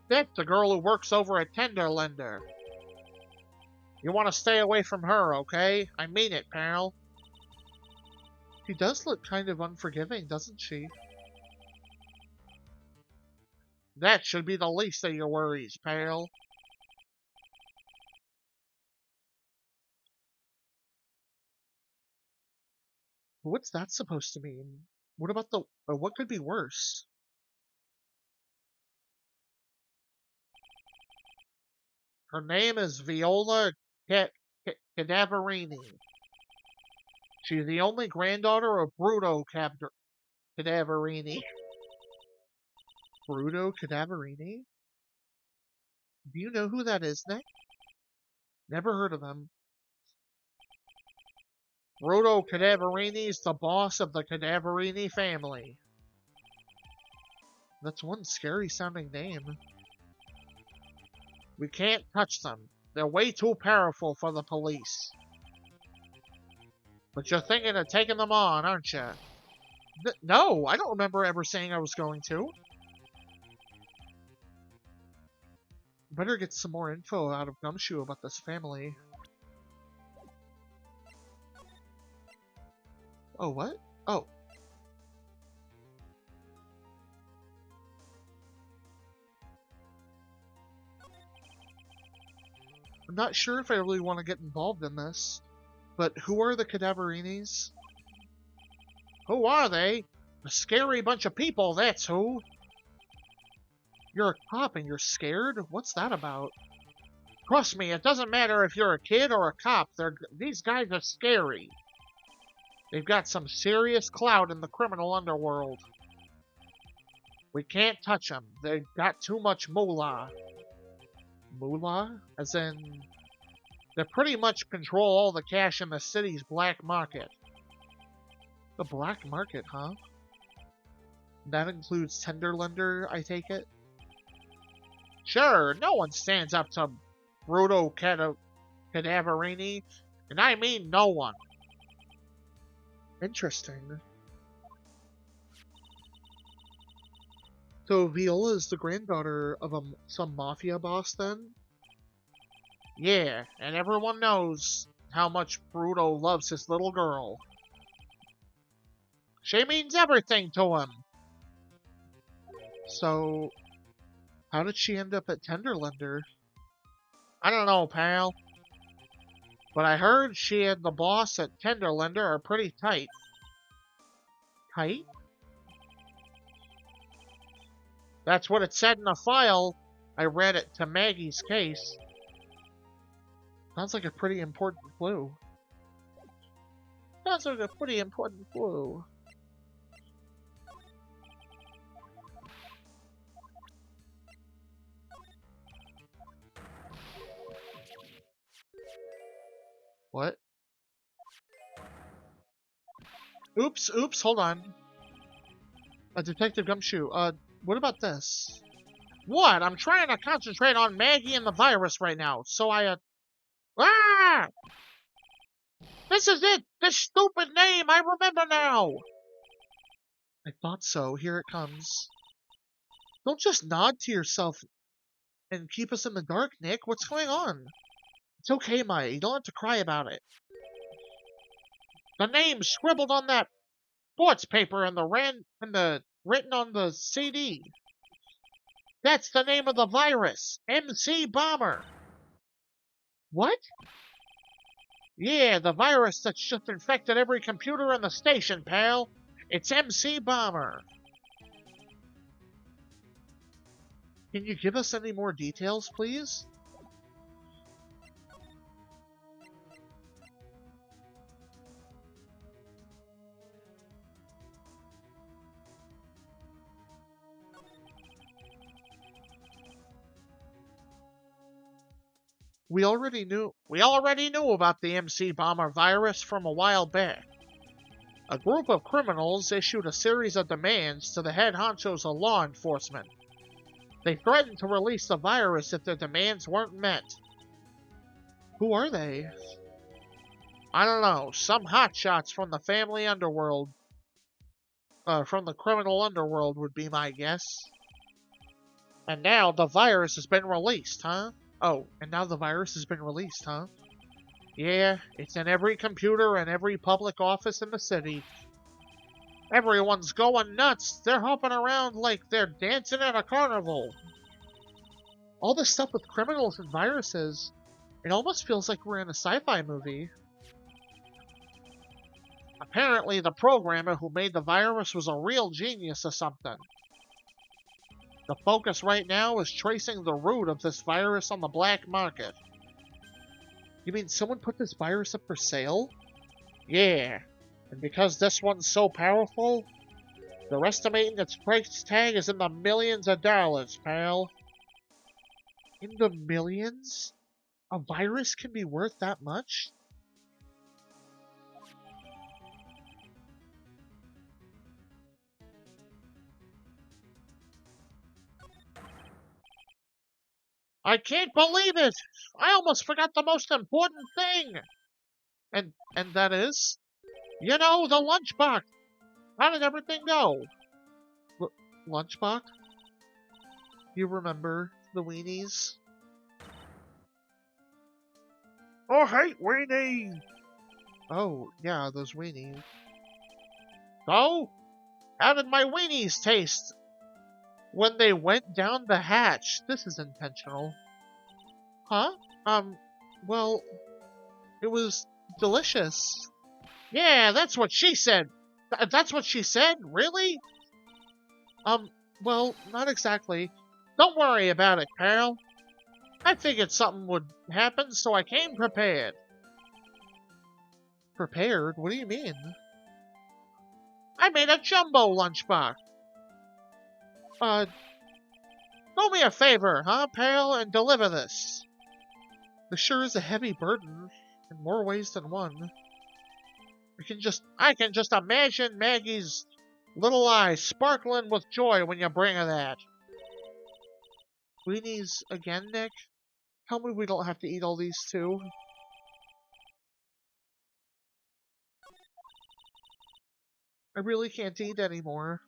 That's the girl who works over at Tenderlender. You want to stay away from her, okay? I mean it, pal. She does look kind of unforgiving, doesn't she? That should be the least of your worries, pal. What's that supposed to mean? What about what could be worse? Her name is Viola Cadaverini. She's the only granddaughter of Cadaverini. Bruto Cadaverini? Do you know who that is, Nick? Never heard of him. Bruto Cadaverini is the boss of the Cadaverini family. That's one scary sounding name. We can't touch them. They're way too powerful for the police. But you're thinking of taking them on, aren't you? No, I don't remember ever saying I was going to. Better get some more info out of Gumshoe about this family. Oh, what? Oh. I'm not sure if I really want to get involved in this, but who are the Cadaverinis? Who are they? A scary bunch of people, that's who. You're a cop and you're scared? What's that about? Trust me, it doesn't matter if you're a kid or a cop. These guys are scary. They've got some serious clout in the criminal underworld. We can't touch them. They've got too much moolah. Moolah? As in, they pretty much control all the cash in the city's black market. The black market, huh? That includes Tenderlender, I take it? Sure, no one stands up to Bruto Cadaverini, and I mean no one. Interesting. So Viola is the granddaughter of some mafia boss, then? Yeah, and everyone knows how much Bruto loves his little girl. She means everything to him. So, how did she end up at Tenderlender? I don't know, pal. But I heard she and the boss at Tenderlender are pretty tight. Tight? That's what it said in a file. I read it to Maggie's case. Sounds like a pretty important clue. Sounds like a pretty important clue. What? Oops, hold on. Detective Gumshoe, what about this? What? I'm trying to concentrate on Maggie and the virus right now, so Ah! This is it! This stupid name! I remember now! I thought so. Here it comes. Don't just nod to yourself and keep us in the dark, Nick. What's going on? It's okay, Maya. You don't have to cry about it. The name scribbled on that sports paper and written on the CD. That's the name of the virus. MC Bomber. What? Yeah, the virus that's just infected every computer in the station, pal. It's MC Bomber. Can you give us any more details, please? We already knew about the MC Bomber virus from a while back. A group of criminals issued a series of demands to the head honchos of law enforcement. They threatened to release the virus if their demands weren't met. Who are they? I don't know, some hotshots from the family underworld. From the criminal underworld would be my guess. And now the virus has been released, huh? Oh, and now the virus has been released, huh? Yeah, it's in every computer and every public office in the city. Everyone's going nuts. They're hopping around like they're dancing at a carnival. All this stuff with criminals and viruses, it almost feels like we're in a sci-fi movie. Apparently, the programmer who made the virus was a real genius or something. The focus right now is tracing the root of this virus on the black market. You mean someone put this virus up for sale? Yeah. And because this one's so powerful, they're estimating its price tag is in the millions of dollars, pal. In the millions? A virus can be worth that much? I can't believe it! I almost forgot the most important thing! And that is? You know, the lunchbox! How did everything go? L- Lunchbox? You remember the weenies? I hate weenies. Oh, yeah, those weenies. So, how did my weenies taste when they went down the hatch? This is intentional. Huh? Um, well, it was delicious. Yeah, that's what she said. That's what she said? Really? Um, well, not exactly. Don't worry about it, pal. I figured something would happen, so I came prepared. Prepared? What do you mean? I made a jumbo lunchbox. Uh, do me a favor, huh, pal, and deliver this. This sure is a heavy burden, in more ways than one. I can just imagine Maggie's little eyes sparkling with joy when you bring her that. Weenies again, Nick? Tell me we don't have to eat all these too. I really can't eat anymore.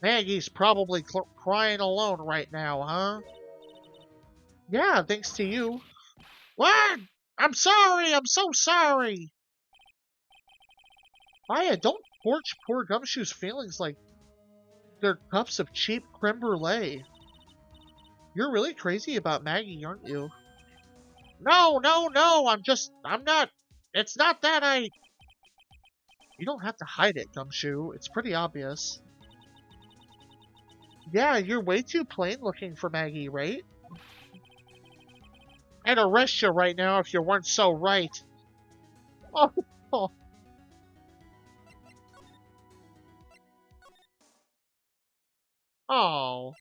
Maggie's probably crying alone right now, huh? Yeah, thanks to you. What? I'm sorry, I'm so sorry. Aya, don't torch poor Gumshoe's feelings like they're cups of cheap creme brulee. You're really crazy about Maggie, aren't you? No, no, no, I'm not. It's not that I. You don't have to hide it, Gumshoe. It's pretty obvious. Yeah, you're way too plain looking for Maggie, right? I'd arrest you right now if you weren't so right. Oh, oh, oh.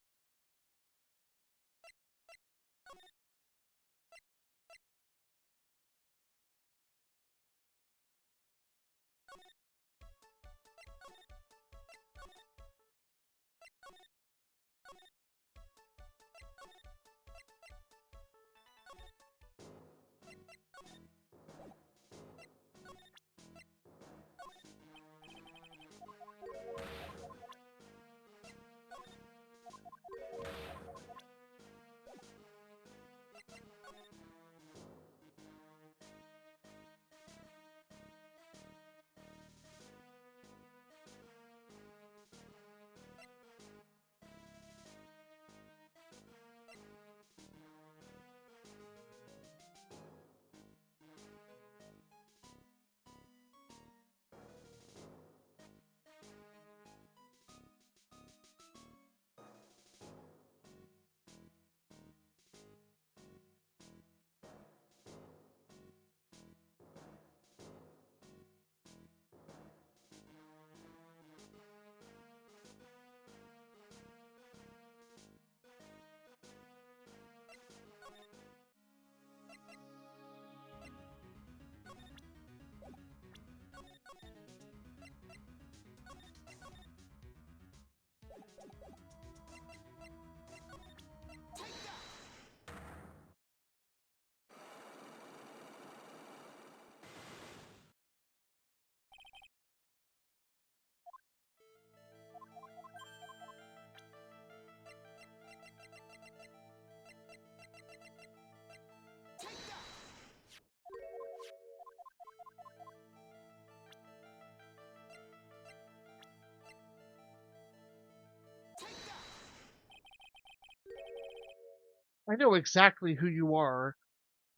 I know exactly who you are,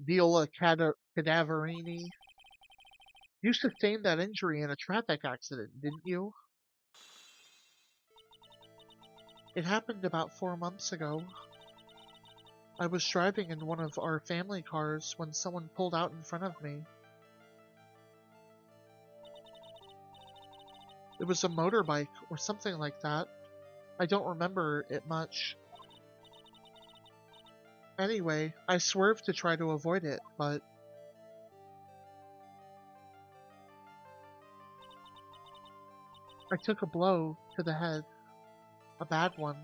Viola Cadaverini. You sustained that injury in a traffic accident, didn't you? It happened about 4 months ago. I was driving in one of our family cars when someone pulled out in front of me. It was a motorbike or something like that. I don't remember it much. Anyway, I swerved to try to avoid it, but I took a blow to the head. A bad one.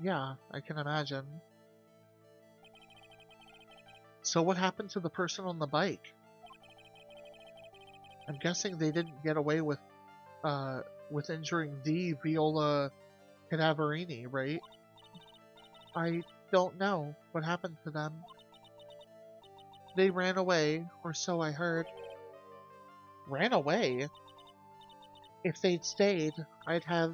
Yeah, I can imagine. So what happened to the person on the bike? I'm guessing they didn't get away uh with injuring the Viola Cadaverini, right? I don't know what happened to them. They ran away, or so I heard. Ran away? If they'd stayed, I'd have.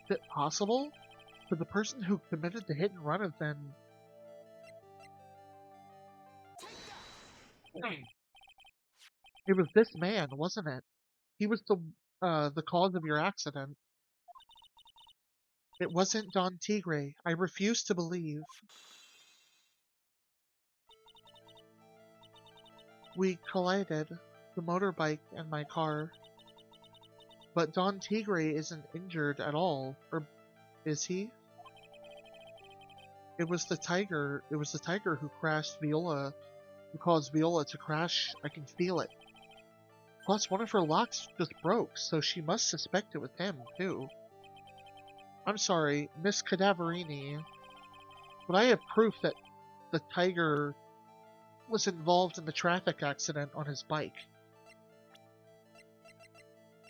Is it possible? Could the person who committed the hit and run have been. It was this man, wasn't it? He was the cause of your accident. It wasn't Don Tigre. I refuse to believe. We collided, the motorbike and my car. But Don Tigre isn't injured at all, or is he? It was the tiger who crashed Viola, who caused Viola to crash. I can feel it. Plus, one of her locks just broke, so she must suspect it was him, too. I'm sorry, Miss Cadaverini, but I have proof that the tiger was involved in the traffic accident on his bike.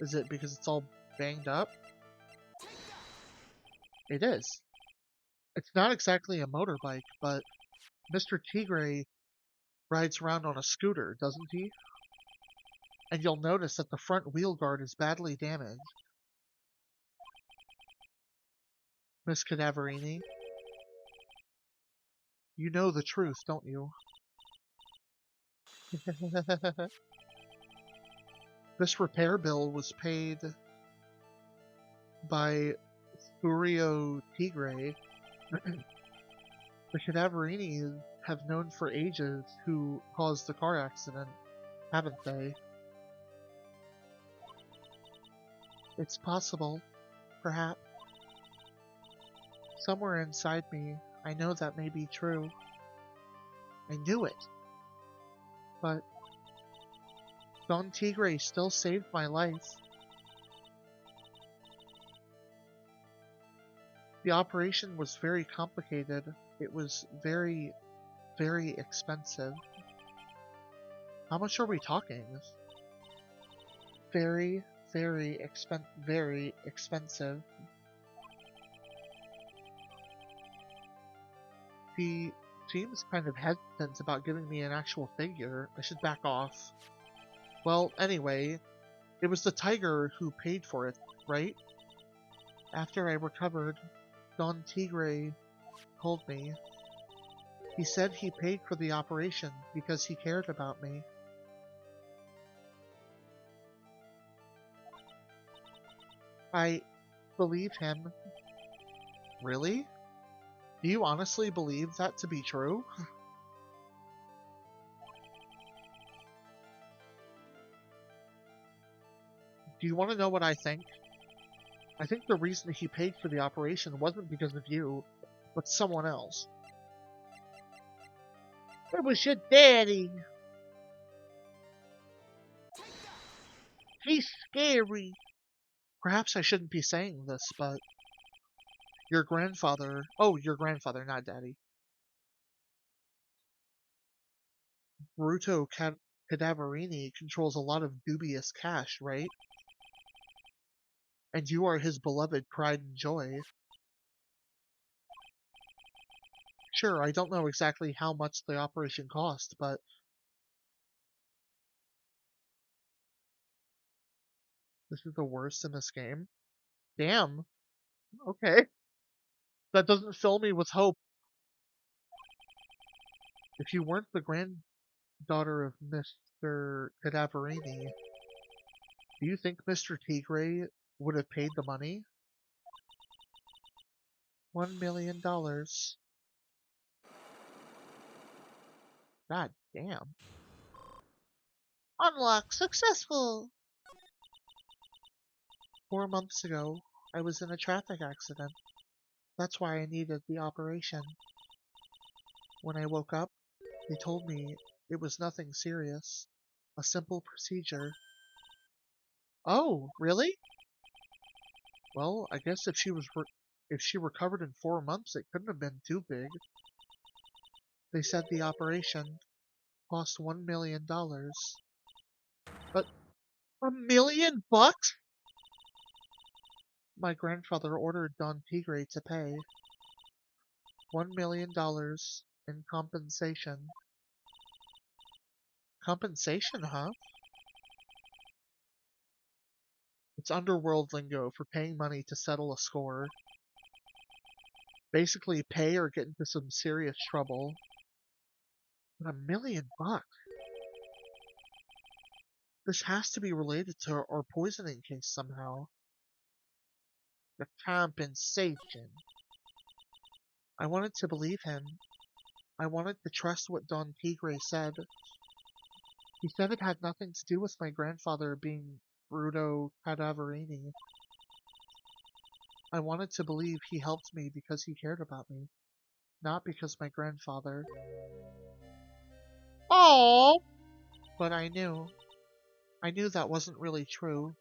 Is it because it's all banged up? It is. It's not exactly a motorbike, but Mr. Tigre rides around on a scooter, doesn't he? And you'll notice that the front wheel guard is badly damaged. Miss Cadaverini, you know the truth, don't you? This repair bill was paid by Furio Tigre. The Cadaverinis have known for ages who caused the car accident, haven't they? It's possible, perhaps. Somewhere inside me, I know that may be true. I knew it. But Don Tigre still saved my life. The operation was very complicated. It was very, very expensive. How much are we talking? Very, very expensive. He seems kind of hesitant about giving me an actual figure. I should back off. Well, anyway, it was the tiger who paid for it, right? After I recovered, Don Tigre told me. He said he paid for the operation because he cared about me. I believe him. Really? Do you honestly believe that to be true? Do you want to know what I think? I think the reason he paid for the operation wasn't because of you, but someone else. It was your daddy. He's scary. Perhaps I shouldn't be saying this, but your grandfather. Oh, your grandfather, not daddy. Bruto Cadaverini controls a lot of dubious cash, right? And you are his beloved pride and joy. Sure, I don't know exactly how much the operation cost, but this is the worst in this game. Damn. Okay. That doesn't fill me with hope. If you weren't the granddaughter of Mr. Cadaverini, do you think Mr. Tigre would have paid the money? $1 million. God damn. Unlock successful! 4 months ago, I was in a traffic accident. That's why I needed the operation. When I woke up, they told me it was nothing serious. A simple procedure. Oh, really? Well, I guess if she was If she recovered in 4 months, it couldn't have been too big. They said the operation cost $1 million. But $1 million? My grandfather ordered Don Tigre to pay $1 million in compensation. Compensation, huh? It's underworld lingo for paying money to settle a score. Basically, pay or get into some serious trouble. But $1 million? This has to be related to our poisoning case somehow. The compensation. I wanted to believe him. I wanted to trust what Don Tigre said. He said it had nothing to do with my grandfather being Bruto Cadaverini. I wanted to believe he helped me because he cared about me, not because my grandfather. Oh! But I knew that wasn't really true.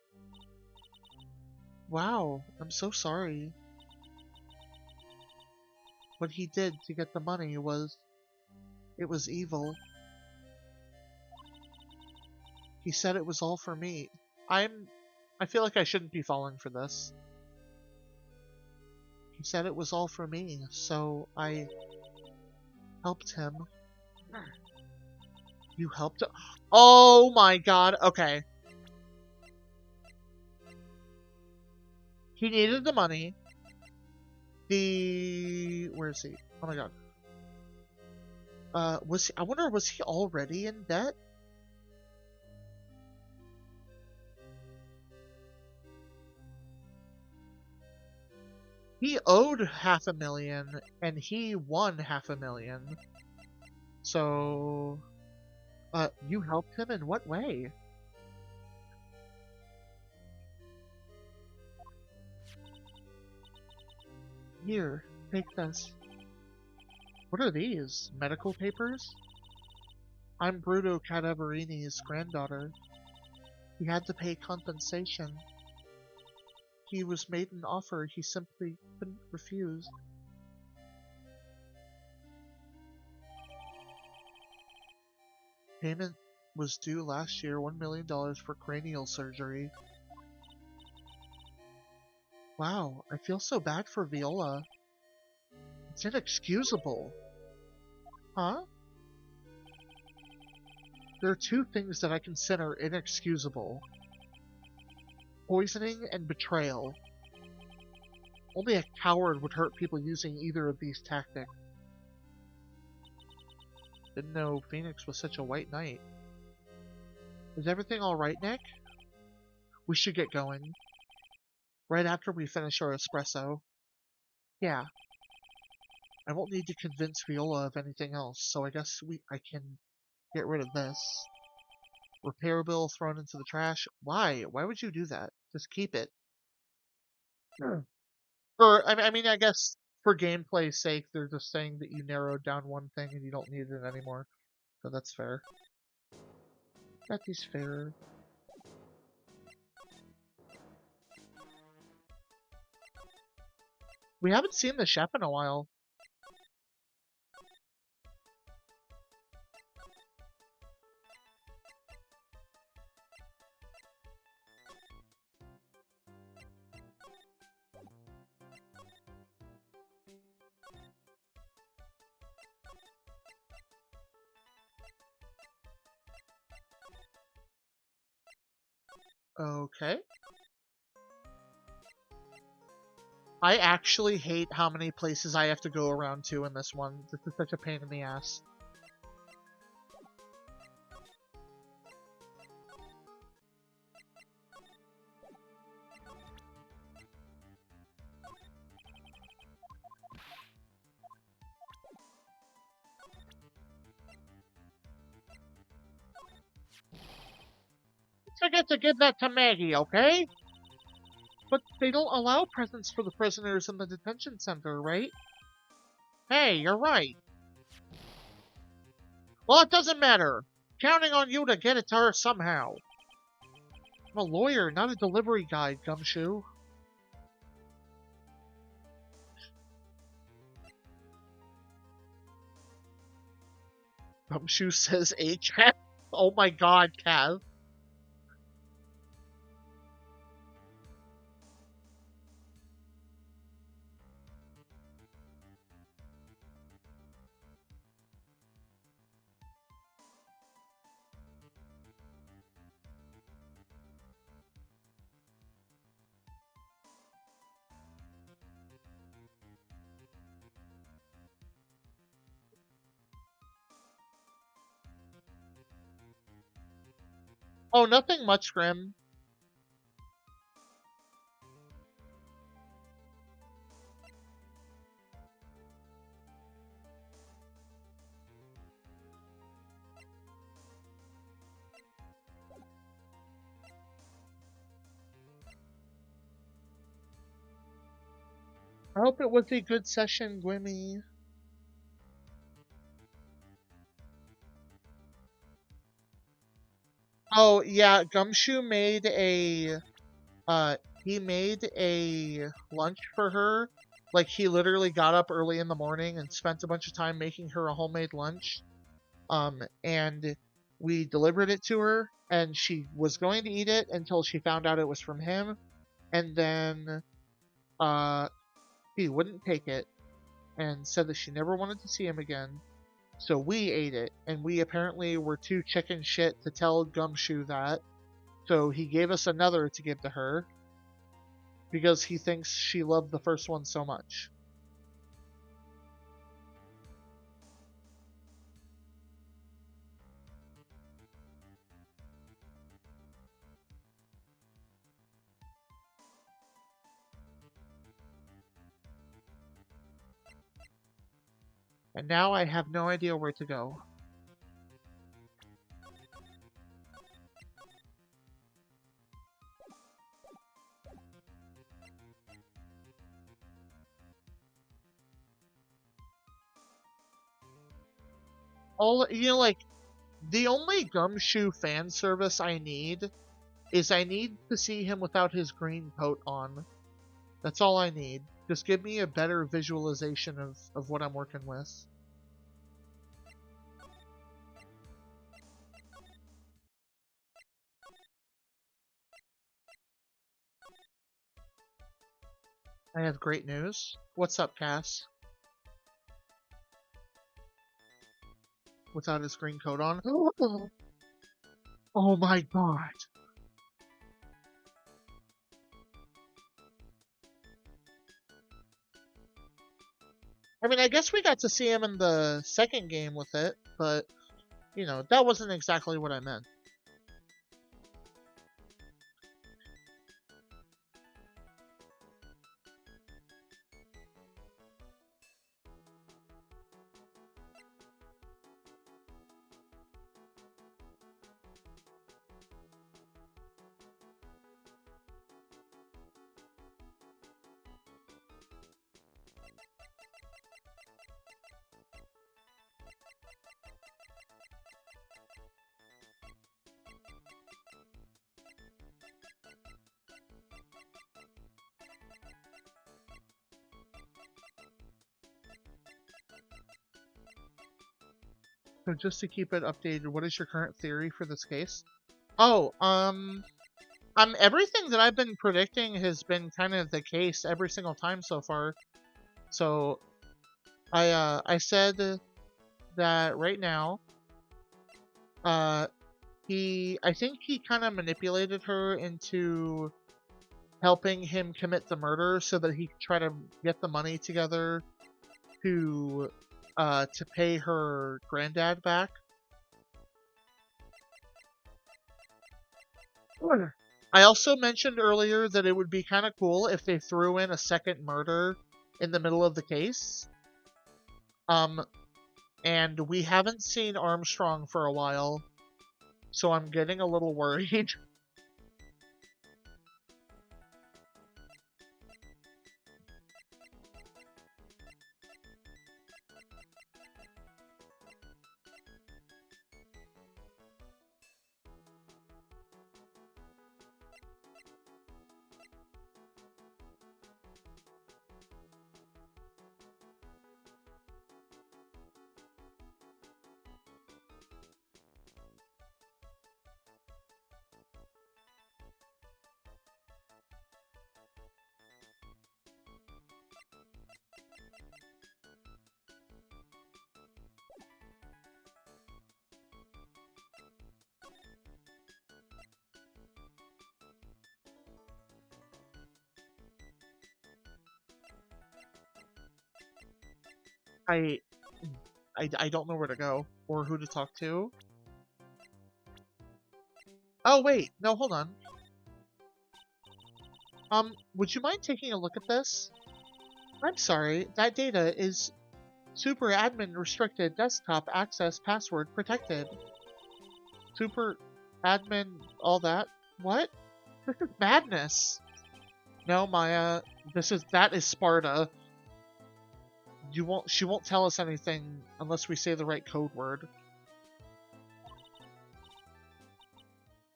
Wow, I'm so sorry. What he did to get the money it was evil. He said it was all for me. I feel like I shouldn't be falling for this. He said it was all for me, so I helped him. You helped him? Oh my god, okay. He needed the money. Where is he? Oh my god. I wonder, was he already in debt? He owed $500,000 and he won $500,000. So, you helped him in what way? Here, take this. What are these? Medical papers? I'm Bruto Cadaverini's granddaughter. He had to pay compensation. He was made an offer he simply couldn't refuse. Payment was due last year, $1 million for cranial surgery. Wow, I feel so bad for Viola. It's inexcusable. Huh? There are two things that I consider inexcusable. Poisoning and betrayal. Only a coward would hurt people using either of these tactics. Didn't know Phoenix was such a white knight. Is everything alright, Nick? We should get going. Right after we finish our espresso. Yeah. I won't need to convince Viola of anything else, so I guess I can get rid of this. Repair bill thrown into the trash. Why? Why would you do that? Just keep it. Sure. Or, I mean, I guess for gameplay's sake, they're just saying that you narrowed down one thing and you don't need it anymore. So that's fair. That is fair. We haven't seen the chef in a while. Okay. I actually hate how many places I have to go around to in this one. This is such a pain in the ass. Forget to give that to Maggie, okay? But they don't allow presents for the prisoners in the detention center, right? Hey, you're right. Well, it doesn't matter. Counting on you to get it to her somehow. I'm a lawyer, not a delivery guy, Gumshoe. Gumshoe says HF. Oh my god, Cav. Oh, nothing much, Grim. I hope it was a good session, Gwimmy. Oh yeah, Gumshoe made a uh he made a lunch for her. Like he literally got up early in the morning and spent a bunch of time making her a homemade lunch. And we delivered it to her and she was going to eat it until she found out it was from him, and then uh he wouldn't take it and said that she never wanted to see him again. So we ate it, and we apparently were too chicken shit to tell Gumshoe that. So he gave us another to give to her because he thinks she loved the first one so much. And now I have no idea where to go. All like the only Gumshoe fan service I need is I need to see him without his green coat on. That's all I need. Just give me a better visualization of what I'm working with. I have great news. What's up, Cass? Without his green coat on? Oh my god. I mean, I guess we got to see him in the second game with it, but, that wasn't exactly what I meant. So just to keep it updated, what is your current theory for this case? Oh, everything that I've been predicting has been kind of the case every single time so far. So I said that right now, uh, I think he kind of manipulated her into helping him commit the murder so that he could try to get the money together to pay her granddad back. I also mentioned earlier that it would be kind of cool if they threw in a second murder in the middle of the case. And we haven't seen Armstrong for a while, so I'm getting a little worried. I, I don't know where to go or who to talk to. Oh, wait. No, hold on. Would you mind taking a look at this? I'm sorry, that data is super admin restricted desktop access password protected. Super admin, all that? What? This is madness. No, Maya, that is Sparta. She won't tell us anything unless we say the right code word.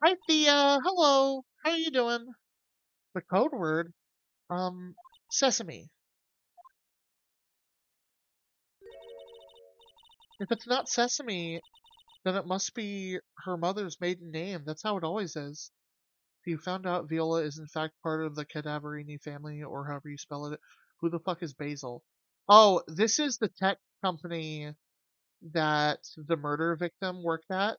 Hi Thea, hello. How you doing? The code word? Sesame. If it's not Sesame, then it must be her mother's maiden name. That's how it always is. If you found out Viola is in fact part of the Cadaverini family, or however you spell it, who the fuck is Basil? Oh, this is the tech company that the murder victim worked at?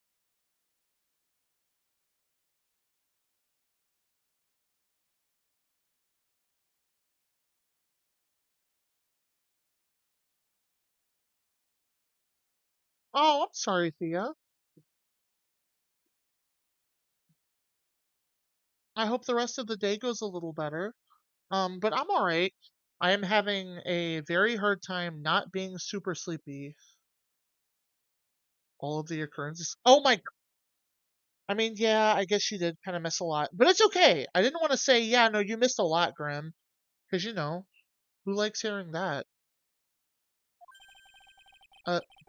Oh, I'm sorry, Thea. I hope the rest of the day goes a little better. But I'm alright. I am having a very hard time not being super sleepy. All of the occurrences. Oh my. I mean, yeah, I guess she did kind of miss a lot. But it's okay. I didn't want to say, yeah, no, you missed a lot, Grim. Because, who likes hearing that?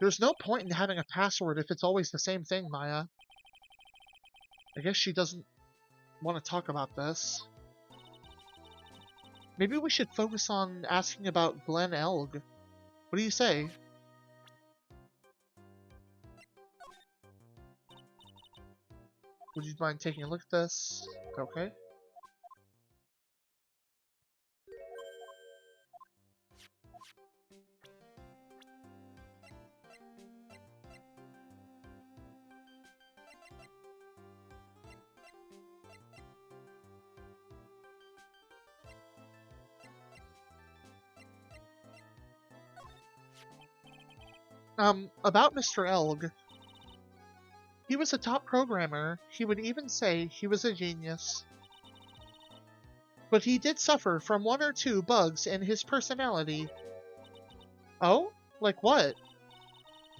There's no point in having a password if it's always the same thing, Maya. I guess she doesn't want to talk about this. Maybe we should focus on asking about Glen Elg. What do you say? Would you mind taking a look at this? Okay. About Mr. Elg. He was a top programmer. He would even say he was a genius. But he did suffer from one or two bugs in his personality. Oh? Like what?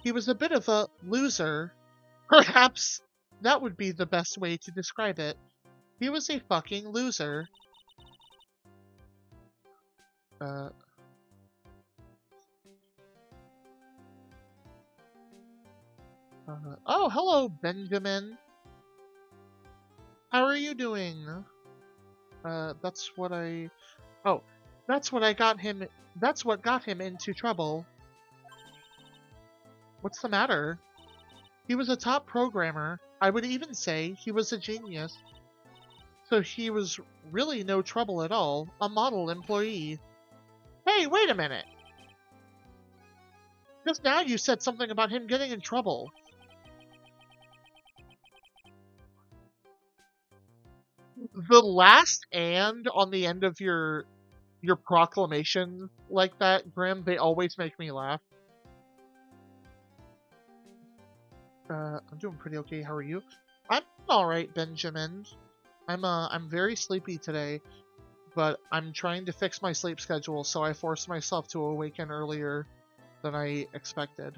He was a bit of a loser. Perhaps that would be the best way to describe it. He was a fucking loser. Uh, oh, hello, Benjamin. How are you doing? That's what I... Oh, that's what I got him... That's what got him into trouble. What's the matter? He was a top programmer. I would even say he was a genius. So he was really no trouble at all. A model employee. Hey, wait a minute. Just now you said something about him getting in trouble. The last "and" on the end of your proclamation like that, Grim, they always make me laugh. I'm doing pretty okay. How are you? I'm alright, Benjamin. I'm very sleepy today, but I'm trying to fix my sleep schedule, so I forced myself to awaken earlier than I expected.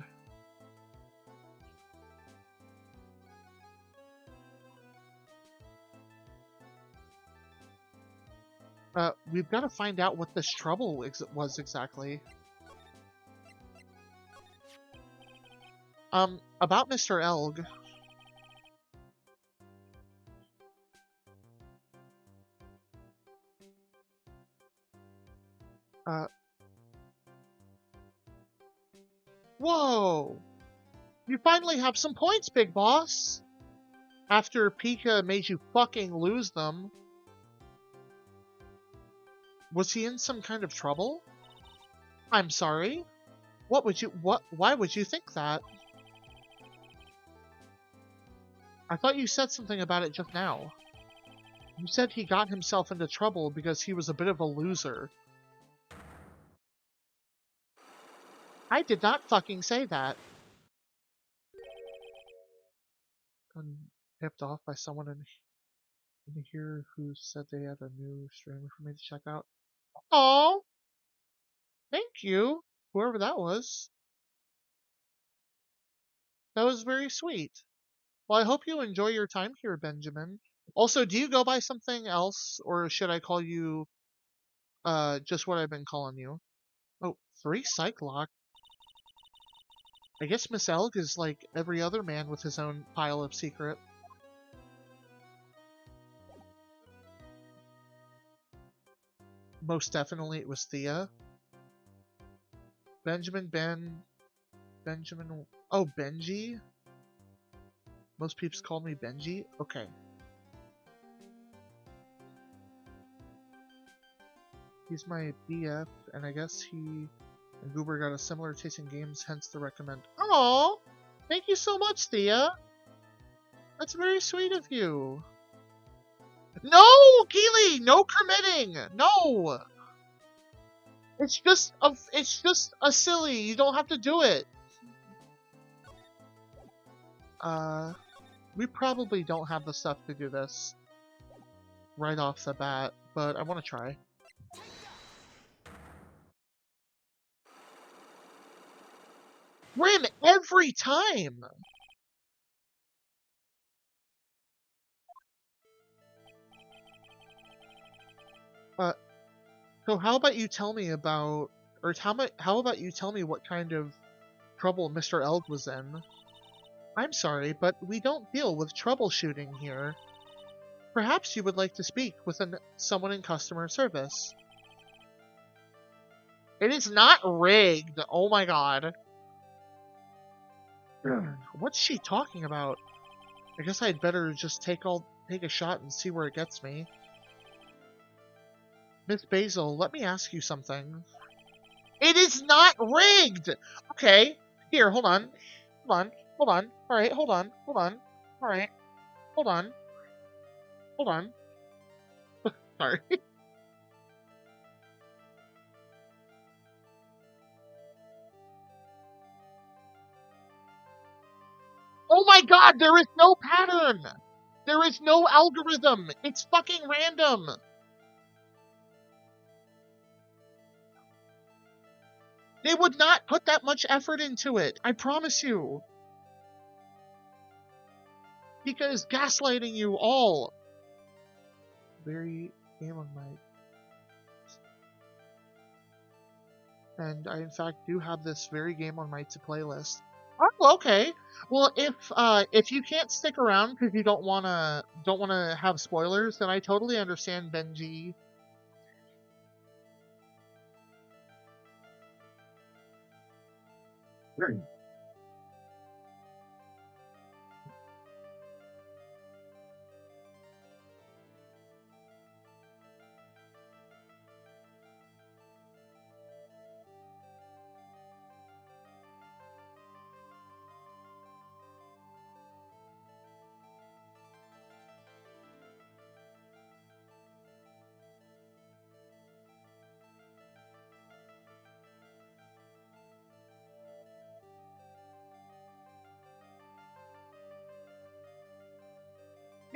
We've got to find out what this trouble was exactly. About Mr. Elg. Uh, Whoa! You finally have some points, big boss! After Pika made you fucking lose them. Was he in some kind of trouble? I'm sorry? Why would you think that? I thought you said something about it just now. You said he got himself into trouble because he was a bit of a loser. I did not fucking say that. I'm tipped off by someone in here who said they had a new streamer for me to check out. Oh, thank you, whoever that was. That was very sweet. Well, I hope you enjoy your time here, Benjamin. Also, do you go by something else, or should I call you just what I've been calling you? Oh, 3 Cyclock. I guess Miss Elg is like every other man with his own pile of secret. Most definitely it was Thea. Benjamin, Benjamin. Oh, Benji? Most peeps call me Benji? Okay. He's my BF, and I guess he and Goober got a similar taste in games, hence the recommend. Oh, thank you so much, Thea. That's very sweet of you. No, Keely, no committing. No. It's just a silly. You don't have to do it. We probably don't have the stuff to do this right off the bat, but I want to try. Rim every time! Uh, so how about you tell me about, or how about you tell me what kind of trouble Mr. Elg was in? I'm sorry, but we don't deal with troubleshooting here. Perhaps you would like to speak with someone in customer service. It is not rigged. Oh my god. What's she talking about? I guess I'd better just take a shot and see where it gets me. Miss Basil, let me ask you something. It is not rigged! Okay. Here, hold on. Hold on. Hold on. Alright, hold on. Hold on. Alright. Hold on. Hold on. Sorry. Oh my god, there is no pattern! There is no algorithm! It's fucking random! They would not put that much effort into it, I promise you. Because gaslighting you all. Very game on my... And I in fact do have this very game on my to playlist. Oh, okay. Well, if you can't stick around because you don't wanna have spoilers, then I totally understand, Benji.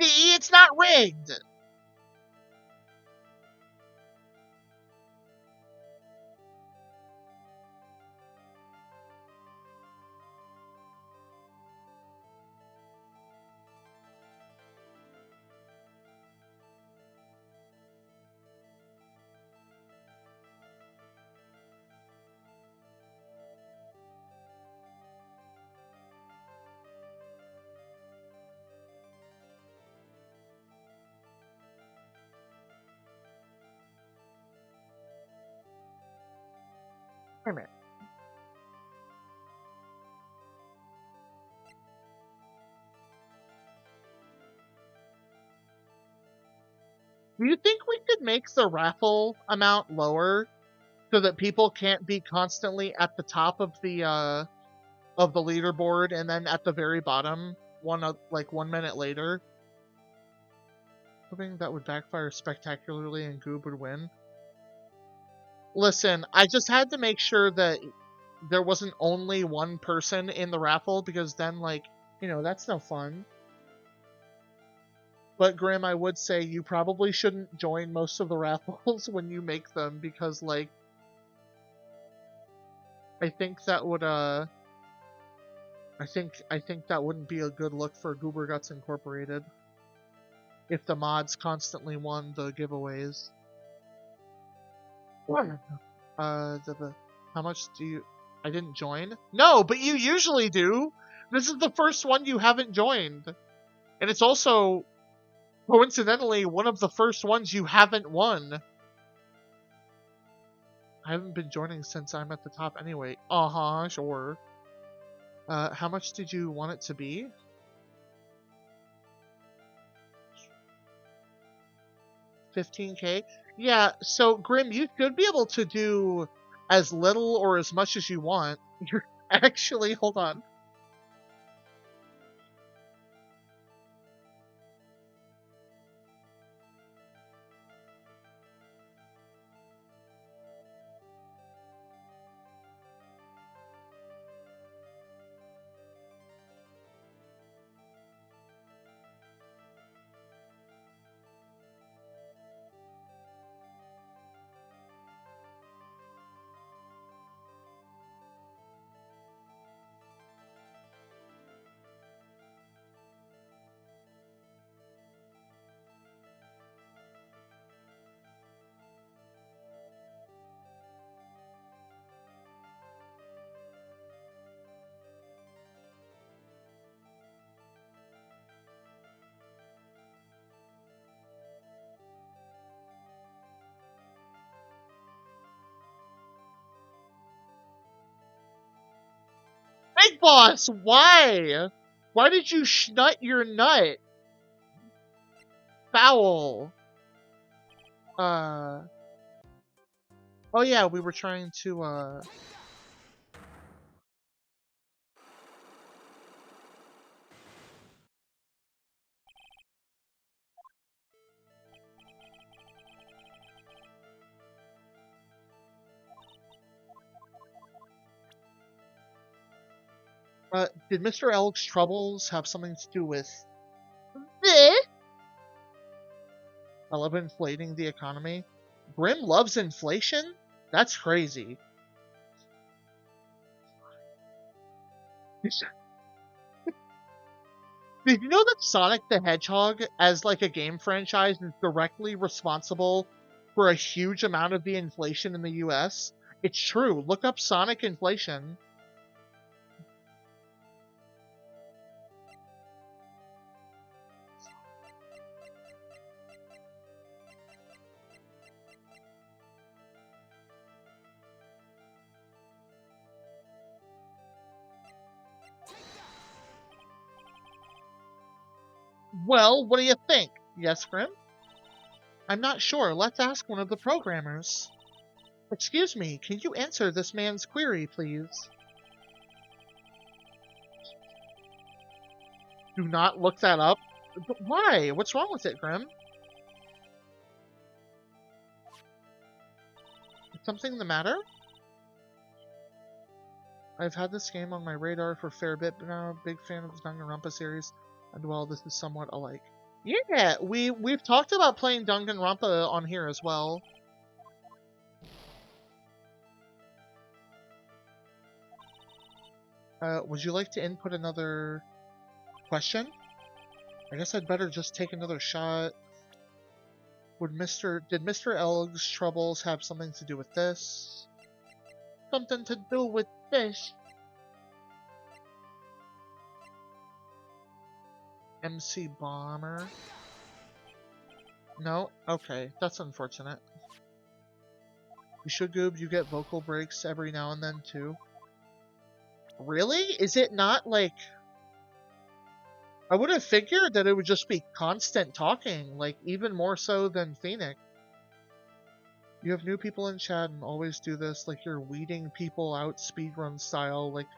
See, it's not rigged. Wait a minute. Do you think we could make the raffle amount lower so that people can't be constantly at the top of the leaderboard and then at the very bottom like 1 minute later? Hoping that would backfire spectacularly and Goob would win. Listen, I just had to make sure that there wasn't only one person in the raffle, because then, like, that's no fun. But Grim, I would say you probably shouldn't join most of the raffles when you make them, because, like, I think that would I think that wouldn't be a good look for Goober Guts Incorporated if the mods constantly won the giveaways. How much do you? I didn't join. No, but you usually do. This is the first one you haven't joined, and it's also coincidentally one of the first ones you haven't won. I haven't been joining since I'm at the top anyway. Sure. How much did you want it to be? 15K? Yeah, so Grim, you should be able to do as little or as much as you want. You're actually, hold on. Big Boss, why? Why did you schnut your nut? Foul. Uh. Oh yeah, we were trying to, did Mr. Elk's troubles have something to do with this? I love inflating the economy. Grim loves inflation? That's crazy. Did you know that Sonic the Hedgehog, as like a game franchise, is directly responsible for a huge amount of the inflation in the US? It's true. Look up Sonic inflation. Well, what do you think? Yes, Grim? I'm not sure. Let's ask one of the programmers. Excuse me, can you answer this man's query, please? Do not look that up. But why? What's wrong with it, Grim? Is something the matter? I've had this game on my radar for a fair bit now. Big fan of the Danganronpa series, and well, this is somewhat alike. Yeah, we've talked about playing Danganronpa on here as well. Would you like to input another question? I guess I'd better just take another shot. Did Mr. Elg's troubles have something to do with this? Something to do with this? MC Bomber? No? Okay, that's unfortunate. You should goob, you get vocal breaks every now and then too. Really? Is it not like... I would have figured that it would just be constant talking, like even more so than Phoenix. You have new people in chat and always do this, like you're weeding people out speedrun style, like,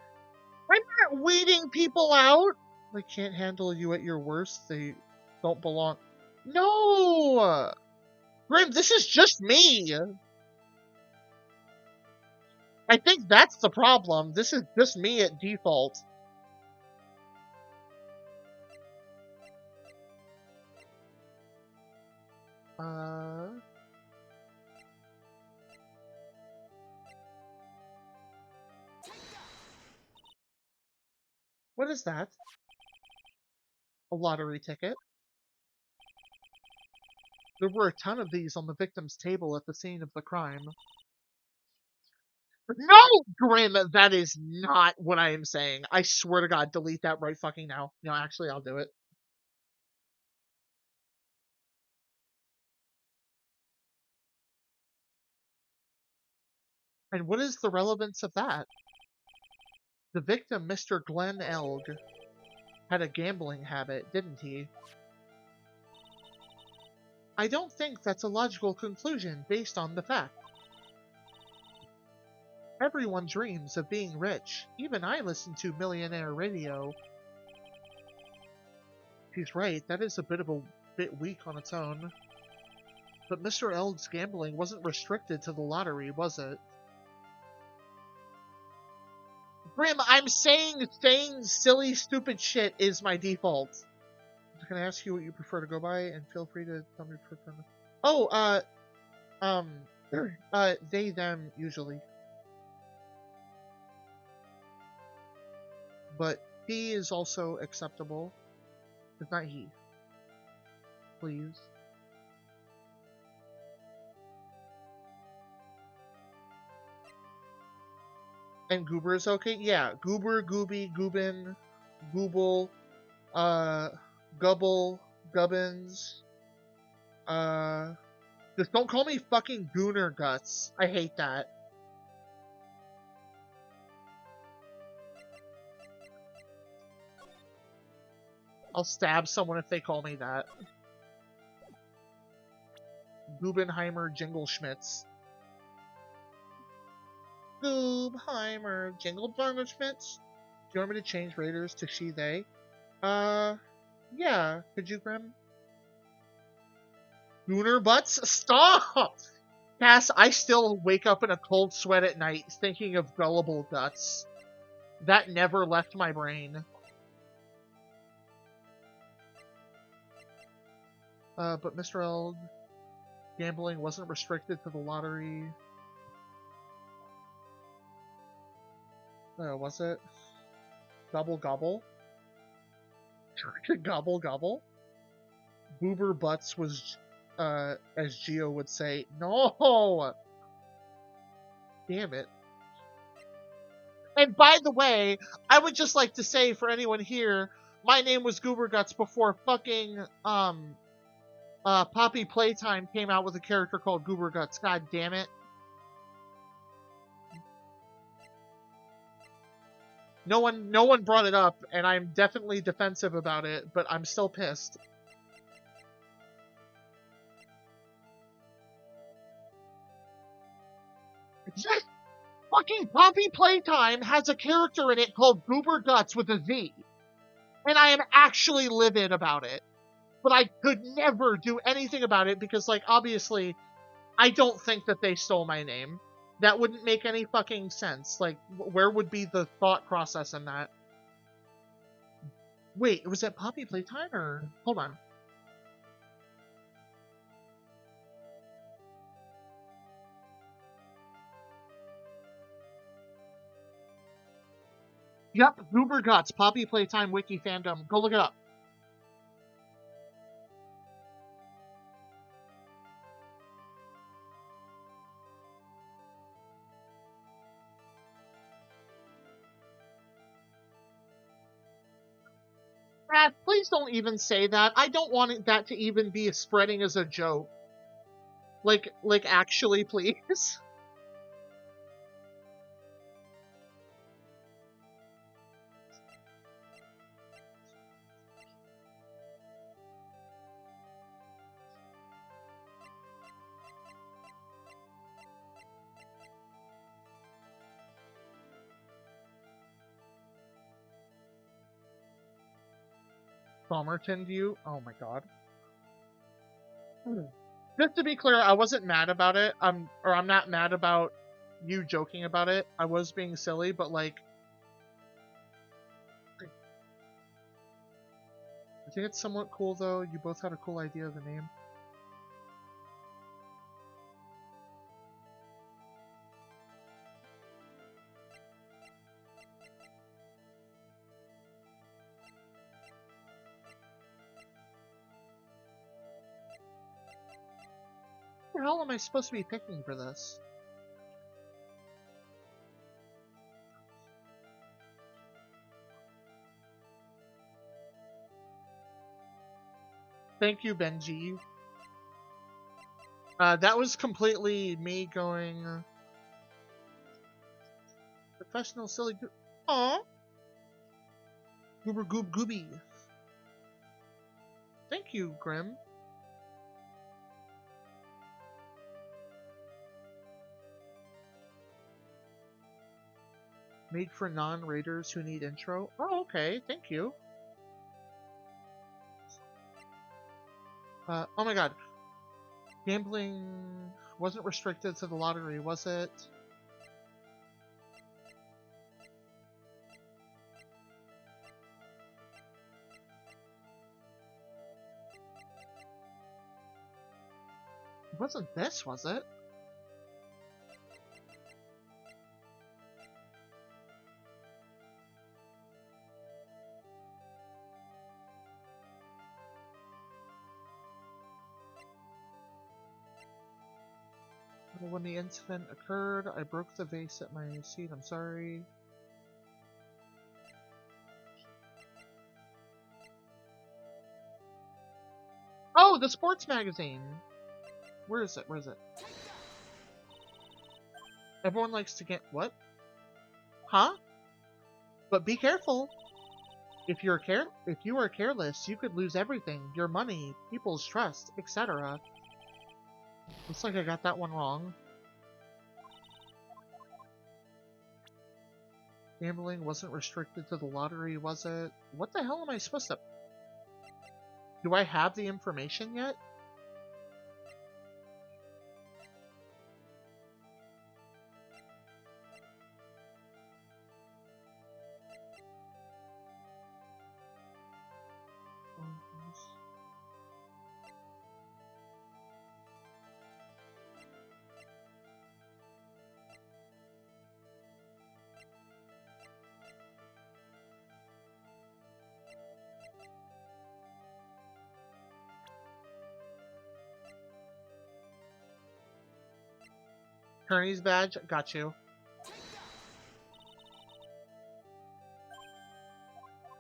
I'm not weeding people out! They can't handle you at your worst, they don't belong. No! Grim, this is just me! I think that's the problem. This is just me at default. What is that? A lottery ticket? There were a ton of these on the victim's table at the scene of the crime. No, Grim, that is not what I am saying. I swear to God, delete that right fucking now. No, actually, I'll do it. And what is the relevance of that? The victim, Mr. Glenn Elg, had a gambling habit, didn't he? I don't think that's a logical conclusion based on the fact. Everyone dreams of being rich. Even I listen to millionaire radio. He's right, that is a bit weak on its own. But Mr. Elg's gambling wasn't restricted to the lottery, was it? Grim, I'm saying silly, stupid shit is my default. Can I ask you what you prefer to go by, and feel free to tell me prefer. Oh, they, them, usually. But he is also acceptable. It's not he. Please. And Goober is okay? Yeah. Goober, Gooby, Goobin, Gooble, Gubble, Gubbins. Just don't call me fucking Gooner Guts. I hate that. I'll stab someone if they call me that. Goobenheimer Jingleschmitz. Goobheimer Jingleschmitz? Do you want me to change Raiders to she, they? Yeah. Could you, Grim? Gooner Butts? Stop! Cass, I still wake up in a cold sweat at night thinking of gullible guts. That never left my brain. But Mr. Elg, gambling wasn't restricted to the lottery. Was it? Gobble gobble? Gobble gobble? Boober Butts was, as Geo would say, no! Damn it. And by the way, I would just like to say for anyone here, my name was Goober Guts before fucking, Poppy Playtime came out with a character called Goober Guts. God damn it. No one brought it up, and I'm definitely defensive about it, but I'm still pissed. Just fucking Poppy Playtime has a character in it called Goober Guts with a Z. And I am actually livid about it. But I could never do anything about it because, like, obviously, I don't think that they stole my name. That wouldn't make any fucking sense. Like, where would be the thought process in that? Wait, was that Poppy Playtime or... Hold on. Yep, Goober Guts, Poppy Playtime Wiki Fandom. Go look it up. Matt, please don't even say that. I don't want that to even be spreading as a joke. Like actually, please. Somerton view? Oh my god. Just to be clear, I wasn't mad about it. I'm not mad about you joking about it. I was being silly, but like, I think it's somewhat cool though. You both had a cool idea of a name. What the hell am I supposed to be picking for this? Thank you, Benji. That was completely me going professional silly. Aw, goober goob gooby. Thank you, Grim. Made for non-raiders who need intro. Oh, okay. Thank you. Oh my god. Gambling wasn't restricted to the lottery, was it? It wasn't this, was it? When the incident occurred, I broke the vase at my seat. I'm sorry. Oh, the sports magazine! Where is it? Where is it? Everyone likes to get... What? Huh? But be careful! If you are careless, you could lose everything. Your money, people's trust, etc. Looks like I got that one wrong. Gambling wasn't restricted to the lottery, was it? What the hell am I supposed to... Do I have the information yet? Kearney's badge? Got you.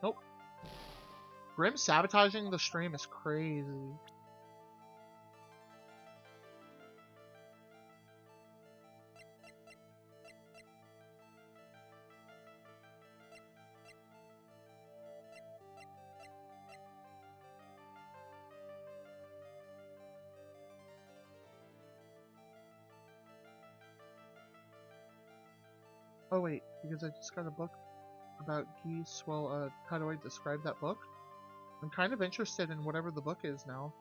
Nope. Grim sabotaging the stream is crazy. Oh wait, because I just got a book about geese. Well, how do I describe that book? I'm kind of interested in whatever the book is now.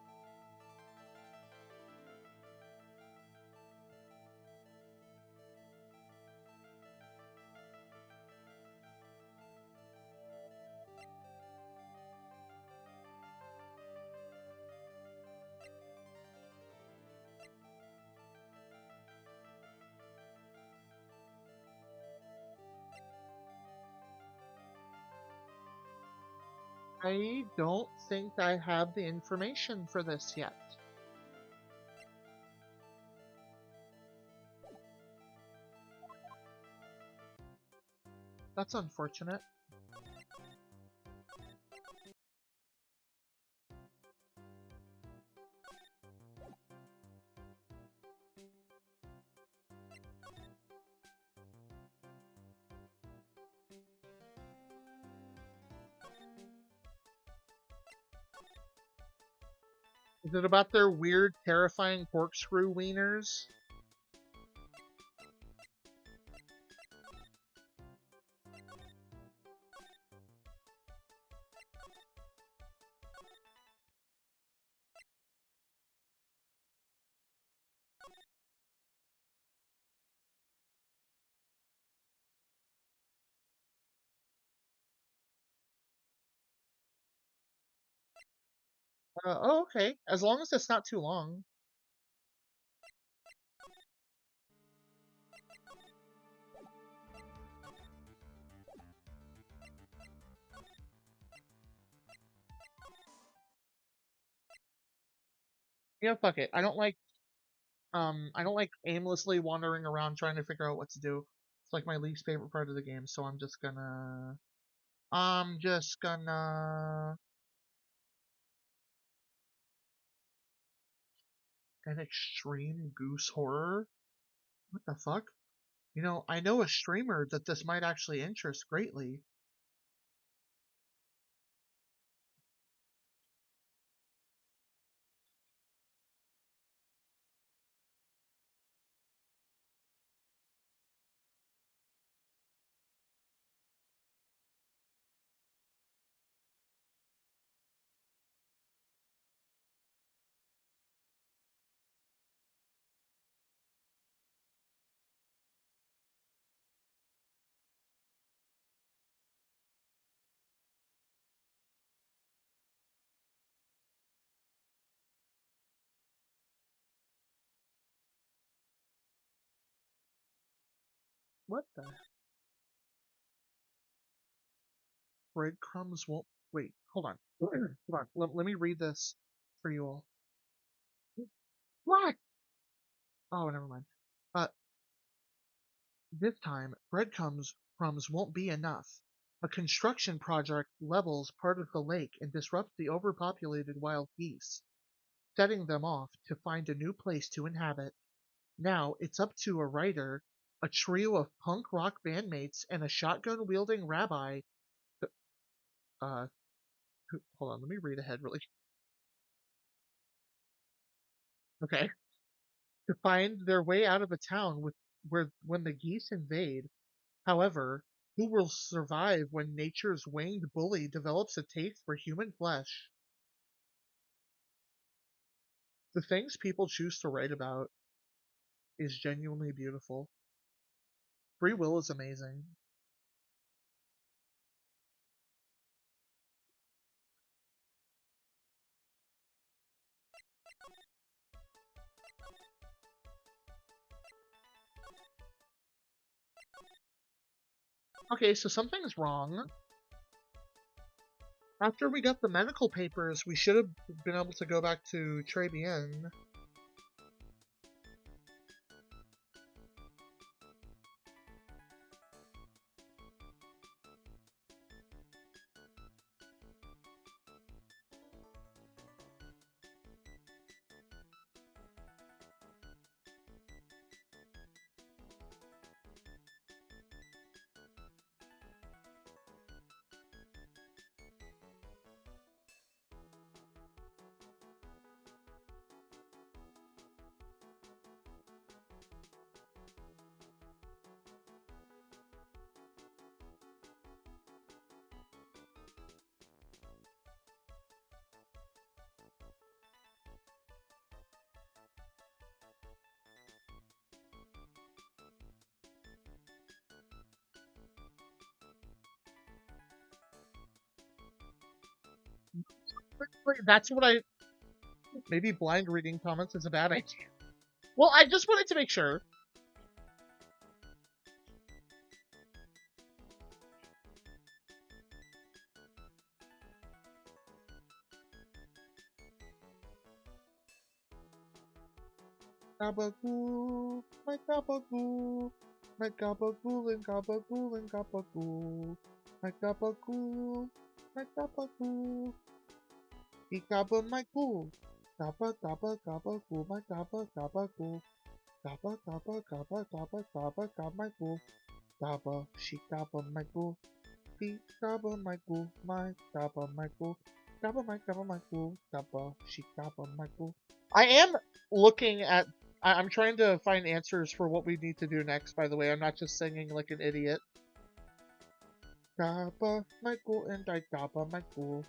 I don't think I have the information for this yet. That's unfortunate. Is it about their weird, terrifying corkscrew wieners? Oh, okay. As long as it's not too long. Yeah, fuck it. I don't like aimlessly wandering around trying to figure out what to do. It's like my least favorite part of the game, so I'm just gonna an extreme goose horror? What the fuck? I know a streamer that this might actually interest greatly. What the breadcrumbs won't wait, hold on. Hold on. Let me read this for you all. What? Oh, never mind. Uh this time breadcrumbs won't be enough. A construction project levels part of the lake and disrupts the overpopulated wild geese, setting them off to find a new place to inhabit. Now it's up to a writer, a trio of punk rock bandmates, and a shotgun wielding rabbi. Uh, hold on, let me read ahead really. Okay, to find their way out of a town where when the geese invade. However, who will survive when nature's winged bully develops a taste for human flesh? The things people choose to write about is genuinely beautiful. Free will is amazing. Okay, so something's wrong. After we got the medical papers, we should have been able to go back to Trebien. Wait, that's what I. Maybe blind reading comments is a bad idea. Well, I just wanted to make sure. Gabagoo, my gabagoo, my gabagool and gabagool and gabagoo, my gabagoo, my gabagoo, he gabba my goo, gabba gabba gabagoo, my gabba gabagoo, gabba gabba gabba gabba gabba gabba my goo, gabba she gabba my goo, he gabba my goo, my gabba my goo, gabba my goo, gabba she gabba my goo. I am looking at. I'm trying to find answers for what we need to do next, by the way. I'm not just singing like an idiot. Gabba Michael and I Gabba Michael.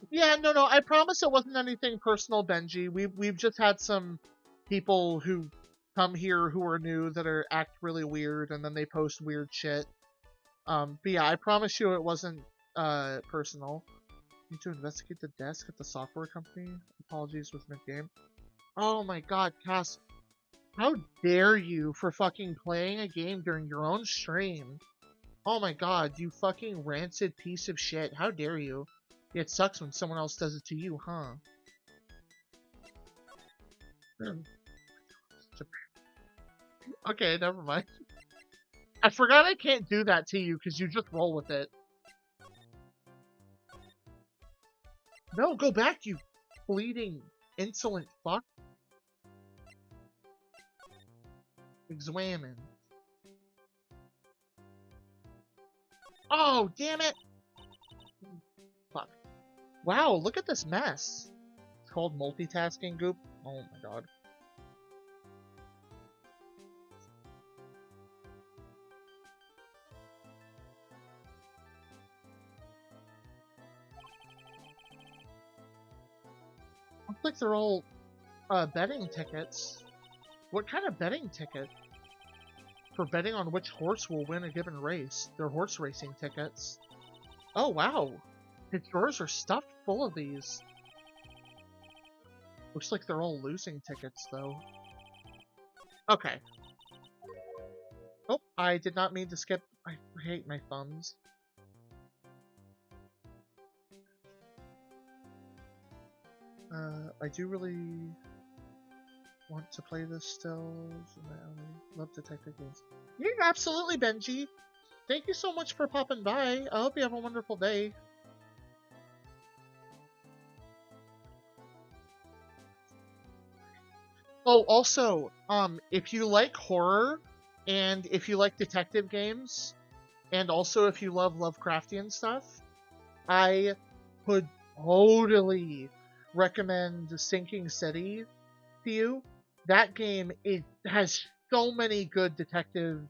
Yeah, no, I promise it wasn't anything personal, Benji. We've just had some people who come here who are new that are act really weird, and then they post weird shit. But yeah, I promise you it wasn't personal. Need to investigate the desk at the software company. Apologies with mid-game. Oh my god, Cass, how dare you for fucking playing a game during your own stream? Oh my god, you fucking rancid piece of shit. How dare you? It sucks when someone else does it to you, huh? Okay, never mind. I forgot I can't do that to you because you just roll with it. No, go back, you bleeding, insolent fuck. Examine. Oh, damn it! Fuck. Wow, look at this mess. It's called multitasking goop. Oh my god. Looks like they're all betting tickets. What kind of betting ticket? For betting on which horse will win a given race. They're horse racing tickets. Oh wow. His drawers are stuffed full of these. Looks like they're all losing tickets though. Okay. Oh, I did not mean to skip. I hate my thumbs. I do really want to play this still. I love detective games. Yeah, absolutely, Benji. Thank you so much for popping by. I hope you have a wonderful day. Oh, also, if you like horror, and if you like detective games, and also if you love Lovecraftian stuff, I would totally recommend Sinking City to you. That game, it has so many good detective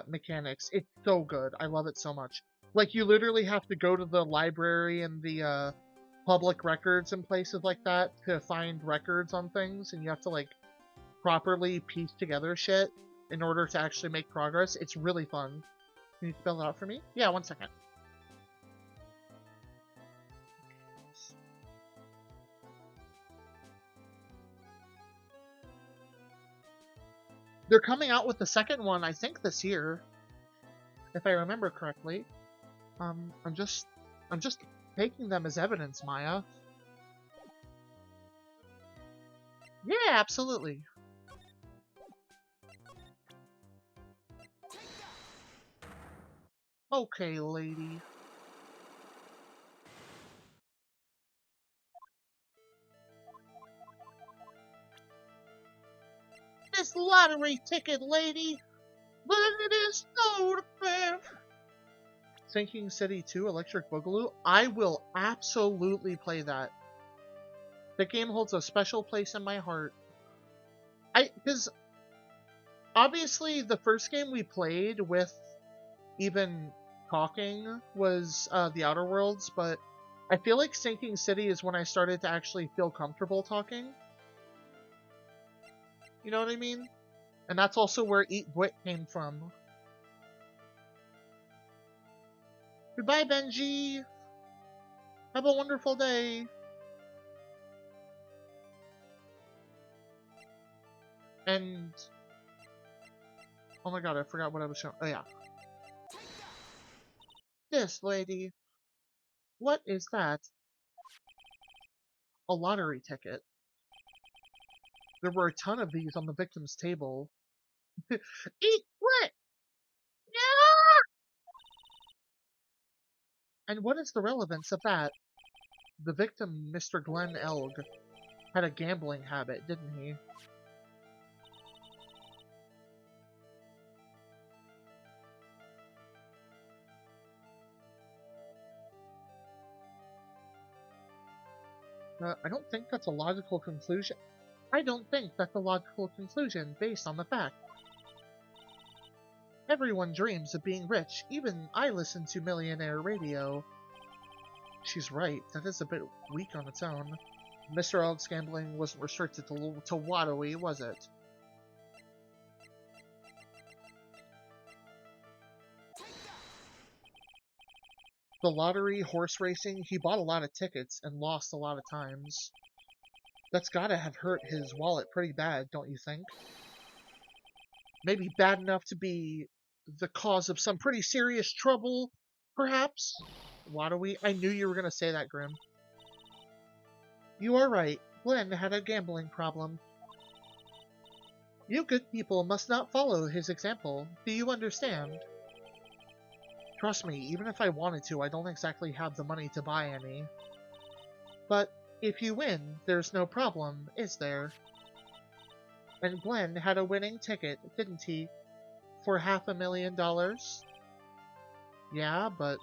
mechanics. It's so good. I love it so much. Like, you literally have to go to the library and the public records and places like that to find records on things, and you have to like properly piece together shit in order to actually make progress. It's really fun. Can you spell it out for me? Yeah, 1 second. They're coming out with the second one, I think, this year, if I remember correctly. I'm just taking them as evidence, Maya. Yeah, absolutely. Okay, lady. This lottery ticket, lady, but it is so fair. Sinking City 2 Electric Boogaloo? I will absolutely play that. The game holds a special place in my heart. Because obviously the first game we played with even talking was The Outer Worlds, but I feel like Sinking City is when I started to actually feel comfortable talking. You know what I mean? And that's also where Eat Gwit came from. Goodbye, Benji! Have a wonderful day! And... oh my god, I forgot what I was showing. Oh yeah. This lady. What is that? A lottery ticket. There were a ton of these on the victim's table. Eat what? Yeah! And what is the relevance of that? The victim, Mr. Glenn Elg, had a gambling habit, didn't he? I don't think that's a logical conclusion. I don't think that's a logical conclusion based on the fact. Everyone dreams of being rich. Even I listen to millionaire radio. She's right. That is a bit weak on its own. Mr. Elg's gambling wasn't restricted to Waterway, was it? The lottery, horse racing, he bought a lot of tickets and lost a lot of times. That's gotta have hurt his wallet pretty bad, don't you think? Maybe bad enough to be the cause of some pretty serious trouble, perhaps? Waterway? I knew you were gonna say that, Grim. You are right. Glenn had a gambling problem. You good people must not follow his example. Do you understand? Trust me, even if I wanted to, I don't exactly have the money to buy any. But if you win, there's no problem, is there? And Glenn had a winning ticket, didn't he? For $500,000? Yeah, but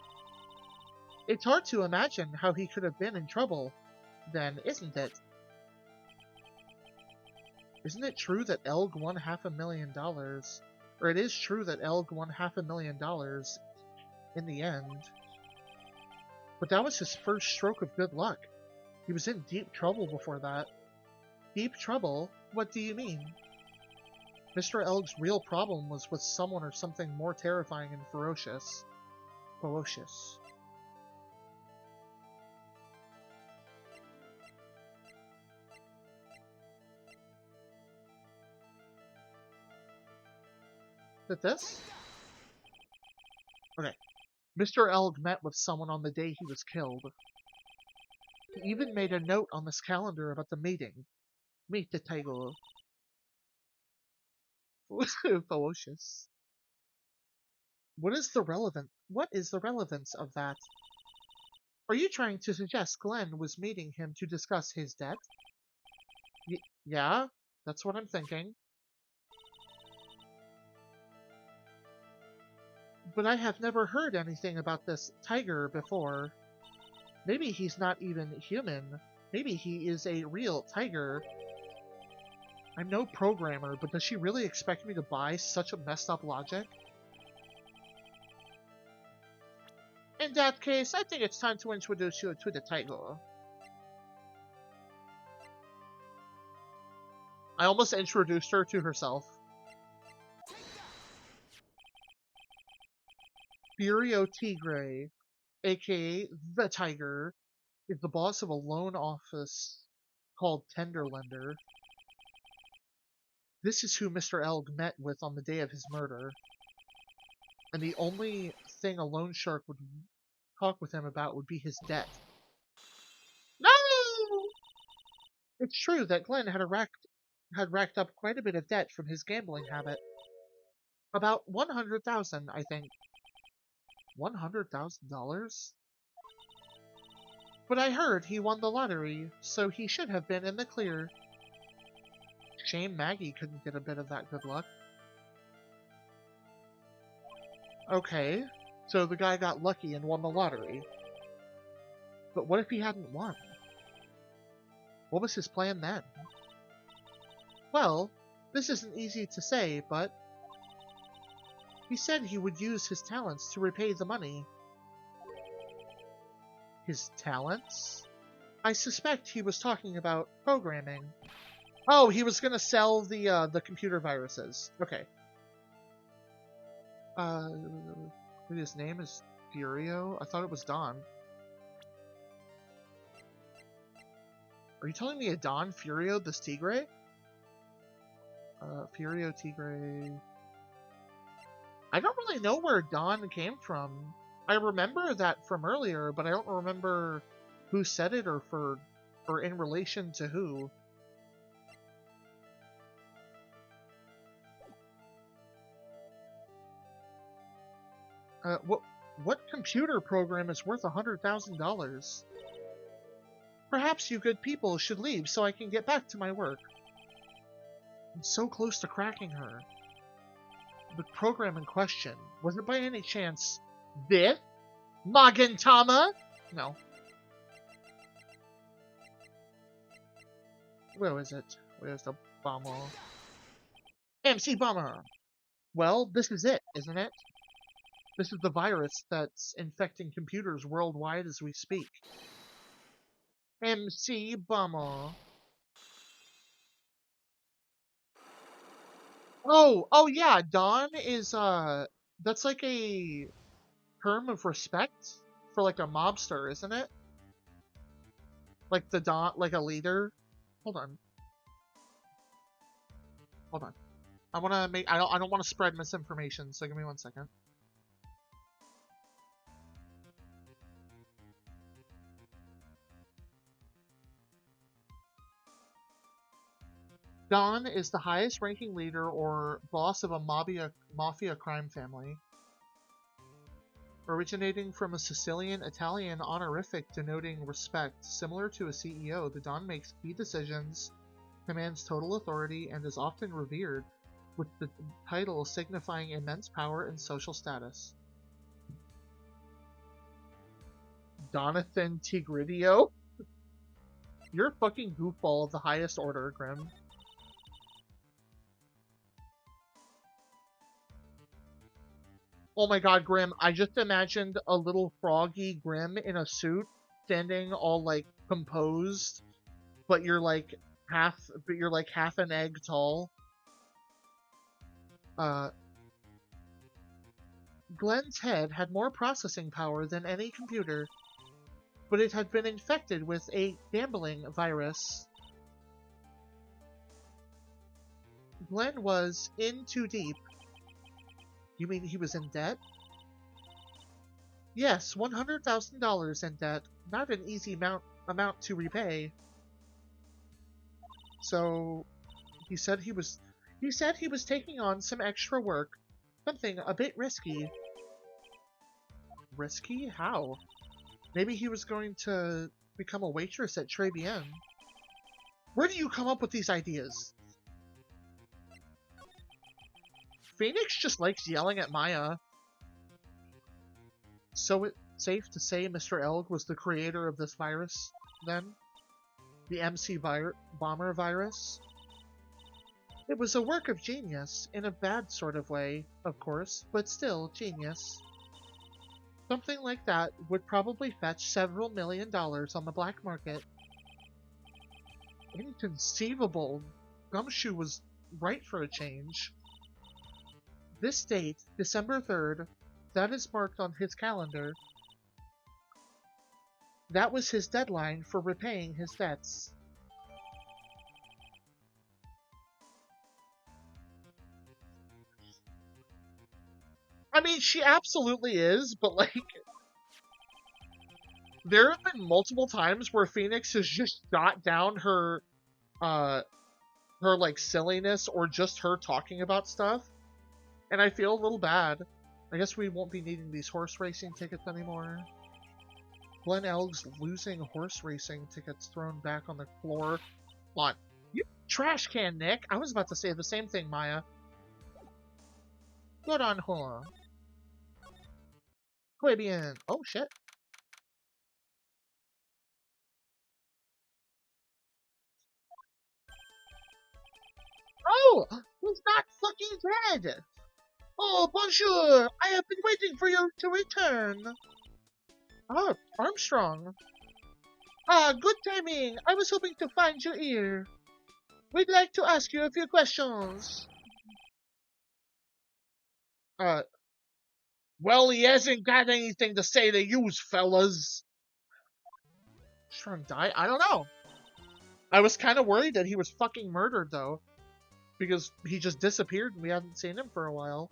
it's hard to imagine how he could have been in trouble then, isn't it? Isn't it true that Elg won $500,000? Or it is true that Elg won $500,000 in the end. But that was his first stroke of good luck. He was in deep trouble before that. Deep trouble? What do you mean? Mr. Elg's real problem was with someone or something more terrifying and ferocious. Ferocious. Is it this? Okay. Mr. Elg met with someone on the day he was killed. He even made a note on this calendar about the meeting. Meet the tiger. Ferocious. What is the relevance of that? Are you trying to suggest Glenn was meeting him to discuss his debt? Yeah, that's what I'm thinking. But I have never heard anything about this tiger before. Maybe he's not even human. Maybe he is a real tiger. I'm no programmer, but does she really expect me to buy such a messed up logic? In that case, I think it's time to introduce you to the tiger. I almost introduced her to herself. Furio Tigre, aka the Tiger, is the boss of a loan office called Tenderlender. This is who Mr. Elg met with on the day of his murder. And the only thing a loan shark would talk with him about would be his debt. No! It's true that Glenn had racked up quite a bit of debt from his gambling habit. About 100,000, I think. $100,000? But I heard he won the lottery, so he should have been in the clear. Shame Maggie couldn't get a bit of that good luck. Okay, so the guy got lucky and won the lottery. But what if he hadn't won? What was his plan then? Well, this isn't easy to say, but he said he would use his talents to repay the money. His talents? I suspect he was talking about programming. Oh, he was gonna sell the computer viruses. Okay. His name is Furio? I thought it was Don. Are you telling me a Don Furio this Tigre? Furio Tigre. I don't really know where Don came from. I remember that from earlier, but I don't remember who said it or in relation to who. What computer program is worth $100,000? Perhaps you good people should leave so I can get back to my work. I'm so close to cracking her. The program in question, was it by any chance this? Magentama? No. Where is it? Where's the bomber? MC Bomber! Well, this is it, isn't it? This is the virus that's infecting computers worldwide as we speak. MC Bummer. Oh yeah, Don is that's like a term of respect for like a mobster, isn't it? Like the Don, like a leader. Hold on, hold on. I want to make. I don't want to spread misinformation. So give me 1 second. Don is the highest ranking leader or boss of a mafia crime family. Originating from a Sicilian Italian honorific denoting respect, similar to a CEO, the Don makes key decisions, commands total authority, and is often revered, with the title signifying immense power and social status. Donathan Tigridio? You're a fucking goofball of the highest order, Grim. Oh my god, Grim, I just imagined a little froggy Grim in a suit, standing all like composed, but you're like half an egg tall. Uh Glenn's head had more processing power than any computer, but it had been infected with a gambling virus. Glenn was in too deep. You mean he was in debt? Yes, $100,000 in debt. Not an easy amount to repay. So he said he was taking on some extra work, something a bit risky. Risky? How? Maybe he was going to become a waitress at Très Bien. Where do you come up with these ideas? Phoenix just likes yelling at Maya. So it's safe to say Mr. Elg was the creator of this virus, then? The Bomber virus? It was a work of genius, in a bad sort of way, of course, but still genius. Something like that would probably fetch several $1,000,000 on the black market. Inconceivable. Gumshoe was right for a change. This date, December 3rd, that is marked on his calendar. That was his deadline for repaying his debts. I mean, she absolutely is, but like, there have been multiple times where Phoenix has just shot down her like silliness or just her talking about stuff, and I feel a little bad. I guess we won't be needing these horse racing tickets anymore. Glenn Elg's losing horse racing tickets thrown back on the floor. On you trash can, Nick. I was about to say the same thing, Maya. Good on her. Muy bien. Oh shit. Oh, he's not fucking dead. Oh, bonjour! I have been waiting for you to return. Ah, Armstrong. Ah, good timing. I was hoping to find you here. We'd like to ask you a few questions. Uh, well, he hasn't got anything to say to you, fellas. Armstrong died? I don't know. I was kind of worried that he was fucking murdered, though. Because he just disappeared and we hadn't seen him for a while.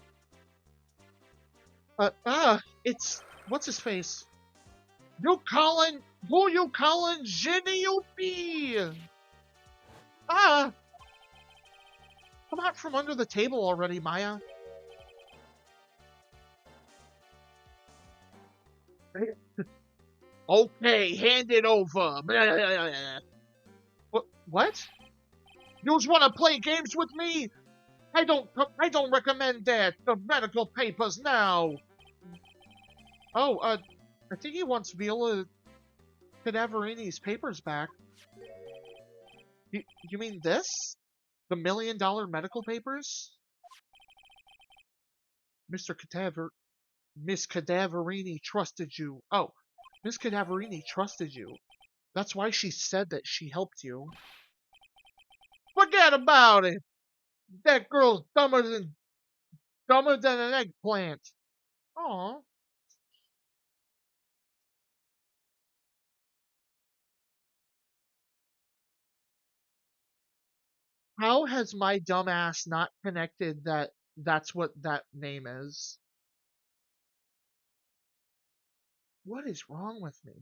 It's... What's his face? Who you calling Jenny you be? Ah! Come out from under the table already, Maya. Okay, hand it over. What? You just want to play games with me? I don't recommend that. The medical papers now. Oh, I think he wants Viola Cadaverini's papers back. You mean this? The $1,000,000 medical papers? Mr. Cadaver... Miss Cadaverini trusted you. Oh, Miss Cadaverini trusted you. That's why she said that she helped you. Forget about it. That girl's dumber than an eggplant. Aw. How has my dumb ass not connected that that's what that name is? What is wrong with me?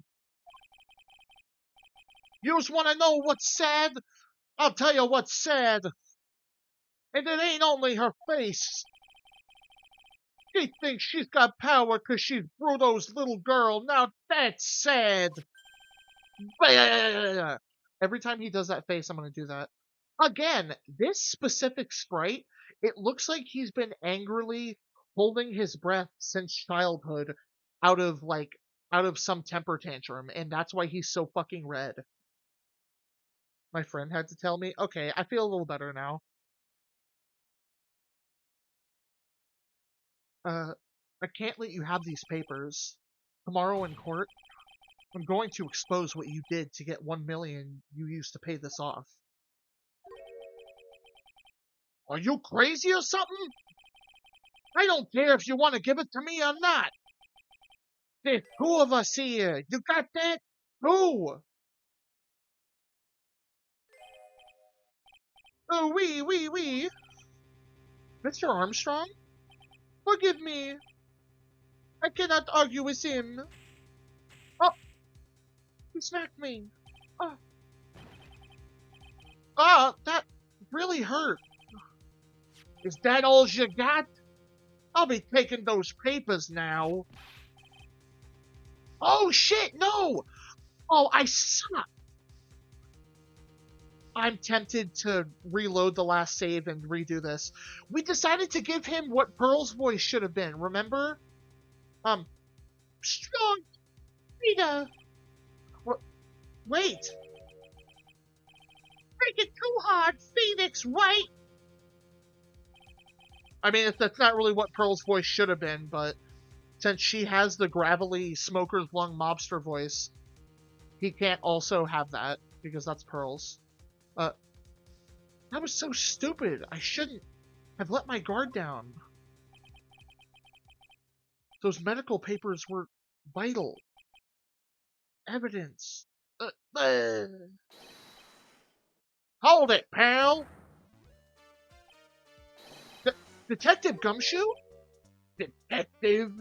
You just want to know what's sad? I'll tell you what's sad. And it ain't only her face. She thinks she's got power 'cause she's Bruto's little girl. Now that's sad. Every time he does that face, I'm going to do that. Again, this specific sprite, it looks like he's been angrily holding his breath since childhood out of some temper tantrum, and that's why he's so fucking red. My friend had to tell me. Okay, I feel a little better now. Uh, I can't let you have these papers. Tomorrow in court, I'm going to expose what you did to get 1 million you used to pay this off. Are you crazy or something? I don't care if you want to give it to me or not. There's two of us here. You got that? Two. Oh, we. Mr. Armstrong? Forgive me. I cannot argue with him. Oh, he smacked me. Oh, that really hurt. Is that all you got? I'll be taking those papers now. Oh shit, no! Oh, I suck. I'm tempted to reload the last save and redo this. We decided to give him what Pearl's voice should have been, remember? Strong Rita. Wait. Make it too hard, Phoenix, right? I mean, that's not really what Pearl's voice should have been, but since she has the gravelly smoker's lung mobster voice, he can't also have that because that's Pearl's. Uh, that was so stupid. I shouldn't have let my guard down. Those medical papers were vital. Evidence. Uh. Hold it, pal! Detective Gumshoe? Detective?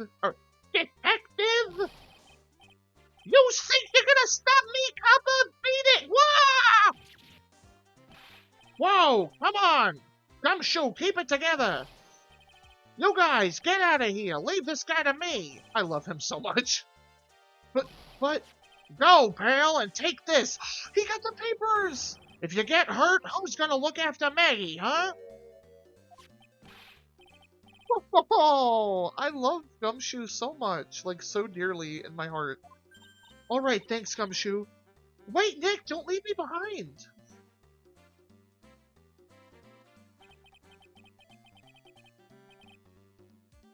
Detective? You think you're gonna stop me, copper? Beat it! Whoa! Whoa, come on! Gumshoe, keep it together! You guys, get out of here! Leave this guy to me! I love him so much. But, go, pal, and take this! He got the papers! If you get hurt, who's gonna look after Maggie, huh? Oh, I love Gumshoe so much, like so dearly in my heart. Alright, thanks, Gumshoe. Wait, Nick, don't leave me behind!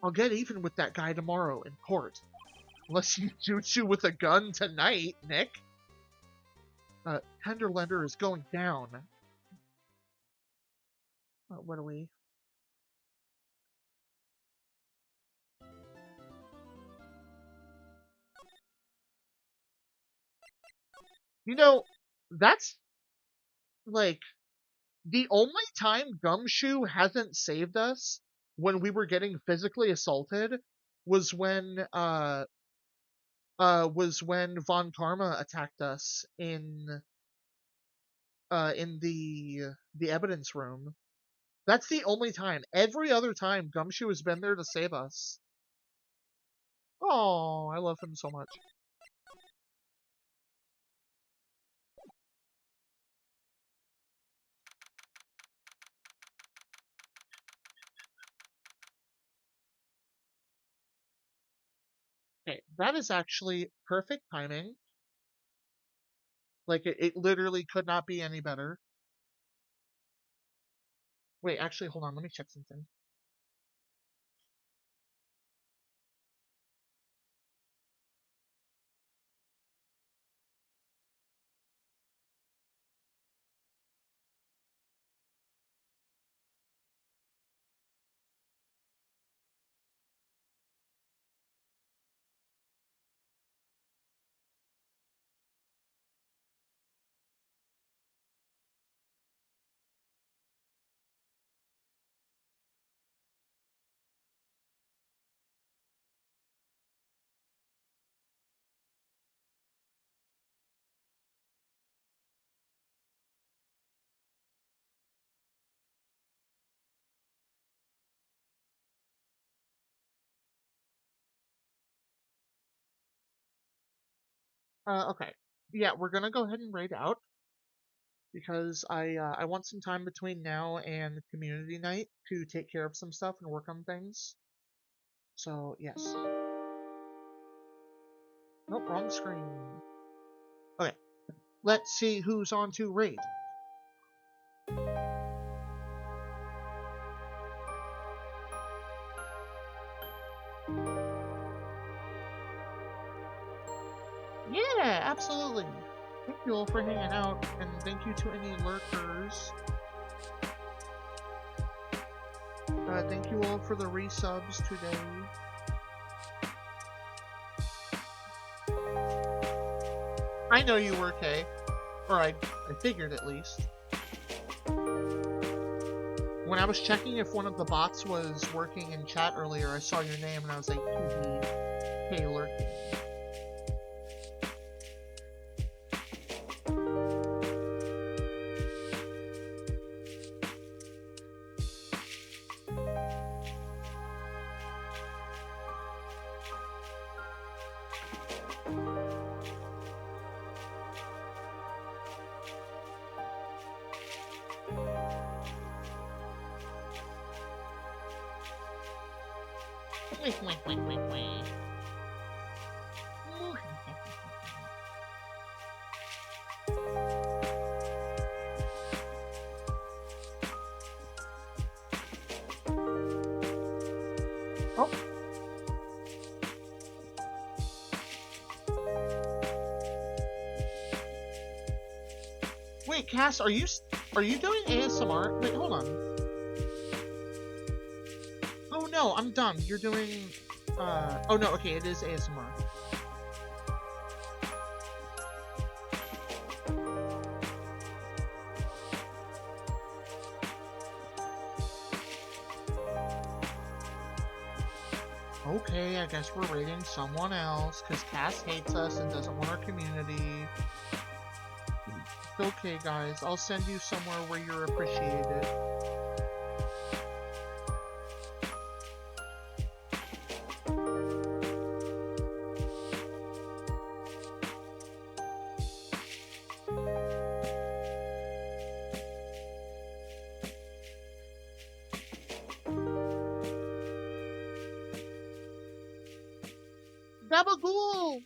I'll get even with that guy tomorrow in court. Unless you shoot you with a gun tonight, Nick. Tenderlender is going down. What are we? You know, that's like the only time Gumshoe hasn't saved us when we were getting physically assaulted was when Von Karma attacked us in the evidence room. That's the only time. Every other time Gumshoe has been there to save us. Oh, I love him so much. Okay, that is actually perfect timing. Like it literally could not be any better. Wait, actually, hold on. Let me check something. Okay. Yeah, we're gonna go ahead and raid out because I want some time between now and community night to take care of some stuff and work on things. So yes. Nope, wrong screen. Okay. Let's see who's on to raid. Yeah, absolutely. Thank you all for hanging out, and thank you to any lurkers. Thank you all for the resubs today. I know you were, Kay. Or I figured at least. When I was checking if one of the bots was working in chat earlier, I saw your name and I was like, hey, lurking. Oh. Wait, Cass, are you doing ASMR? Wait, hold on. Oh no, I'm dumb. You're doing oh no, okay, it is ASMR. Okay, I guess we're rating someone else, because Cass hates us and doesn't want our community. It's okay, guys. I'll send you somewhere where you're appreciated. Gabagool!